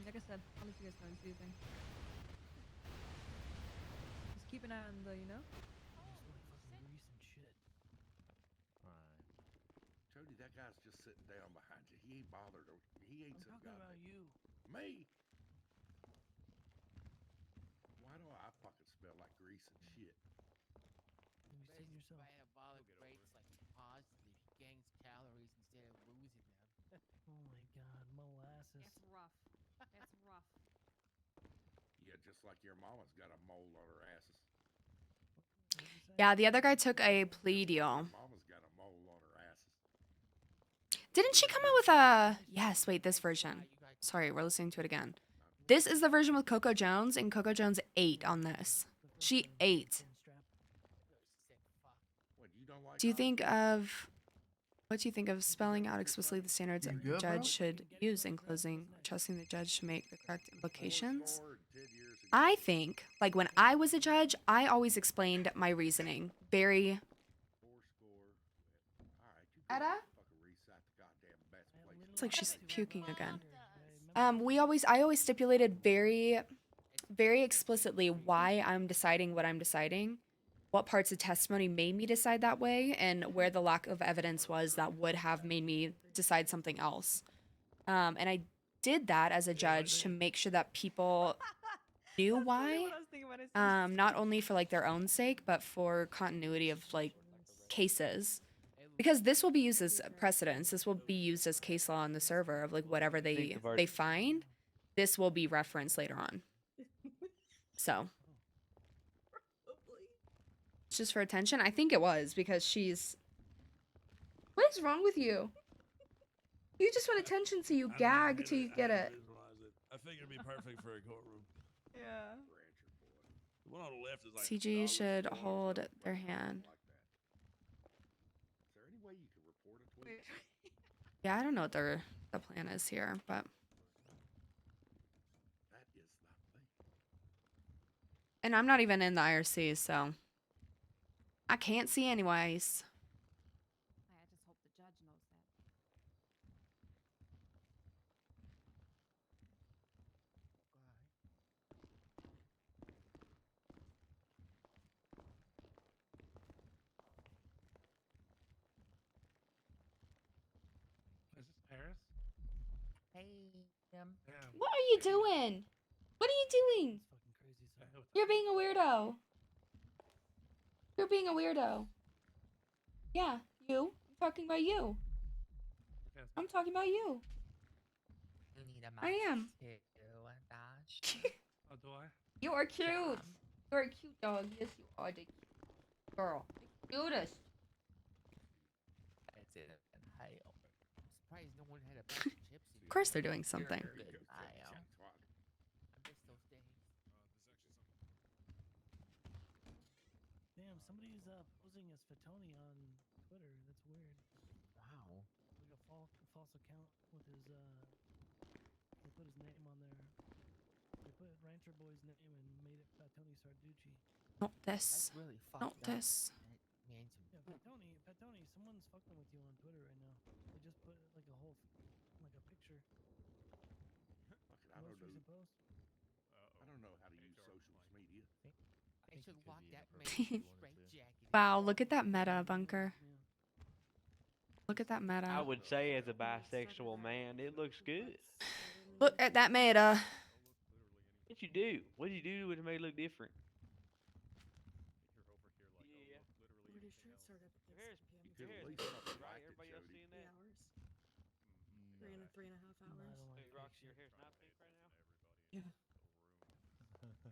Like I said, I'll let you guys know and see the thing. Just keep an eye on the, Jody, that guy's just sitting down behind you. He ain't bothered. He ain't I'm some talking about goddamn- you. Me? Why do I fucking smell like grease and shit? You sitting yourself. Metabolic rates like positive. He gains calories instead of losing them. Oh my god, molasses. That's rough. That's rough. Yeah, just like your mama's got a mole on her asses. Yeah, the other guy took a plea deal. Mama's got a mole on her asses. Didn't she come out with a... Yes, wait, this version. Sorry, we're listening to it again. This is the version with Coco Jones, and Coco Jones ate on this. She ate. Do you think of... What do you think of spelling out explicitly the standards a good, judge bro? should use in closing, trusting the judge to make the correct implications? I think, like when I was a judge, I always explained my reasoning. Very... Etta? It's like she's puking again. I always stipulated very explicitly why I'm deciding what I'm deciding, what parts of testimony made me decide that way, and where the lack of evidence was that would have made me decide something else. And I did that as a judge to make sure that people knew why, not only for like their own sake, but for continuity of like cases. Because this will be used as precedence. This will be used as case law on the server of like whatever they find. This will be referenced later on. So it's just for attention. I think it was because she's. What is wrong with you? You just want attention, so you gag till you get it. I think it'd be perfect for a courtroom. Yeah. The one on the left is like CG should hold their hand. Is there any way you can report a tweet? Yeah, I don't know what the plan is here, but. That is not me. And I'm not even in the IRC, so. I can't see anyways. I just hope the judge knows that. Is this Paris? Hey, What are you doing? What are you doing? You're being a weirdo. You're being a weirdo. Yeah, you. I'm talking about you. I'm talking about you. You need a I am. Dash. Oh, do I? You are cute. You're a cute dog. Yes, you are the cute girl. The cutest. That's it. Hey, I'm surprised no one had a bag of chips. Of course they're doing something. I miss those days. Damn, somebody's posing as Fatoni on Twitter. That's weird. Wow. Like a false account with his they put his name on there. They put Rancher Boy's name and made it Fatoni Sarducci. Not this. That's really Not fucked up. this. Man, Yeah, Fatoni, someone's fucking with you on Twitter right now. They just put like a whole like a picture. I don't Most know. recent post. I don't know how to use social media. I should lock that man straight jacket. Wow, look at that meta, Bunker. Look at that meta. I would say as a bisexual man, it looks good. Look at that meta. What you do? What did you do to make it look different? Yeah. Pretty sure it started at Your hair's, 6 p.m. your hair's least perfect, like right? it, Everybody else Jody. seeing 3 that? hours. Mm, 3.5 hours. Hey, Roxy, your hair's not pink right now? Yeah.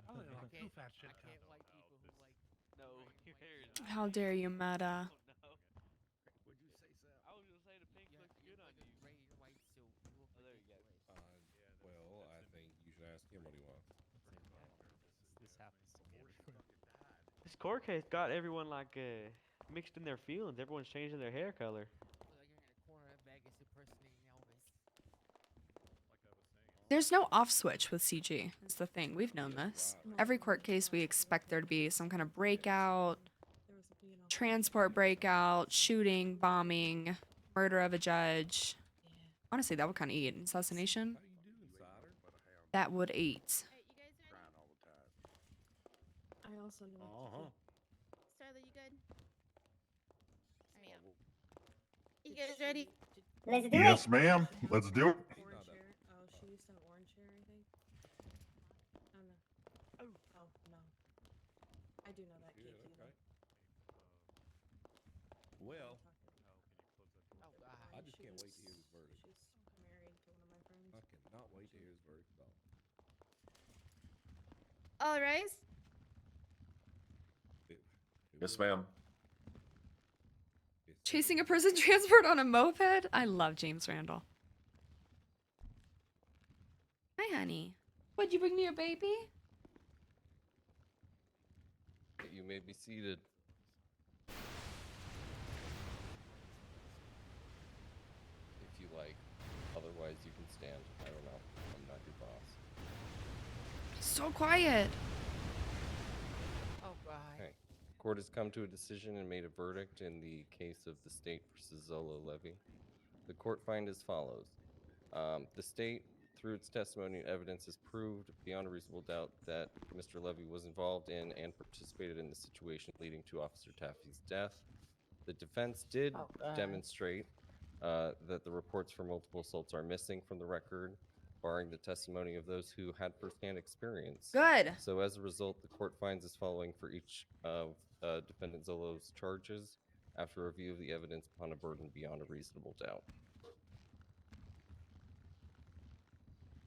I look like I two fat shit can't like people who like. No, your hair is. How dare you, meta? Oh, no. Would you say so? I was gonna say the pink looks good on you. Gray or white suit. You look Oh, there you go. Well, I think you should ask him what he wants. This happens to me every This court case got everyone like mixed in their feelings. Everyone's changing their hair color. Look like you're in a corner of Vegas impersonating Elvis. There's no off switch with CG. Is the thing. We've known this. Every court case, we expect there to be some kind of breakout, transport breakout, shooting, bombing, murder of a judge. Honestly, that would kind of eat. Assassination. That would eat. I also know. Starla, you good? I am. You guys ready? Let's do Yes, it. ma'am. Let's do it. Orange hair. Oh, she used an orange hair, I think. Oh no. Oh no. I do know that kid too. Well, Oh, I just can't wait to hear this verdict. She's married to one of my friends. I cannot wait to hear this verdict at all. All rise. Yes, ma'am. Chasing a prison transport on a moped? I love James Randall. Hi, honey. Would you bring me a baby? You may be seated. If you like. Otherwise, you can stand. I don't know. I'm not your boss. So quiet. Oh god. Okay. Court has come to a decision and made a verdict in the case of the state versus Zolo Levy. The court finds as follows. The state, through its testimony and evidence, has proved beyond a reasonable doubt that Mr. Levy was involved in and participated in the situation leading to Officer Taffy's death. The defense did demonstrate that the reports for multiple assaults are missing from the record, barring the testimony of those who had firsthand experience. Good. So as a result, the court finds as following for each of defendant Zolo's charges after review of the evidence upon a burden beyond a reasonable doubt.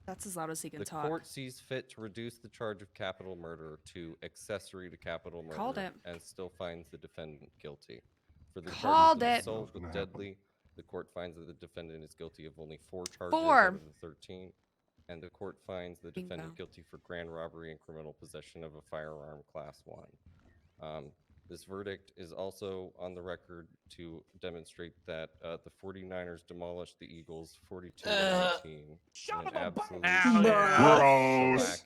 That's as loud as he can The talk. court sees fit to reduce the charge of capital murder to accessory to capital murder. Called it. And still finds the defendant guilty. For the Called charges of it. assault with deadly, the court finds that the defendant is guilty of only 4 charges 4. out of the 13. And the court finds the defendant guilty for grand robbery and criminal possession of a firearm class 1. This verdict is also on the record to demonstrate that the 49ers demolished the Eagles 42-19. Son of a Gross.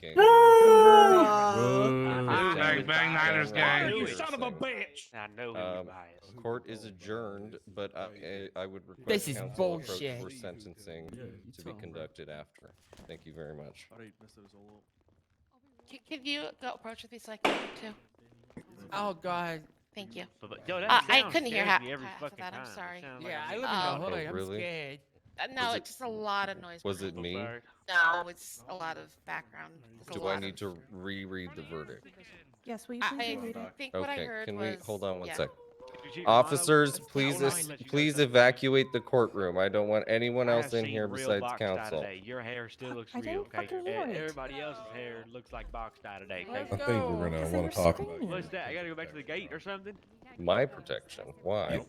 Bang, bang, Niners gang. You son of a bitch. I know he was biased. Court is adjourned, but I would request This is counsel approach bullshit. for sentencing to be conducted after. Thank you very much. Can you go approach with me so I can too? Oh god. Thank you. Yo, that I sound couldn't hear scares half me every of fucking that. I'm time. It sorry. sounds Yeah, like I a- live in the hood. I'm really? scared. No, Was it's just a lot of noise. Was it me? No, it's a lot of background. There's a Do I lot need of- to reread the verdict? Yes, will you I please read it? think what I Okay, heard can was. we hold on one yeah. sec? Did you- Officers, Mono- please Hold on, let you go please something. evacuate the courtroom. I don't want anyone I else have in seen here real besides boxed eye counsel. today. Your hair still looks I real, don't okay? fucking want it. Everybody else's hair looks like boxed eye today. Okay? Let's I think we're gonna want to talk about it. What's that? I gotta go back to the gate or something? My protection. Why?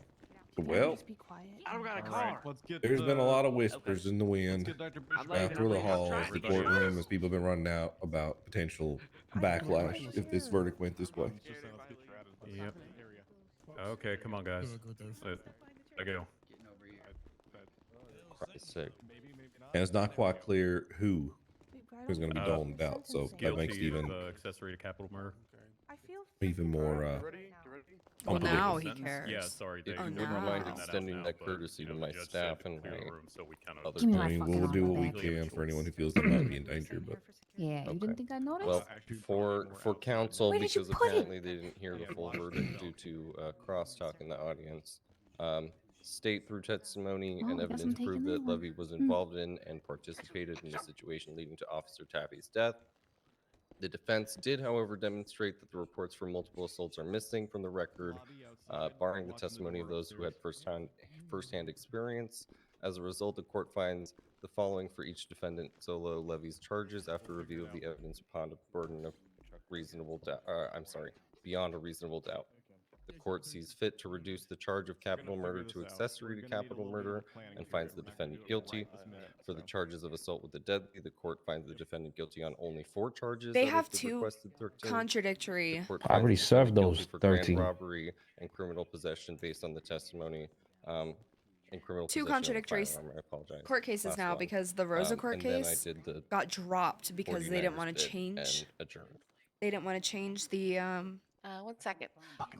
Well, Just be quiet. I don't got a car. there's been a lot of whispers in the wind I'm laying through the I'm halls, trying the to get you. courtroom, as people have been running out about potential backlash if this verdict went this way. Yep. Okay, come on, guys. I go. Christ's sake. And it's not quite clear who's going to be doled out, so that makes it even accessory to capital murder. I feel even more. Well, unpredictable. now he cares. Yeah, sorry, If Dave. you Oh, wouldn't no. mind That's extending that courtesy to my staff and my other Give me I my mean, fucking we'll do what we armor back. can for anyone who feels they might be in danger, but Yeah, you Okay. didn't think I noticed? Well, for counsel, Where did you because put it? apparently they didn't hear the full verdict due to crosstalk in the audience. State through testimony Well, and I guess I'm evidence proved taking that that one. Levy was involved in and participated in the situation leading to Officer Taffy's death. The defense did, however, demonstrate that the reports for multiple assaults are missing from the record, barring the testimony of those who had firsthand experience. As a result, the court finds the following for each defendant Zolo Levy's charges after review of the evidence upon a burden of reasonable doubt. Beyond a reasonable doubt. The court sees fit to reduce the charge of capital murder to accessory to capital murder and finds the defendant guilty. For the charges of assault with the deadly, the court finds the defendant guilty on only 4 charges. They out of have the 2 requested 13. contradictory. The court I already finds the defendant served guilty those for 13. grand robbery and criminal possession based on the testimony. in criminal two possession of a contradictory firearm. I apologize. court cases Last now one. because the Rosa court and then I case did the got dropped because they didn't 49ers want to bit change. and adjourned. They didn't want to change the 1 second.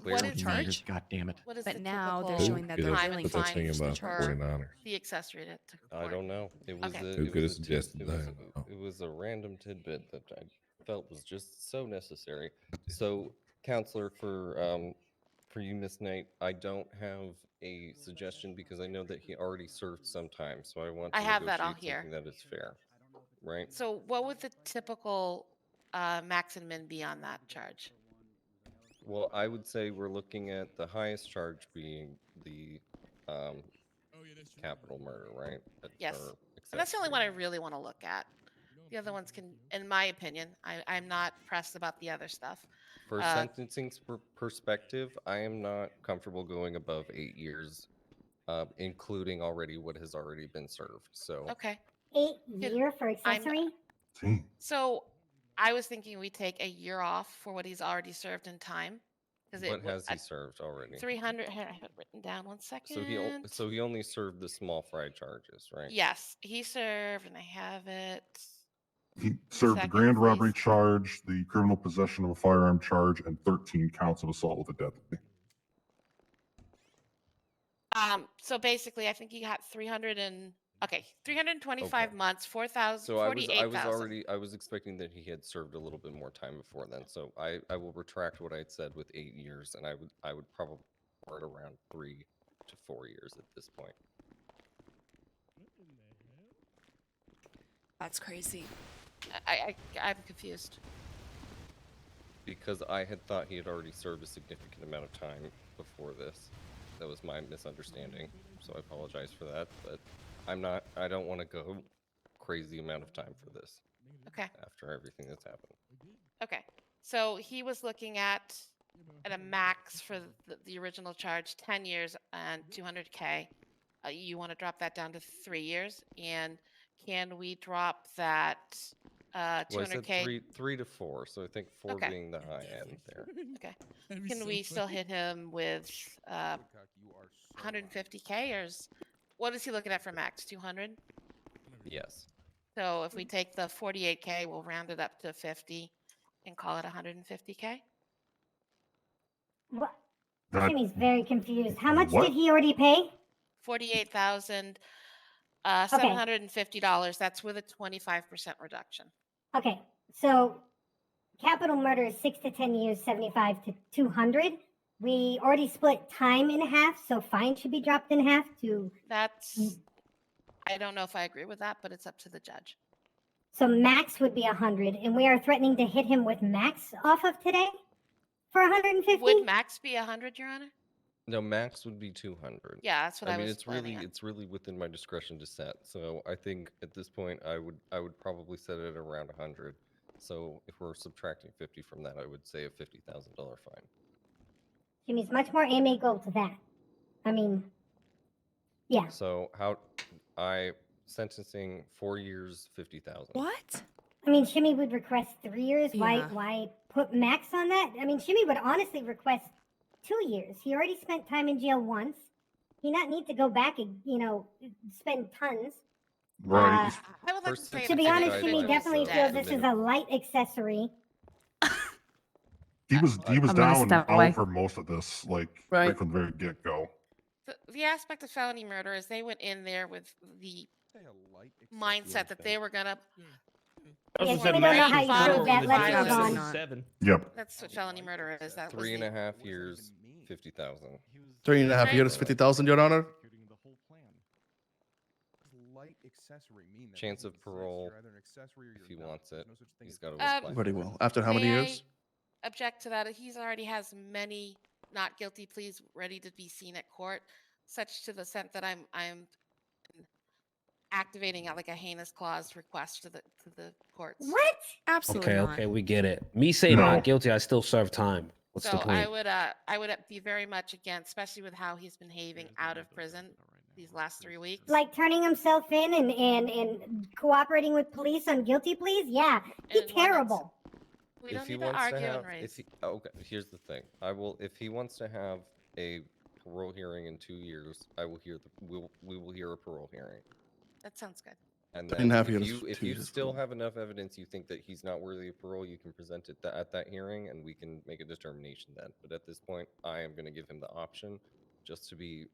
Clear. What is the charge. God damn it. What is But the now they're typical showing that Who they're could time have willing and put that to thing fine in change the about for charge. 49ers? the accessory to I court? don't know. It was Okay. a, Who it could was have a tid- suggested it was that? a, it was a random tidbit that I felt was just so necessary. So, counselor, for you, Miss Knight, I don't have a suggestion because I know that he already served some time, so I want to I have that all negotiate something that is fair, right? So what would the typical max and min be on that charge? Well, I would say we're looking at the highest charge being the capital murder, right? Yes. Or And that's the only accessory. one I really want to look at. The other ones can, in my opinion, I'm not pressed about the other stuff. For sentencing perspective, I am not comfortable going above 8 years, including already what has already been served. So Okay. 8 year for accessory? So I was thinking we take a year off for what he's already served in time. what has he served already? 300, here, I have it written down 1 second. So he only served the small fry charges, right? Yes, he served, and I have it. He served the grand robbery charge, the criminal possession of a firearm charge, and 13 counts of assault with a deadly. So basically, I think he got 325 months, 4,000, So I was 48,000. I was expecting that he had served a little bit more time before then. So I will retract what I had said with 8 years, and I would probably put around 3 to 4 years at this point. That's crazy. I'm confused. Because I had thought he had already served a significant amount of time before this. That was my misunderstanding. So I apologize for that, but I don't want to go crazy amount of time for this. Okay. After everything that's happened. Okay. So he was looking at a max for the original charge, 10 years and 200K. You want to drop that down to 3 years, and can we drop that 200K? Well, I said 3 to 4, so I think 4 Okay. being the high end there. Okay. Can we still hit him with 150K, or what is he looking at for max? 200? Yes. So if we take the 48K, we'll round it up to 50 and call it 150K. What? Jimmy's very confused. How much did he already pay? $48,750. That's with a 25% reduction. Okay, so capital murder is 6 to 10 years, 75 to 200. We already split time in half, so fine should be dropped in half to. That's. I don't know if I agree with that, but it's up to the judge. So max would be 100, and we are threatening to hit him with max off of today for 150. Would max be 100, Your Honor? No, max would be 200. Yeah, that's what I mean, was it's really within my discretion to set. So I think at this point I would probably set it around 100. So if we're subtracting 50 from that, I would say a $50,000 fine. Jimmy's much more amiable to that. I mean, yeah. So sentencing 4 years, 50,000. What? I mean, Shimmy would request 3 years. Yeah. Why put max on that? I mean, Shimmy would honestly request 2 years. He already spent time in jail once. He not need to go back and, spend tons. Right. I would like to say To be honest, Shimmy individuals definitely dead. feels this is a light accessory. He was I'm gonna down step away. out for most of this, like Right. right from the very get go. The aspect of felony murder is they went in there with the mindset that they were gonna. Yeah, Shimmy don't know how you prove that. Let's move on. Yep. That's what felony murder is. That was 3.5 years, 50,000. 3.5 years, 50,000, Your Honor. Chance of parole, if he wants it, he's got to apply. Very well. After how many May years? I object to that. He's already has many not guilty pleas ready to be seen at court, such to the extent that I'm activating like a heinous clause request to the courts. What? Absolutely Okay, not. okay, we get it. Me say not guilty, I still serve time. What's So the point? I would be very much against, especially with how he's been behaving out of prison these last 3 weeks. Like turning himself in and cooperating with police on guilty pleas? Yeah, he's terrible. We don't need to argue and raise. Okay, here's the thing. If he wants to have a parole hearing in 2 years, I will hear we will hear a parole hearing. That sounds good. And 3.5 then years, if 2 you years still parole. have enough evidence you think that he's not worthy of parole, you can present it at that hearing, and we can make a determination then. But at this point, I am going to give him the option, just to be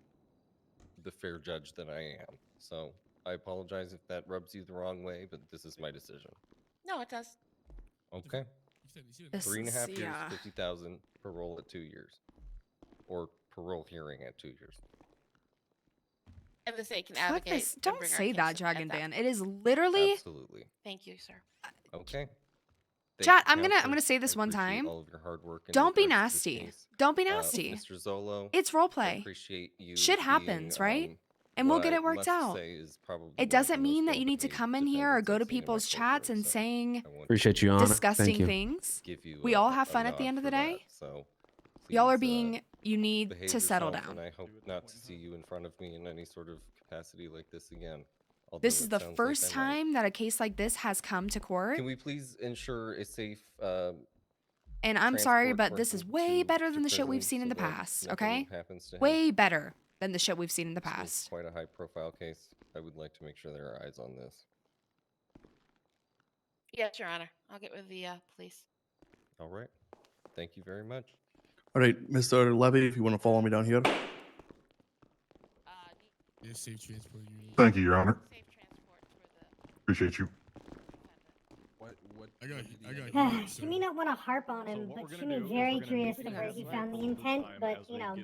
the fair judge that I am. So I apologize if that rubs you the wrong way, but this is my decision. No, it does. Okay. This 3.5 is- years, yeah. 50,000, parole at 2 years, or parole hearing at 2 years. And the state can Fuck advocate. this. and Don't bring our say case that, at Dragon that Dan. point. It is literally. Absolutely. Thank you, sir. Okay. Chat, Thank I'm you, gonna counselor. say this I one appreciate time. all of your hard work in Don't be regards to this nasty. case. Don't be nasty. Mr. Zolo, It's I roleplay. appreciate you. Shit being, happens, right? And we'll what get I it worked must out. say is probably one It of the doesn't most mean that you need to well-behaved come in here or defendants go I've to seen in my people's court chats room, and so saying I want Appreciate you, Honor. disgusting Thank you. things. give you We a- all have a fun at the nod end of for the day. that. So Y'all are please, being. You need behave to settle yourself, down. and I hope not to see you in front of me in any sort of capacity like this again. This although is it the sounds like first I might. time that a case like this has come to court. Can we please ensure a safe And I'm sorry, transport but for this is him way to- better to than the shit we've prison seen in so the that past, nothing okay? happens to him? Way better than the shit we've seen in the This was past. quite a high profile case. I would like to make sure there are eyes on this. Yes, Your Honor. I'll get with the police. All right. Thank you very much. All right, Mr. Levy, if you want to follow me down here. Thank you, Your Honor. Appreciate you. She may not want to harp on him, but she may very curious of where he found the intent, but you know.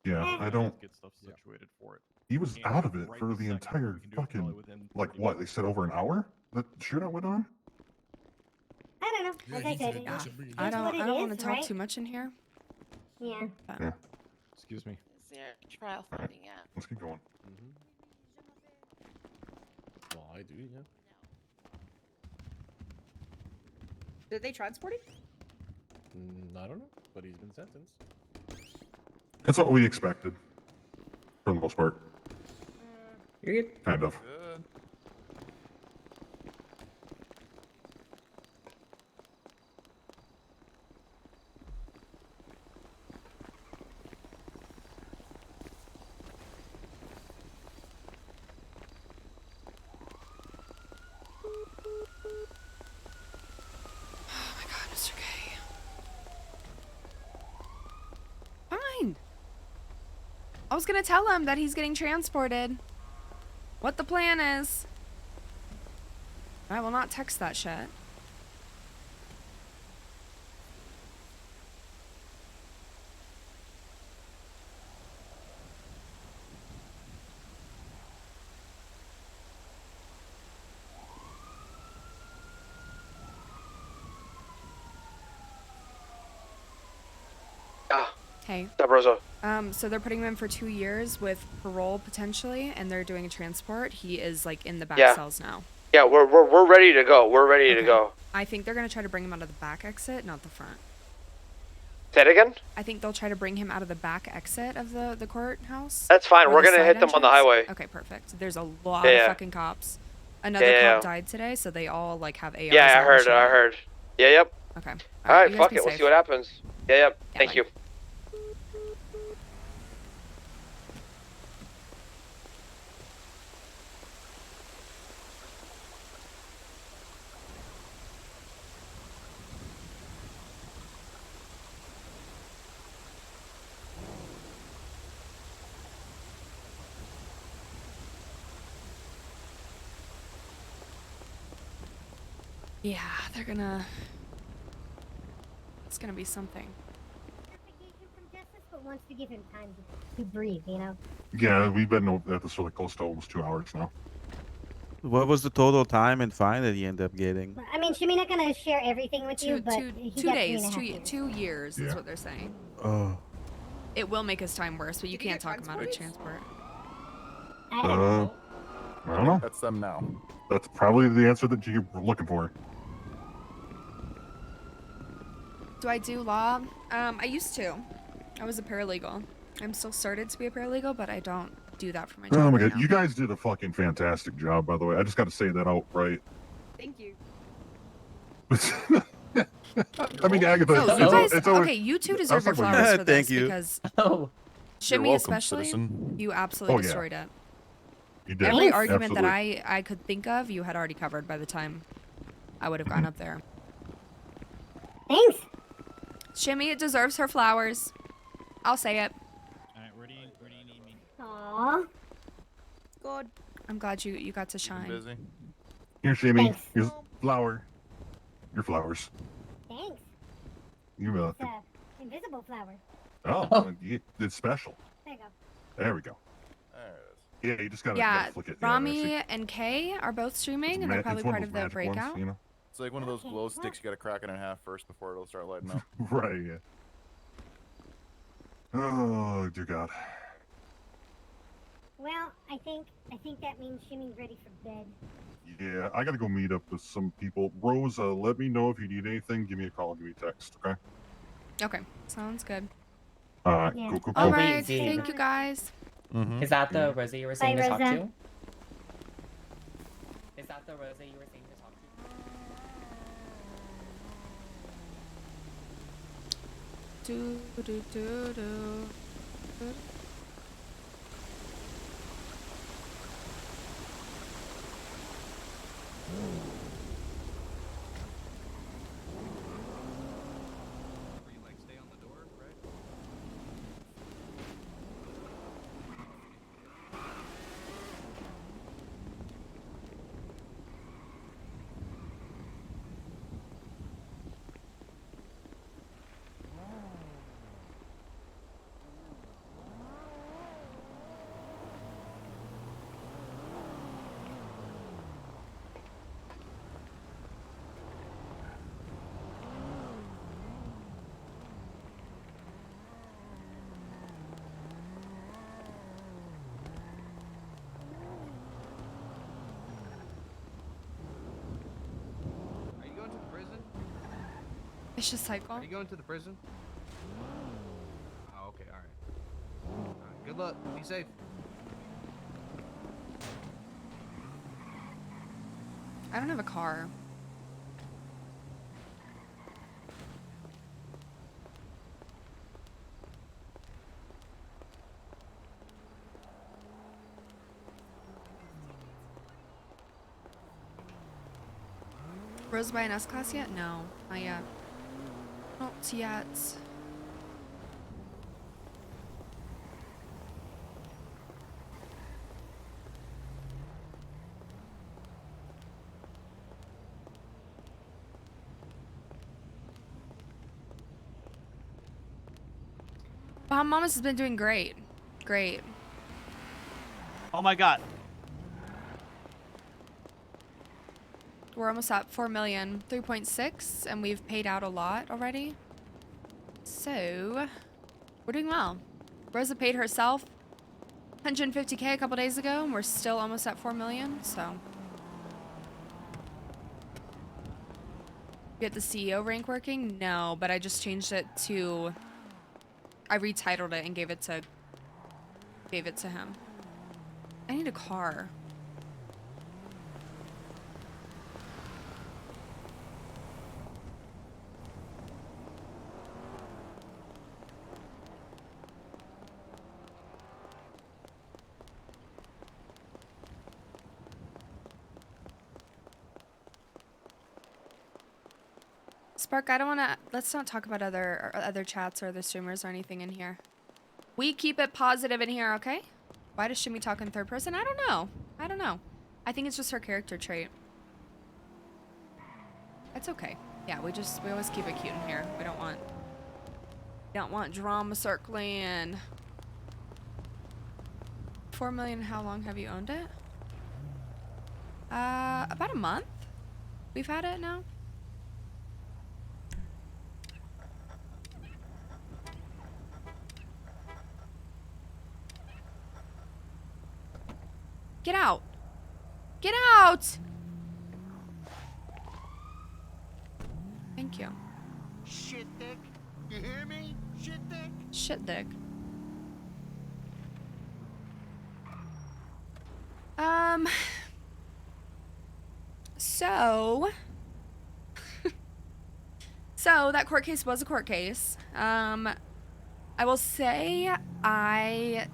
Yeah, I don't. Get stuff situated for it. He was out of it for the entire fucking, like what? They said over an hour that shootout went on? I don't know. Like I said, Yeah. it's I what don't it want to is, talk right? too much in here. Yeah. Yeah. Excuse me. Is there a trial finding at? Let's keep going. Well, I do, yeah. Did they transport him? I don't know, but he's been sentenced. That's what we expected, for the most part. You're good. Kind of. Oh my god, Mr. K. Fine. I was gonna tell him that he's getting transported. What the plan is. I will not text that shit. Hey. What's up, Rosa? So they're putting him in for 2 years with parole potentially, and they're doing a transport. He is like in the back Yeah. cells now. Yeah, we're ready to go. We're ready to go. I think they're gonna try to bring him out of the back exit, not the front. Say it again? I think they'll try to bring him out of the back exit of the courthouse. That's fine. or We're the gonna side hit them on the entrance. highway. Okay, perfect. There's a lot Yeah, of yeah. fucking cops. Another Yeah, cop yeah. died today, so they all like have ARs. Yeah, I out and heard. shit. I heard. Yeah, yep. Okay. All right, you guys fuck be it. We'll safe. see what happens. Yeah, yep. Thank bye. you. Yeah, they're gonna. It's gonna be something. But wants to give him time to breathe, you know. Yeah, we've been at this for like close to almost 2 hours now. What was the total time and fine that he ended up getting? I mean, she's not gonna share everything with you, but two he 2 got days, 3.5 years. 2 years is Yeah. what they're saying. Oh. It will make his time worse, but you Did he can't get talk him out of transport. I don't know. I don't know. That's them now. That's probably the answer that you were looking for. Do I do law? I used to. I was a paralegal. I'm still started to be a paralegal, but I don't do that for my job. Oh my right god, now. you guys did a fucking fantastic job, by the way. I just got to say that outright. Thank you. I mean, Agatha, No, it's, you guys, it's always, okay, you two I was deserve your talking about flowers for this Thank you. because Oh. Shimmy welcome, especially, citizen. you absolutely Oh, yeah. destroyed it. You did. Every argument that Absolutely. I could think of, you had already covered by the time I would have gone up there. Thanks. Shimmy deserves her flowers. I'll say it. Alright, where do you need me? Aww. Good. I'm glad you got to shine. Busy. Here, Shimmy. Thanks. Here's flower. Your flowers. Thanks. You're It's welcome. a invisible flower. Oh, it's special. There you go. There we go. There it is. Yeah, you just gotta, Yeah, gotta flick it. Rami and Kay are both streaming, and they're probably part of the breakout. Ones, you know? It's like one of those glow sticks. You gotta crack it in half first before it'll start lighting up. Right, yeah. Oh, dear God. Well, I think that means Shimmy's ready for bed. Yeah, I gotta go meet up with some people. Rosa, let me know if you need anything. Give me a call, give me a text, okay? Okay, sounds good. Alright, Yeah. cool. All wait, right, Z. thank you guys. Is that the Rosa you were saying Bye, to talk Rosa. to? Is that the Rosa you were saying to talk to? Do. Are you going to the prison? Vicious cycle. Are you going to the prison? Oh, okay, alright. Alright, good luck. Be safe. I don't have a car. Rosa by an S-Class yet? No, not yet. Not yet. Mamas has been doing great. Great. Oh my god. We're almost at 4 million, 3.6, and we've paid out a lot already. So, we're doing well. Rosa paid herself 150K a couple days ago, and we're still almost at 4 million, so. You get the CEO rank working? No, but I just changed it to, I retitled it and gave it to him. I need a car. Spark, I don't want to, let's not talk about other chats or other streamers or anything in here. We keep it positive in here, okay? Why does Shimmy talk in third person? I don't know. I think it's just her character trait. It's okay. Yeah, we always keep it cute in here. We don't want drama circling. 4 million, how long have you owned it? About a month. We've had it now. Get out! Get out! Thank you. Shit dick. You hear me? Shit dick. Shit dick. So that court case was a court case. I will say I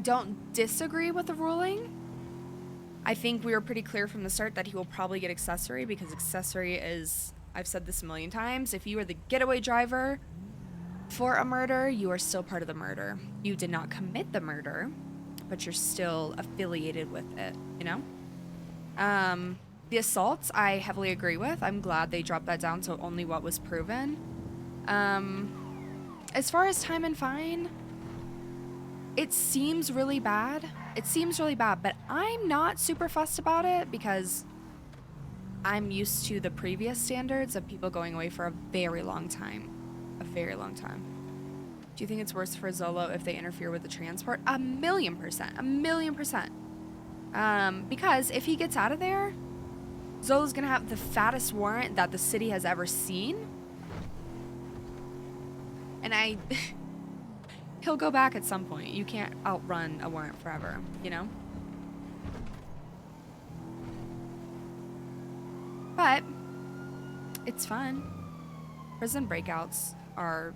don't disagree with the ruling. I think we were pretty clear from the start that he will probably get accessory because accessory is, I've said this a million times, if you are the getaway driver for a murder, you are still part of the murder. You did not commit the murder, but you're still affiliated with it, you know? The assaults, I heavily agree with. I'm glad they dropped that down to only what was proven. As far as time and fine, it seems really bad. It seems really bad, but I'm not super fussed about it because I'm used to the previous standards of people going away for a very long time. A very long time. Do you think it's worse for Zolo if they interfere with the transport? 1,000,000%. 1,000,000%. Because if he gets out of there, Zolo's gonna have the fattest warrant that the city has ever seen. And he'll go back at some point. You can't outrun a warrant forever, you know? But it's fun. Prison breakouts are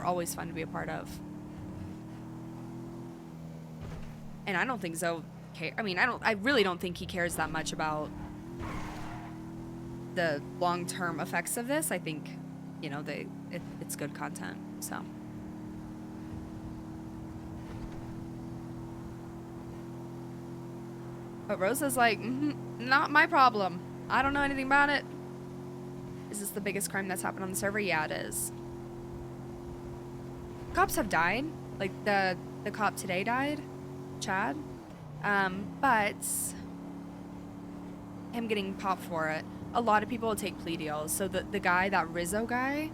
always fun to be a part of. And I don't think Zoe care. I mean, I really don't think he cares that much about the long-term effects of this. I think, you know, it's good content, so. But Rosa's like, not my problem. I don't know anything about it. Is this the biggest crime that's happened on the server? Yeah, it is. Cops have died. Like, the cop today died, Chad. But him getting popped for it, a lot of people will take plea deals. So the guy, that Rizzo guy,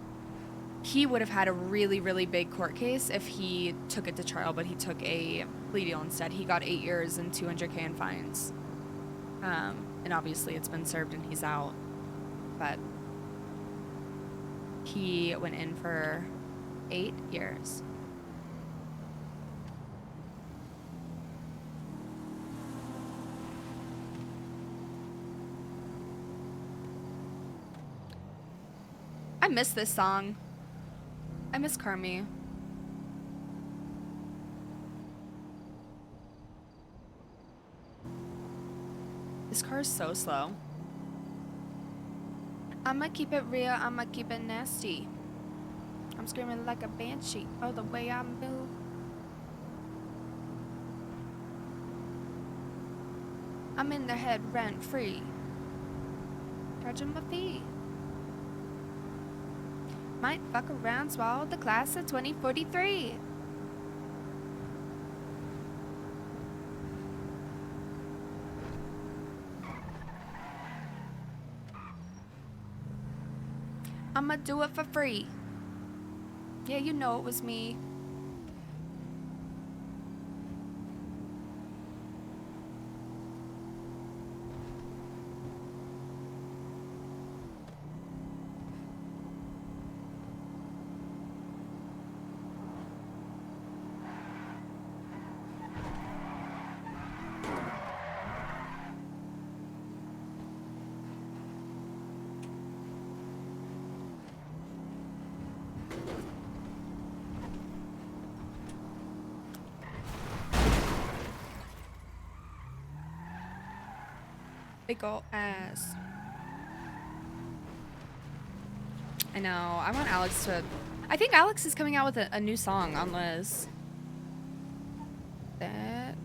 he would have had a really, really big court case if he took it to trial, but he took a plea deal instead. He got 8 years and $200K in fines. And obviously it's been served and he's out. But he went in for 8 years. I miss this song. I miss Carmi. This car is so slow. I'ma keep it real, I'ma keep it nasty. I'm screaming like a banshee. Oh, the way I move. I'm in their head rent free. Charging my fee. Might fuck around, swallow the class of 2043. I'ma do it for free. Yeah, you know it was me. Big ol' ass. I know. I want Alex to... I think Alex is coming out with a new song on Liz. That...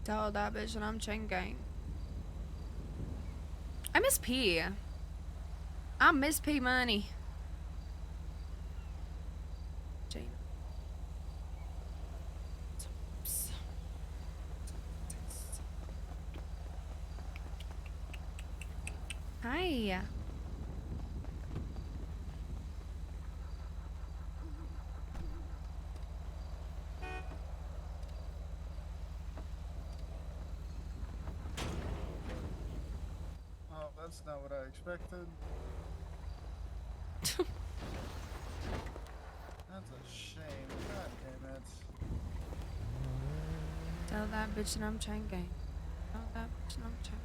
Tell that bitch that I'm chain gang. I miss P. I miss P money. Jane. Hi. That's not what I expected. That's a shame. God damn it. Tell that bitch that I'm trying gang. Tell that bitch that I'm trying.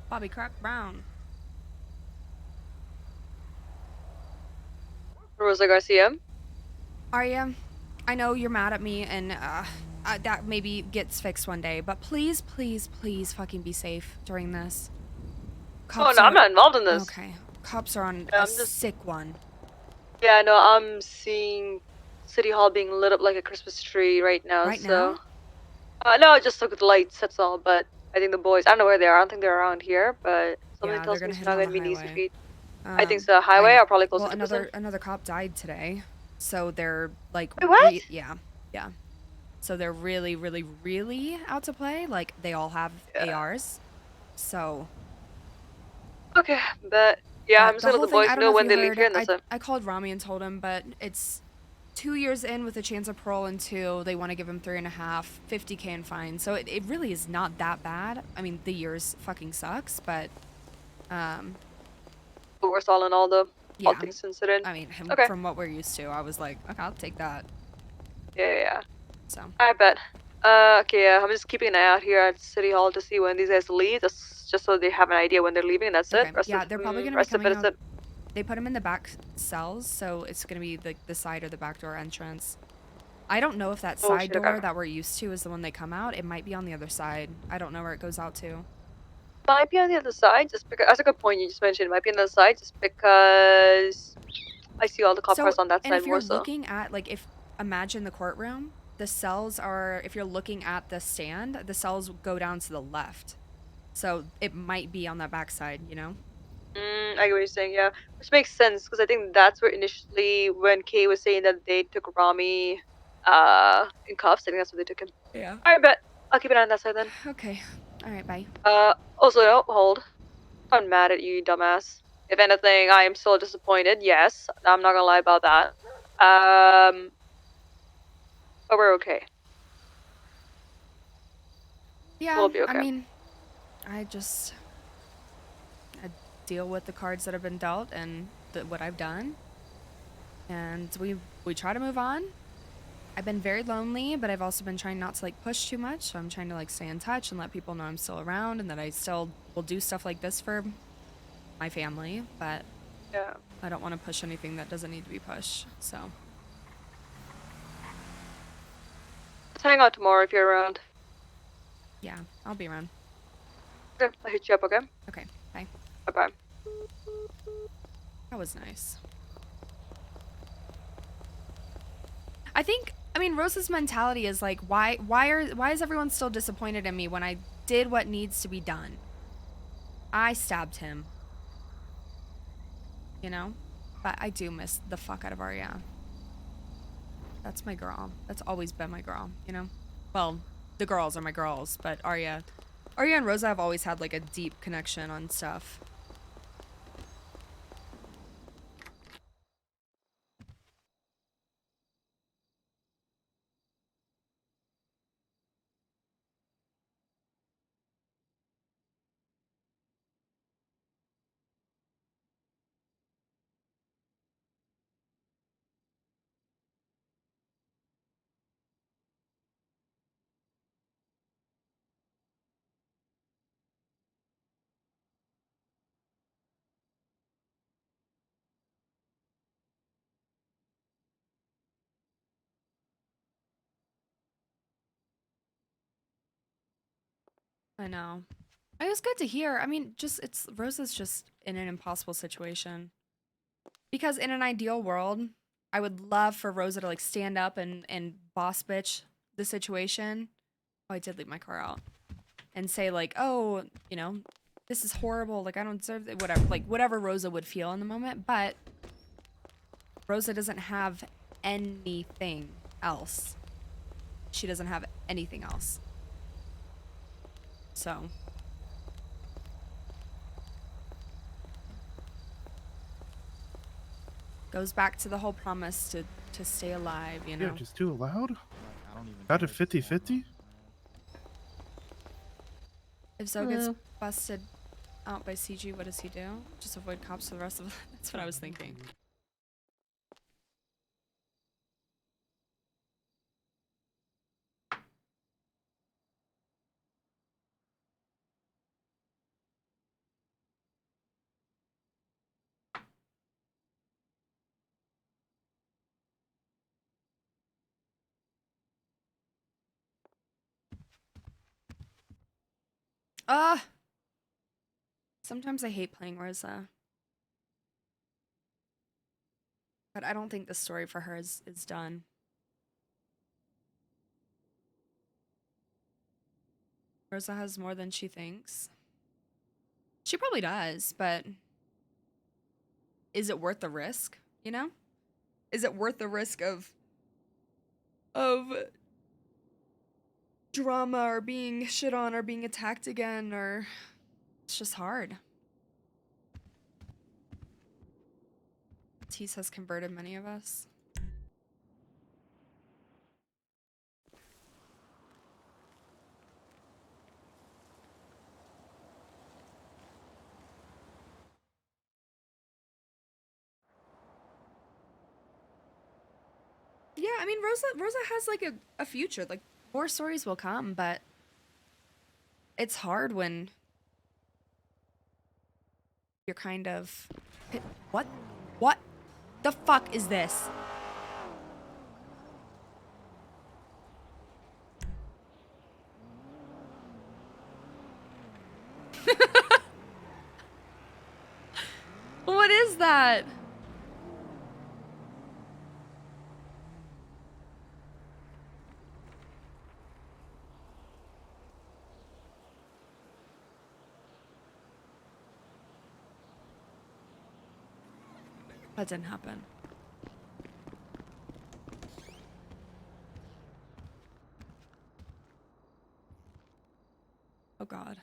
Bobby Crack Brown. Rosa Garcia. Arya, I know you're mad at me, and that maybe gets fixed one day, but please, please, please fucking be safe during this. Oh no, I'm not involved in this. Okay. Cops are on Yeah, a I'm just- sick one. Yeah, no, I'm seeing City Hall being lit up like a Christmas tree right now. Right so. No, just look at the lights. That's all. But I think the boys. I don't know where they are. I don't think they're around here. But something Yeah, tells they're me gonna it's hit not on gonna the be an easy highway. feat. I think so. I Highway know. are probably closer Well, to prison. another cop died today, so they're like, Wait, what? yeah. So they're really, really, really out to play. Like they all have ARs. So. Okay, but yeah, I'm just The gonna whole let the thing, I boys don't know know if when you they leave heard, here, and that's it. I called Rami and told him, but it's 2 years in with a chance of parole, and 2, they want to give him 3.5, 50K in fine. So it really is not that bad. I mean, the years fucking sucks, but But we're all in all, though. All yeah. things considered. I mean, Okay. from what we're used to, I was like, okay, I'll take that. Yeah. So. I bet. Okay, yeah, I'm just keeping an eye out here at City Hall to see when these guys leave, just so they have an idea when they're leaving, and that's Okay. it. Rest Yeah, of, they're probably gonna be rest of coming it is out. it. They put them in the back cells, so it's gonna be the side or the back door entrance. I don't know if that Oh, side shit, door okay. that we're used to is the one they come out. It might be on the other side. I don't know where it goes out to. Might be on the other side, just because. That's a good point you just mentioned. It might be on the other side, just because I see all the cop cars on that and side if you're more so. looking at, like, imagine the courtroom, the cells are, if you're looking at the stand, the cells go down to the left. So it might be on that back side, you know? I get what you're saying, yeah. Which makes sense, because I think that's where initially, when Kay was saying that they took Rami in cuffs, I think that's where they took him. Yeah. Alright, bet. I'll keep an eye on that side then. Okay. Alright, bye. Also, no, hold. I'm mad at you, you dumbass. If anything, I am still disappointed, yes. I'm not gonna lie about that. But we're okay. Yeah, We'll be okay. I mean, I deal with the cards that have been dealt and what I've done. And we try to move on. I've been very lonely, but I've also been trying not to like push too much. So I'm trying to like stay in touch and let people know I'm still around and that I still will do stuff like this for my family. But yeah, I don't want to push anything that doesn't need to be pushed. So let's hang out tomorrow if you're around. yeah, I'll be around. Okay, I'll hit you up, okay? Okay, bye. Bye-bye. That was nice. I mean, Rosa's mentality is like, why is everyone still disappointed in me when I did what needs to be done? I stabbed him. You know? But I do miss the fuck out of Arya. That's my girl. That's always been my girl, you know? Well, the girls are my girls, but Arya and Rosa have always had like a deep connection on stuff. I know. It was good to hear. I mean, Rosa's just in an impossible situation. Because in an ideal world, I would love for Rosa to like stand up and boss bitch the situation. Oh, I did leave my car out. And say like, oh, you know, this is horrible. Like I don't deserve it. Whatever. Like whatever Rosa would feel in the moment. But Rosa doesn't have anything else. She doesn't have anything else. So. Goes back to the whole promise to stay alive, you know? Yeah, just too loud? Got a 50-50? If Zoe gets busted out by CG, what does he do? Just avoid cops for the rest of That's what I was thinking. Sometimes I hate playing Rosa. But I don't think the story for her is done. Rosa has more than she thinks. She probably does, but is it worth the risk, you know? Is it worth the risk of drama or being shit on or being attacked again, or it's just hard. Tease has converted many of us. Yeah, I mean, Rosa has like a future. Like, more stories will come, but it's hard when you're kind of... What? What the fuck is this? What is that? That didn't happen. Oh God.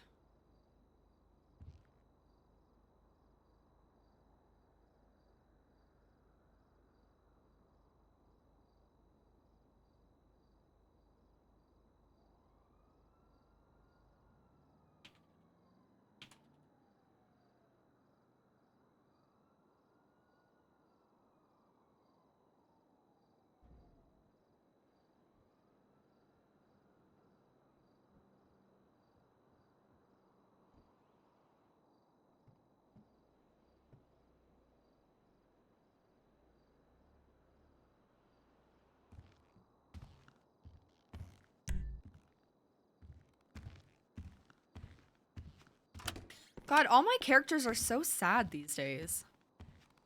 God, all my characters are so sad these days.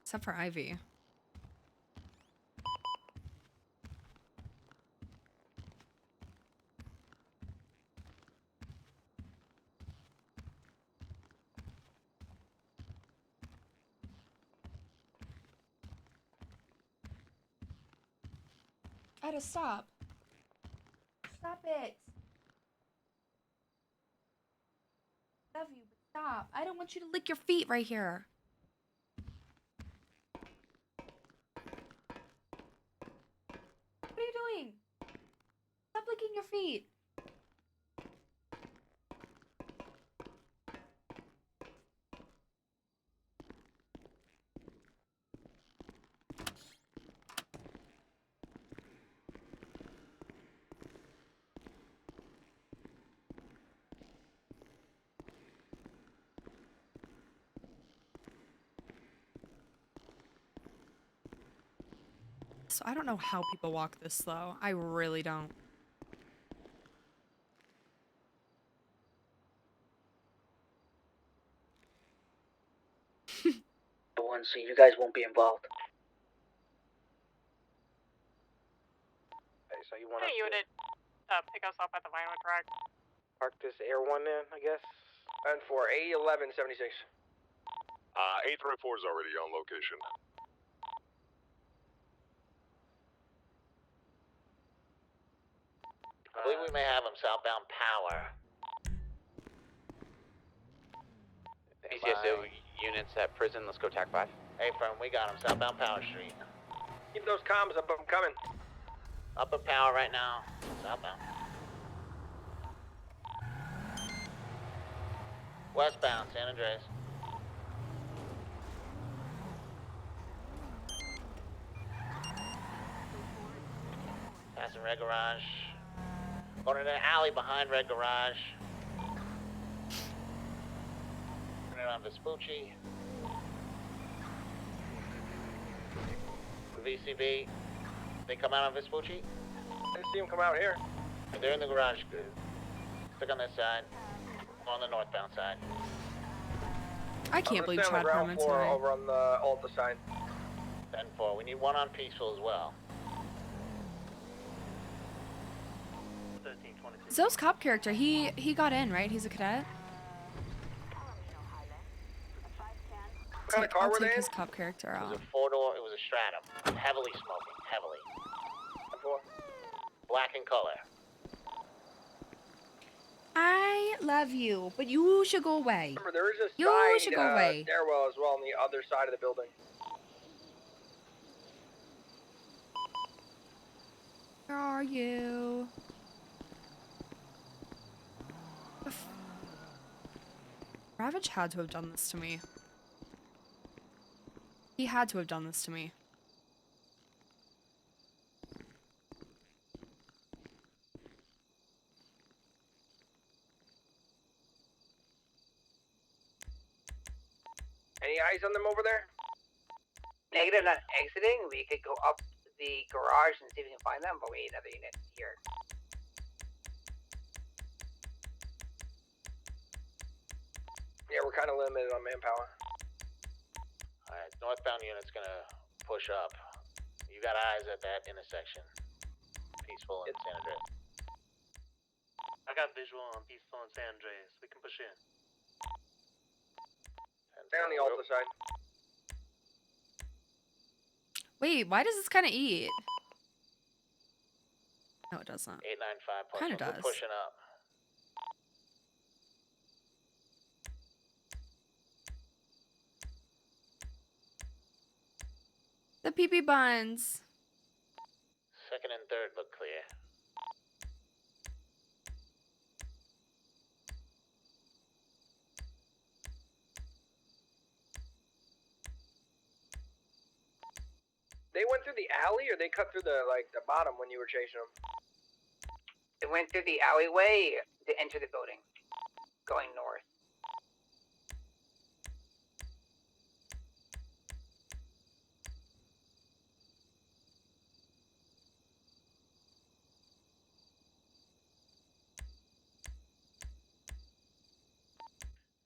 Except for Ivy. I had to stop. Stop it. Love you, but stop. I don't want you to lick your feet right here. What are you doing? Stop licking your feet. So I don't know how people walk this slow. I really don't. The one, so you guys won't be involved. Hey, so you want Hey, you would pick us up at the Vinewood track. park this Air One in, I guess? And for A1176. A304 is already on location. I believe we may have him southbound Power. PCSO units at prison. Let's go TAC 5. Hey, friend, we got him southbound Power Street. Keep those comms up. I'm coming. Upper Power right now. Southbound. Westbound, San Andreas. Passing Red Garage. Going in an alley behind Red Garage. Turning on Vespucci. VCB. They come out on Vespucci? I see him come out here. They're in the garage. Stick on this side. On the northbound side. I can't believe Chad Chad floor over on the Alta side. 10-4. We need one on Peaceful as well. Zoe's cop character, he got in, right? He's a cadet? What kind of car I'll were take they his in? cop character It out. was a 4-door. It was a Stratum. Heavily smoking. Heavily. Black in color. I love you, but you should go away. Remember, there is a You side should go away. stairwell as well on the other side of the building. Where are you? Ravage had to have done this to me. He had to have done this to me. Any eyes on them over there? Negative, not exiting. We could go up the garage and see if we can find them, but we need another unit here. Yeah, we're kind of limited on manpower. Alright, northbound unit's gonna push up. You got eyes at that intersection. Peaceful and San Andreas. I got visual on Peaceful and San Andreas. We can push in. Stay on the Alta side. Wait, why does this kind of eat? No, it doesn't. 895 plus Kinda one. We're does. pushing up. The pee-pee buns. Second and third look clear. They went through the alley, or they cut through the the bottom when you were chasing them? They went through the alleyway to enter the building, going north.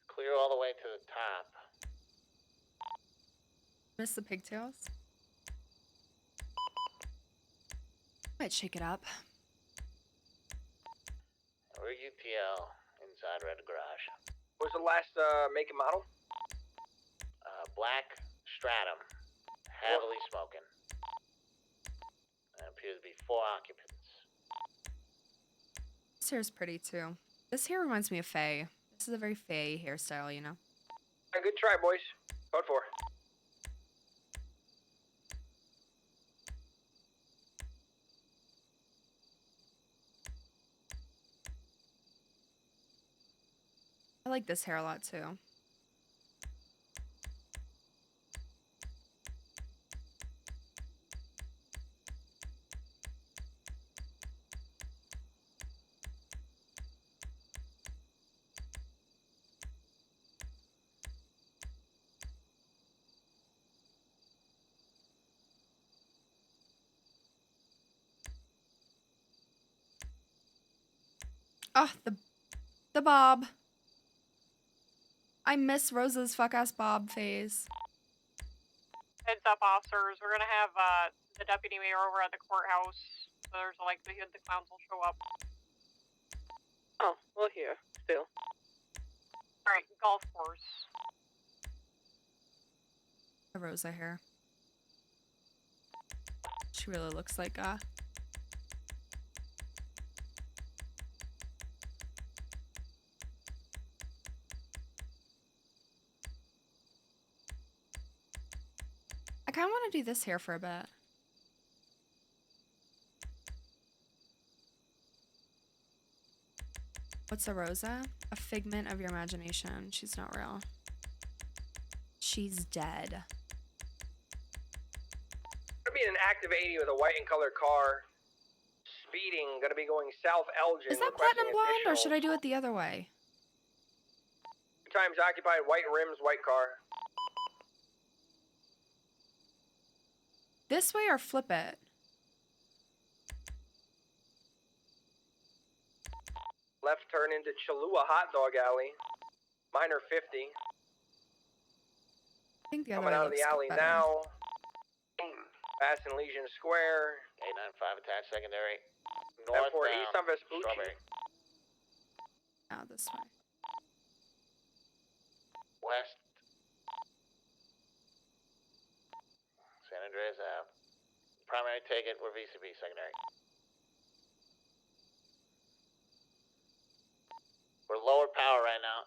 Clear all the way to the top. Miss the pigtails? Might shake it up. We're UTL inside Red Garage. What was the last make and model? Black Stratum. Heavily smoking. There appears to be 4 occupants. This hair's pretty too. This hair reminds me of Faye. This is a very Faye hairstyle, you know? A good try, boys. Vote for. I like this hair a lot too. Oh, the bob. I miss Rosa's fuck-ass bob phase. Heads up, officers. We're gonna have the deputy mayor over at the courthouse. So there's a likelihood the clowns will show up. Oh, well, here, still. Alright, golf course. The Rosa hair. She really looks like kind of want to do this here for a bit. What's a Rosa? A figment of your imagination. She's not real. She's dead. Gonna be in an active 80 with a white and colored car. Speeding, gonna be going south Elgin. Is that platinum blonde or should I do it the other way? 2 times occupied, white rims, white car. This way or flip it? Left turn into Cholula Hot Dog Alley. Minor 50. I think the other Coming way out of the looks alley better. now. Pass in Legion Square. 895 attached secondary. And for Northbound, east on Vespucci. Strawberry. Now this way. West. San Andreas Ave. Primary ticket, we're VCB secondary. We're lower power right now.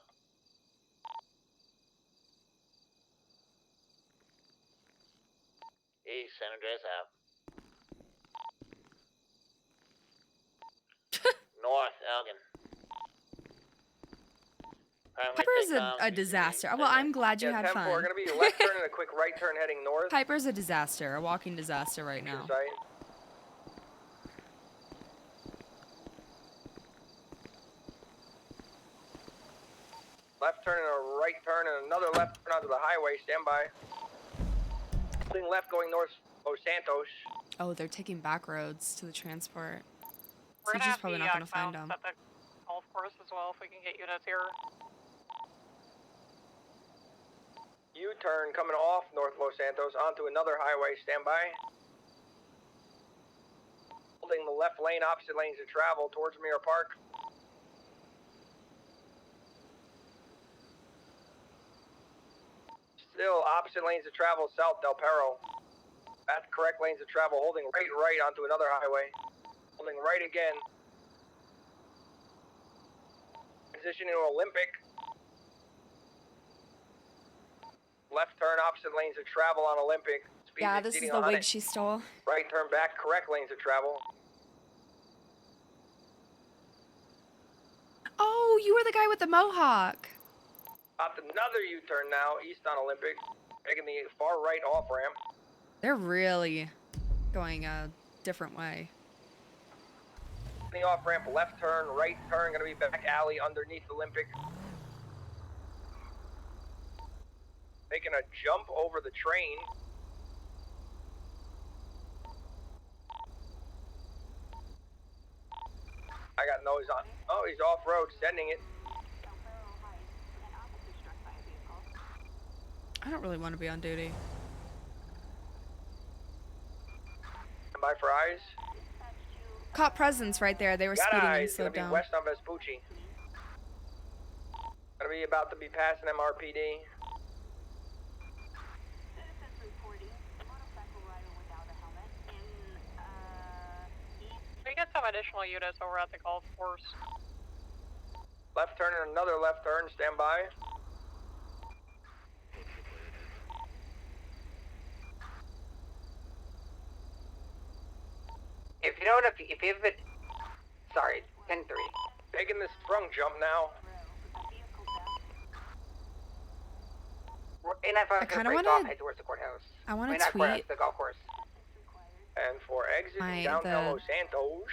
East San Andreas Ave. North Elgin. Piper's a disaster. Well, I'm glad you had 10-4, fun. gonna be left turn and a quick right turn heading north. Piper's a disaster, a walking disaster right now. Site. Left turn and a right turn and another left turn onto the highway. Stand by. Holding left going north Los Santos. Oh, they're taking back roads to the transport. We're gonna She's have probably the not gonna find counts them. at the golf course as well if we can get units here. U-turn coming off North Los Santos onto another highway. Stand by. Holding the left lane, opposite lanes of travel towards Mirror Park. Still opposite lanes of travel south Del Perro. At the correct lanes of travel, holding right onto another highway. Holding right again. Transition into Olympic. Left turn, opposite lanes of travel on Olympic. Speed Yeah, this is exceeding the 100. wig she stole. Right turn back, correct lanes of travel. Oh, you were the guy with the mohawk. Up another U-turn now, east on Olympic. Taking the far right off-ramp. They're really going a different way. The off-ramp, left turn, right turn, gonna be back alley underneath Olympic. Making a jump over the train. I got noise on. Oh, he's off-road, sending it. I don't really want to be on duty. Stand by for eyes. Caught presence right there. They were Got speeding and eyes, gonna slowed be down. west on Vespucci. Gonna be about to be passing MRPD. We get some additional units over at the golf course. Left turn and another left turn, stand by. If you don't, if you have it, sorry, 10-3. Taking this sprung jump now. I kinda wanna- off, head towards the courthouse. I want to not courthouse, tweet. the golf course. And for exiting downtown Los Santos.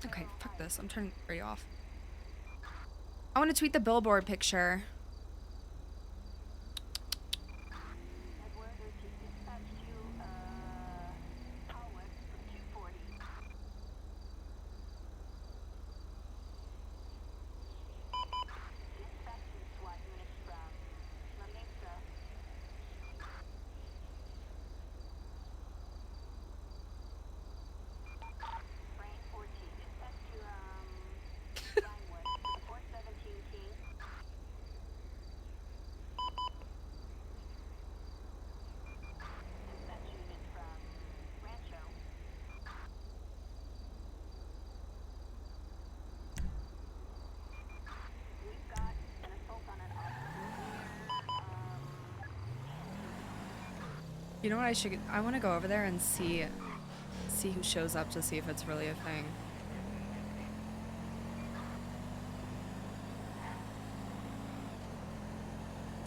Okay, fuck this. I'm turning radio off. I want to tweet the billboard picture. You know what I should? I want to go over there and see who shows up to see if it's really a thing.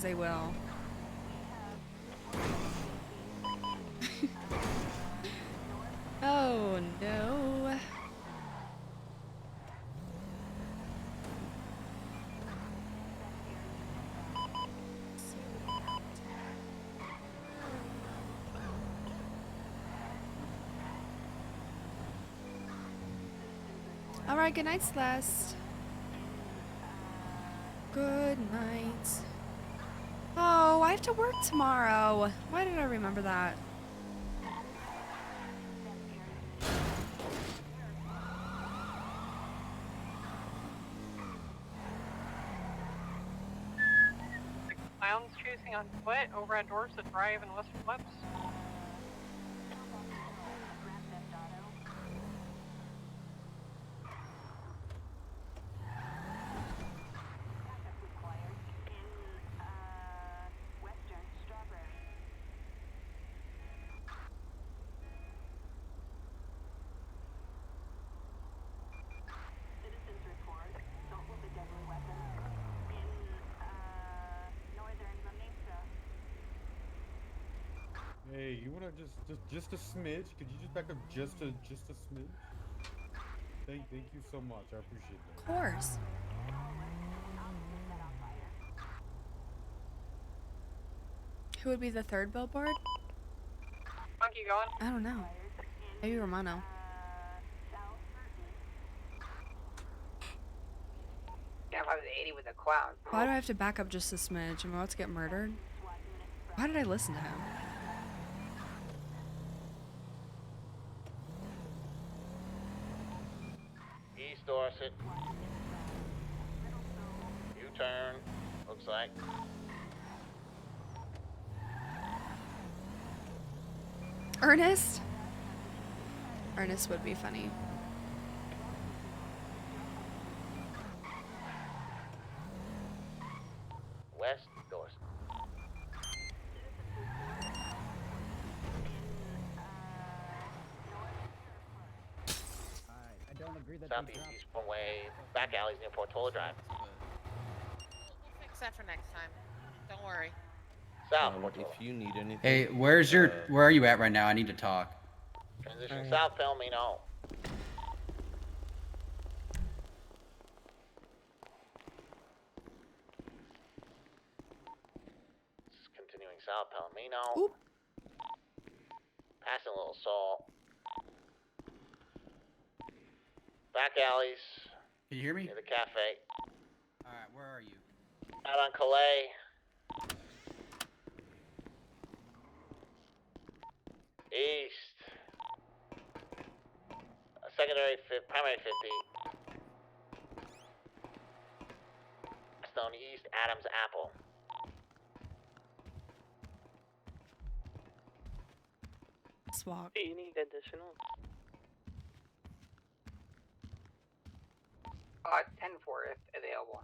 They will. Oh no. All right, good night, Celeste. Good night. Oh, I have to work tomorrow. Why did I remember that? Clowns chasing on foot over at Dorset Drive in Western Webs. Hey, you wanna just a smidge? Could you just back up just a smidge? Thank you so much. I appreciate that. Of course. Who would be the third billboard? Monkey going? I don't know. Maybe Romano. Yeah, if I was 80 with a clown. Why do I have to back up just a smidge? I'm about to get murdered. Why did I listen to him? East Dorset. U-turn. Looks like. Ernest? Ernest would be funny. West Dorset. I don't agree that Southeast East one way. Back alleys near Portola Drive. We'll fix that for next time. Don't worry. South If Portola. you need anything. Hey, where are you at right now? I need to talk. Transition south, Palomino. Continuing south, Palomino. Oop. Passing a little salt. Back alleys. Can you hear me? Near the cafe. Alright, where are you? Out on Calais. East. Primary 50. Stone East, Adams Apple. Swap. Do you need additional? 10-4 if available.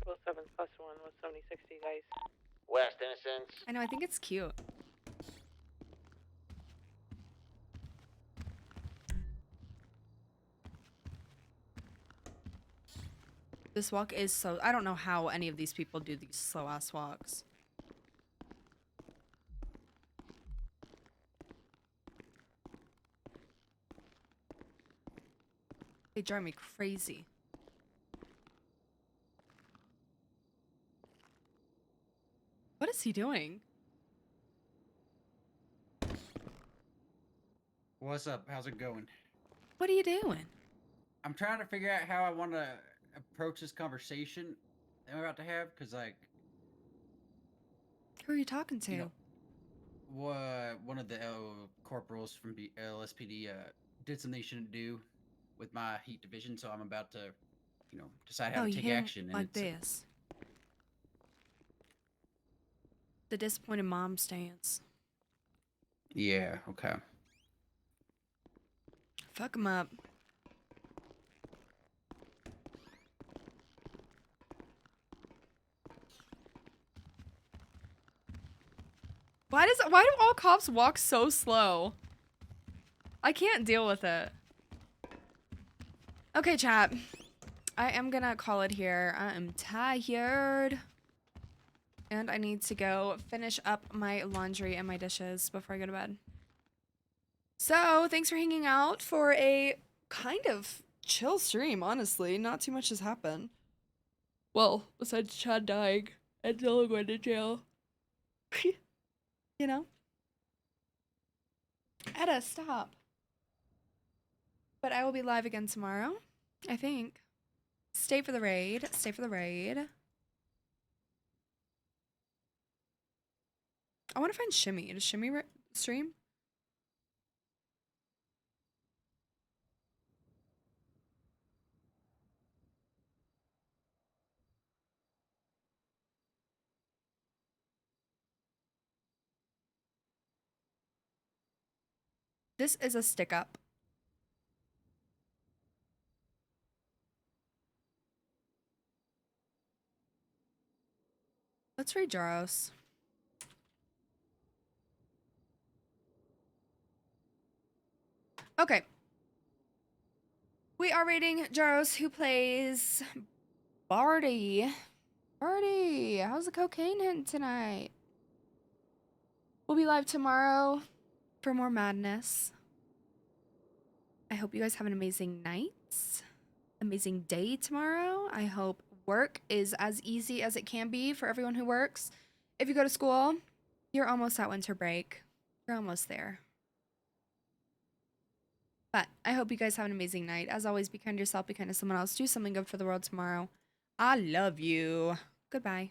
07 +1 was 7060, guys. West Innocence. I know, I think it's cute. This walk is so... I don't know how any of these people do these slow-ass walks. They drive me crazy. What is he doing? What's up? How's it going? What are you doing? I'm trying to figure out how I want to approach this conversation that we're about to have, because, like... Who are you talking to? You know, one of the corporals from LSPD did something they shouldn't do with my heat division, so I'm about to, decide how to take action. And like this. The disappointed mom stance. Yeah, okay. Fuck him up. Why do all cops walk so slow? I can't deal with it. Okay, chat. I am gonna call it here. I am tired. And I need to go finish up my laundry and my dishes before I go to bed. So, thanks for hanging out for a kind of chill stream, honestly. Not too much has happened. Well, besides Chad dying and Dylan going to jail. You know? Etta, stop. But I will be live again tomorrow, I think. Stay for the raid. Stay for the raid. I want to find Shimmy. Does Shimmy stream? This is a stick up. Let's read Jaros. Okay. We are rating Jaros, who plays Barty. Barty, how's the cocaine hint tonight? We'll be live tomorrow for more madness. I hope you guys have an amazing night, amazing day tomorrow. I hope work is as easy as it can be for everyone who works. If you go to school, you're almost at winter break. You're almost there. But I hope you guys have an amazing night. As always, be kind to yourself, be kind to someone else. Do something good for the world tomorrow. I love you. Goodbye.